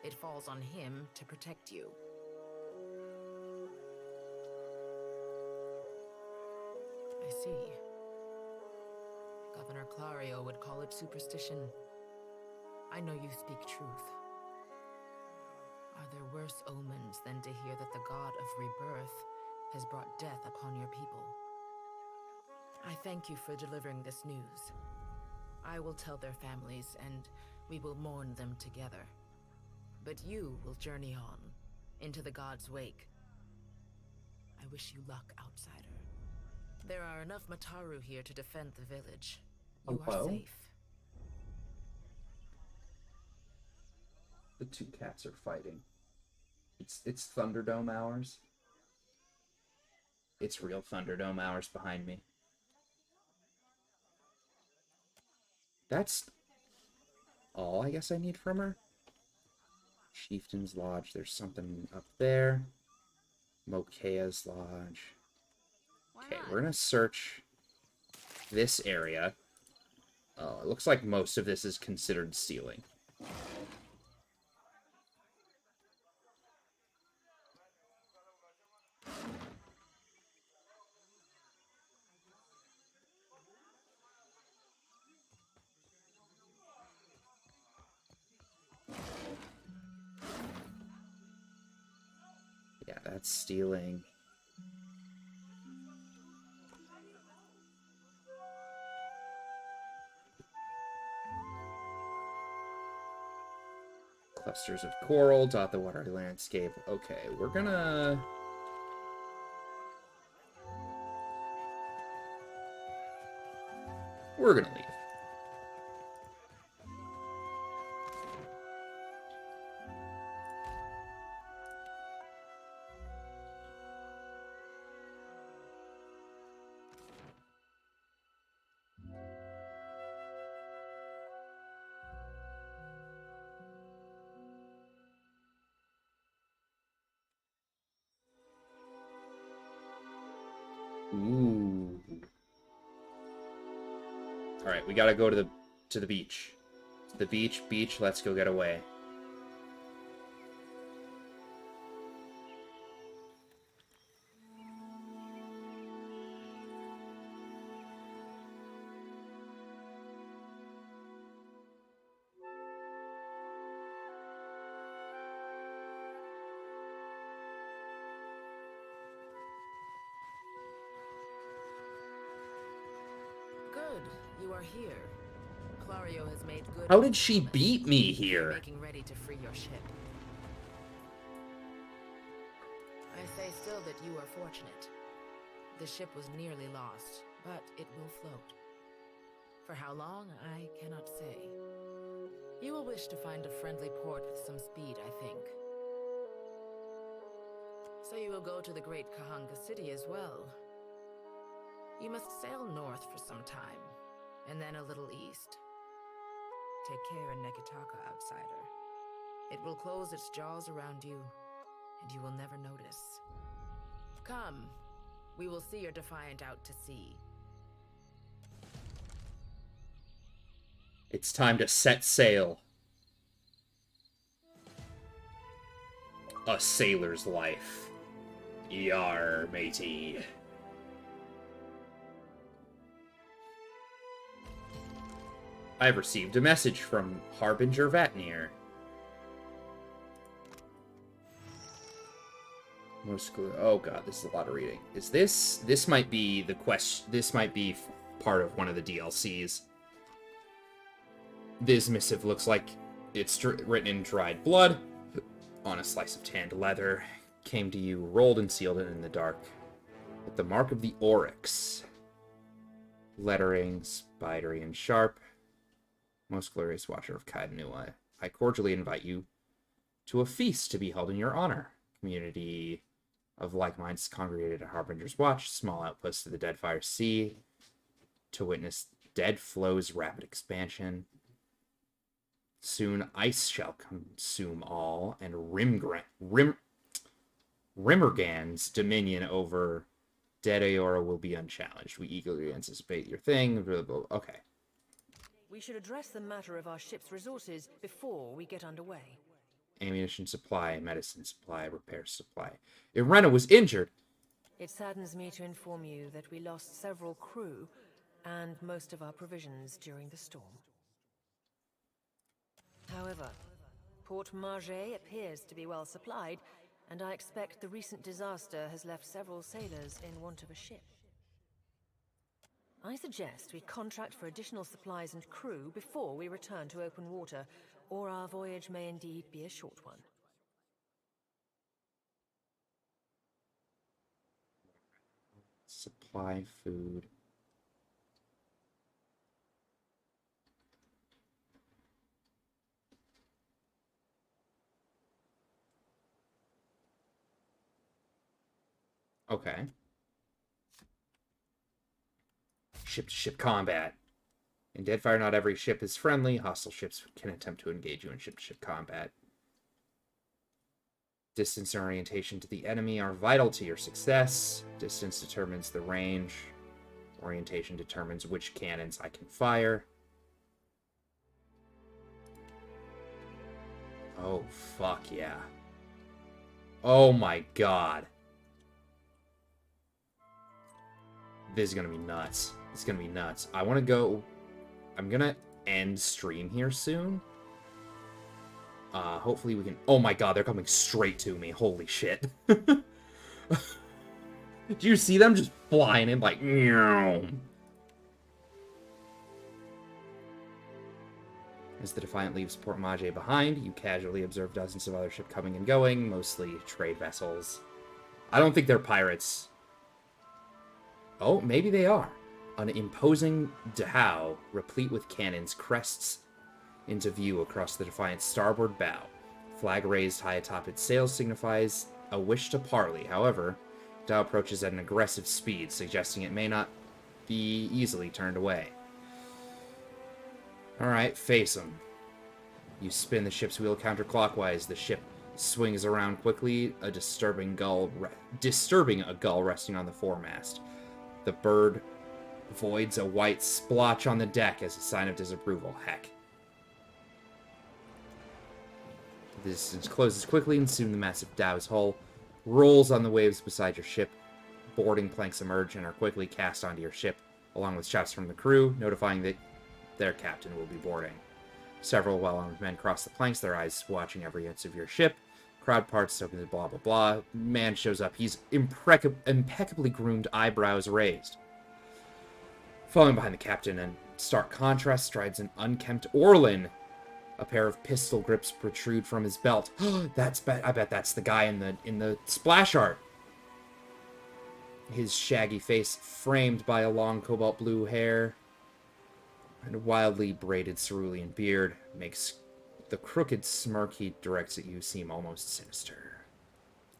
It falls on him to protect you. I see. Governor Clario would call it superstition. I know you speak truth. Are there worse omens than to hear that the god of rebirth has brought death upon your people? I thank you for delivering this news. I will tell their families, and we will mourn them together. But you will journey on, into the god's wake. I wish you luck, outsider. There are enough Mataru here to defend the village. You are safe. The two cats are fighting. It's Thunderdome hours. It's real Thunderdome hours behind me. That's all I guess I need from her. Chieftain's Lodge, there's something up there. Mokea's Lodge. Okay, we're gonna search this area. Oh, it looks like most of this is considered stealing. Yeah, that's stealing. Clusters of coral dot the watery landscape. Okay, we're gonna... leave. Ooh. All right, we gotta go to the beach. To the beach. Let's go get away. Good, you are here. Clario has made good. How did she beat me here? Making ready to free your ship. I say still that you are fortunate. The ship was nearly lost, but it will float. For how long, I cannot say. You will wish to find a friendly port with some speed, I think. So you will go to the great Kahanga city as well. You must sail north for some time, and then a little east. Take care in Nekitaka, outsider. It will close its jaws around you, and you will never notice. Come, we will see your Defiant out to sea. It's time to set sail. A sailor's life. Yar, matey. I've received a message from Harbinger Vatnir. Oh god, this is a lot of reading. Is this... This might be the question... This might be part of one of the DLCs. This missive looks like it's written in dried blood on a slice of tanned leather. Came to you, rolled and sealed it in the dark. With the mark of the Oryx. Lettering, spidery and sharp. Most glorious watcher of Kaidnua, I cordially invite you to a feast to be held in your honor. Community of like minds congregated at Harbinger's Watch, small outpost of the Deadfire Sea, to witness Dead Flow's rapid expansion. Soon ice shall consume all, and Rimmergan's dominion over Dead Aora will be unchallenged. We eagerly anticipate your thing. Okay. We should address the matter of our ship's resources before we get underway. Ammunition supply, medicine supply, repair supply. Irena was injured. It saddens me to inform you that we lost several crew and most of our provisions during the storm. However, Port Margé appears to be well supplied, and I expect the recent disaster has left several sailors in want of a ship. I suggest we contract for additional supplies and crew before we return to open water, or our voyage may indeed be a short one. Supply food. Okay. Ship-to-ship combat. In Deadfire, not every ship is friendly. Hostile ships can attempt to engage you in ship-to-ship combat. Distance and orientation to the enemy are vital to your success. Distance determines the range. Orientation determines which cannons I can fire. Oh, fuck yeah. Oh my god. This is gonna be nuts. It's gonna be nuts. I want to go... I'm gonna end stream here soon. Hopefully we can... Oh my god, they're coming straight to me. Holy shit. Did you see them just flying in like... Meow. As the Defiant leaves Port Margé behind, you casually observe dozens of other ships coming and going, mostly trade vessels. I don't think they're pirates. Oh, maybe they are. An imposing dhow, replete with cannons, crests into view across the Defiant's starboard bow. Flag raised high atop its sails signifies a wish to parley. However, dhow approaches at an aggressive speed, suggesting it may not be easily turned away. Alright, face them. You spin the ship's wheel counterclockwise. The ship swings around quickly, disturbing a gull resting on the foremast. The bird voids a white splotch on the deck as a sign of disapproval. Heck. The distance closes quickly, and soon the massive dow's hull rolls on the waves beside your ship. Boarding planks emerge and are quickly cast onto your ship, along with shouts from the crew, notifying that their captain will be boarding. Several well-armed men cross the planks, their eyes watching every inch of your ship. Crowd parts, token of blah blah blah. Man shows up. He's impeccably groomed, eyebrows raised. Following behind the captain, in stark contrast, strides an unkempt Orlin. A pair of pistol grips protrude from his belt. I bet that's the guy in the splash art. His shaggy face framed by a long cobalt blue hair and a wildly braided cerulean beard makes the crooked smirk he directs at you seem almost sinister.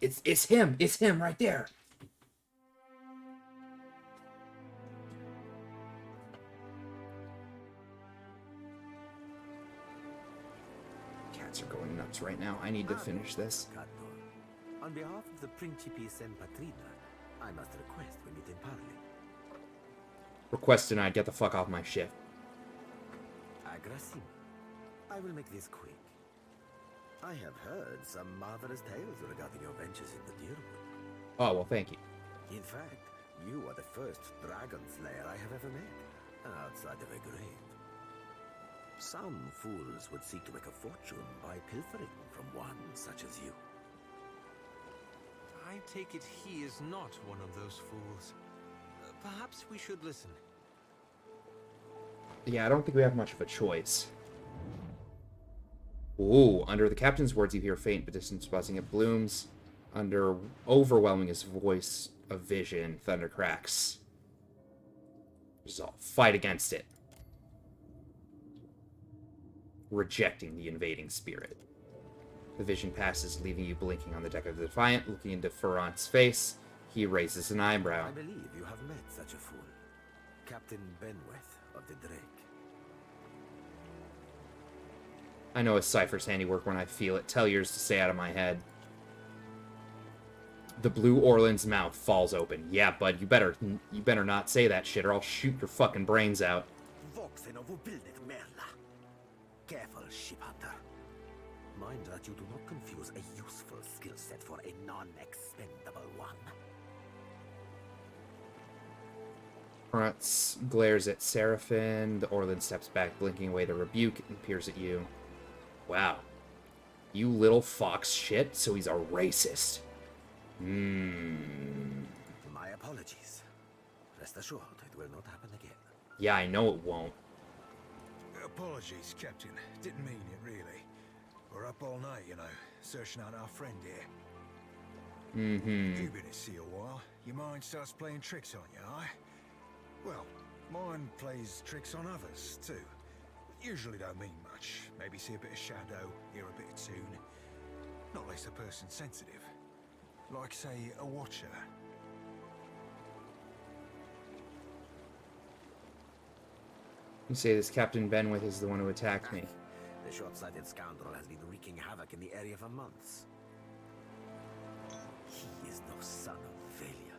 It's him! It's him right there! thoughts are going nuts right now. I need to finish this. On behalf of the Principi Sen Patrina, I must request we meet in parley. Request denied. Get the fuck off my ship. Agrassim. I will make this quick. I have heard some marvelous tales regarding your ventures in the Deerwood. Oh, well, thank you. In fact, you are the first dragon slayer I have ever met, outside of a grave. Some fools would seek to make a fortune by pilfering from one such as you. I take it he is not one of those fools. Perhaps we should listen. Yeah, I don't think we have much of a choice. Ooh, under the captain's words you hear faint but distant buzzing. It blooms. Under overwhelming his voice of vision, thunder cracks. Resolve. Fight against it. Rejecting the invading spirit. The vision passes, leaving you blinking on the deck of the Defiant, looking into Ferrant's face. He raises an eyebrow. I believe you have met such a fool. Captain Benweth of the Drake. I know a cipher's handiwork when I feel it. Tell yours to stay out of my head. The Blue Orland's mouth falls open. Yeah, bud, you better not say that shit or I'll shoot your fucking brains out. Careful, ship hunter. Mind that you do not confuse a useful skill set for a non-expendable one. Rutz glares at Seraphin. The Orland steps back, blinking away the rebuke, and peers at you. Wow. You little fox shit, so he's a racist. My apologies. Rest assured, it will not happen again. Yeah, I know it won't. Apologies, Captain. Didn't mean it, really. We're up all night, you know, searching out our friend here. You've been at sea a while. Your mind starts playing tricks on you, aye? Well, mine plays tricks on others, too. Usually don't mean much. Maybe see a bit of shadow, hear a bit of tune. Not less a person sensitive. Like, say, a watcher. You say this Captain Benwith is the one who attacked me. The short-sighted scoundrel has been wreaking havoc in the area for months. He is no son of failure.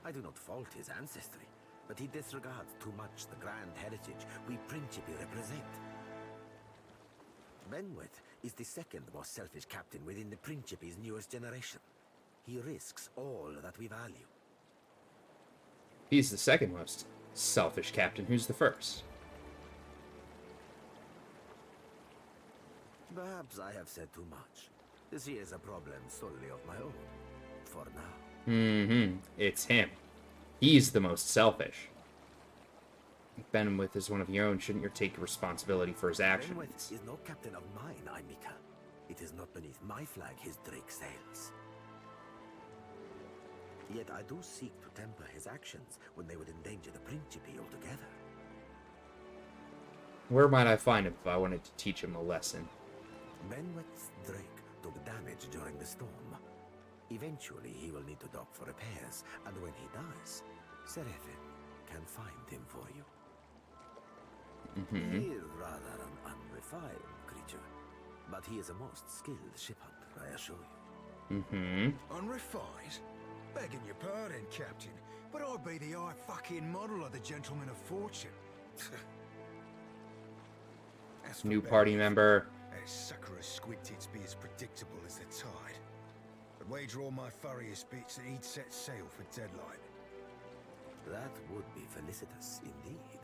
I do not fault his ancestry, but he disregards too much the grand heritage we Principi represent. Benweth is the second most selfish captain within the Principi's newest generation. He risks all that we value. He's the second most selfish captain. Who's the first? Perhaps I have said too much. This is a problem solely of my own. For now. It's him. He's the most selfish. If Benwith is one of your own, shouldn't you take responsibility for his actions? Benwith is no captain of mine, Imika. It is not beneath my flag his Drake sails. Yet I do seek to temper his actions when they would endanger the Principi altogether. Where might I find him if I wanted to teach him a lesson? Benweth's Drake took damage during the storm. Eventually, he will need to dock for repairs, and when he does, Seraphin can find him for you. He is rather an unrefined creature, but he is a most skilled ship hunter, I assure you. Unrefined? Begging your pardon, Captain, but I'd be the fucking model of the Gentleman of Fortune. New party member. That sucker of squid tits be as predictable as the tide. I'd wager all my furriest bits that he'd set sail for Deadlight. That would be felicitous indeed,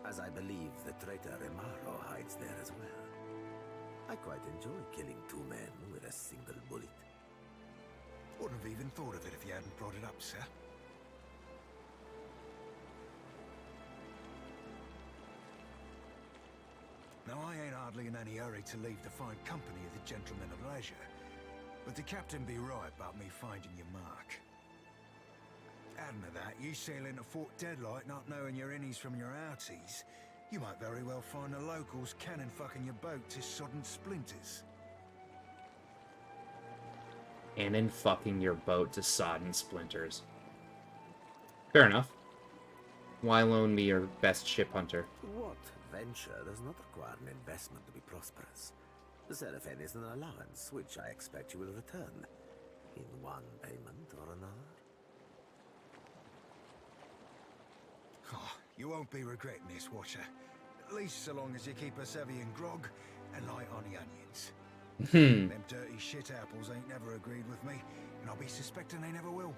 as I believe the traitor Remaro hides there as well. I quite enjoy killing two men with a single bullet. Wouldn't have even thought of it if you hadn't brought it up, sir. Now, I ain't hardly in any hurry to leave the fine company of the Gentlemen of Leisure, but the captain be right about me finding your mark. Adding to that, you sail into Fort Deadlight not knowing your innies from your outies, you might very well find the locals cannon fucking your boat to sodden splinters. Cannon fucking your boat to sodden splinters. Fair enough. Why loan me your best ship hunter? What venture does not require an investment to be prosperous? The Seraphin is an allowance, which I expect you will return. In one payment or another. Oh, you won't be regretting this, Watcher. At least so long as you keep us heavy in grog and light on the onions. Them dirty shit apples ain't never agreed with me, and I'll be suspecting they never will.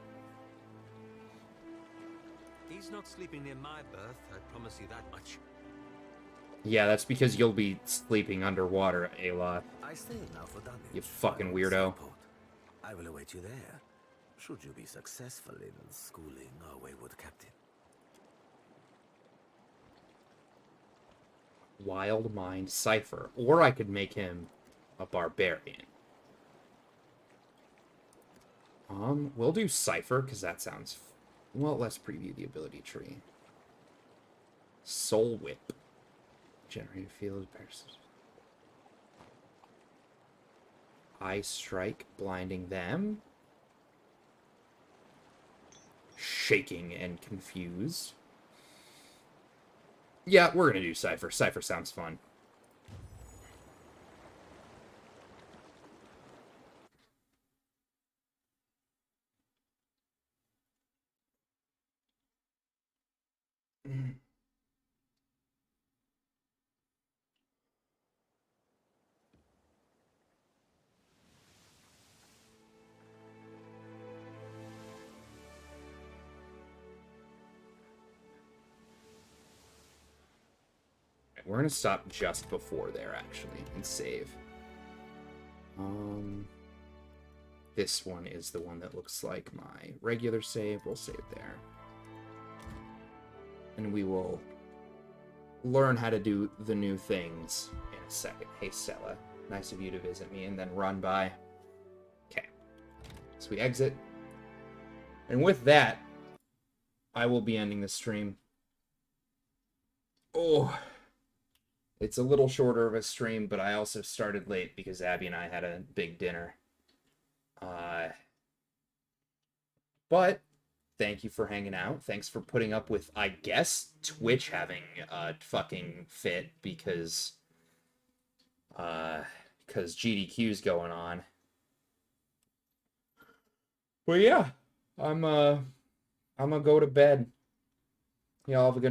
He's not sleeping near my berth, I promise you that much. Yeah, that's because you'll be sleeping underwater, Aloth. I stay now for damage. You fucking weirdo. I will await you there, should you be successful in schooling our wayward captain. Wild Mind Cypher. Or I could make him a barbarian. We'll do Cypher, because that sounds... Well, let's preview the ability tree. Soul Whip. Generate a field of parasites. Eye Strike, blinding them. Shaking and confused. Yeah, we're gonna do Cypher. Cypher sounds fun. We're gonna stop just before there, actually, and save. This one is the one that looks like my regular save. We'll save there. And we will learn how to do the new things in a second. Hey, Stella. Nice of you to visit me, and then run by. Okay. So we exit. And with that, I will be ending the stream. Oh... It's a little shorter of a stream, but I also started late because Abby and I had a big dinner. But thank you for hanging out. Thanks for putting up with, I guess, Twitch having a fucking fit because GDQ's going on. But yeah, I'm gonna go to bed. Y'all have a good night.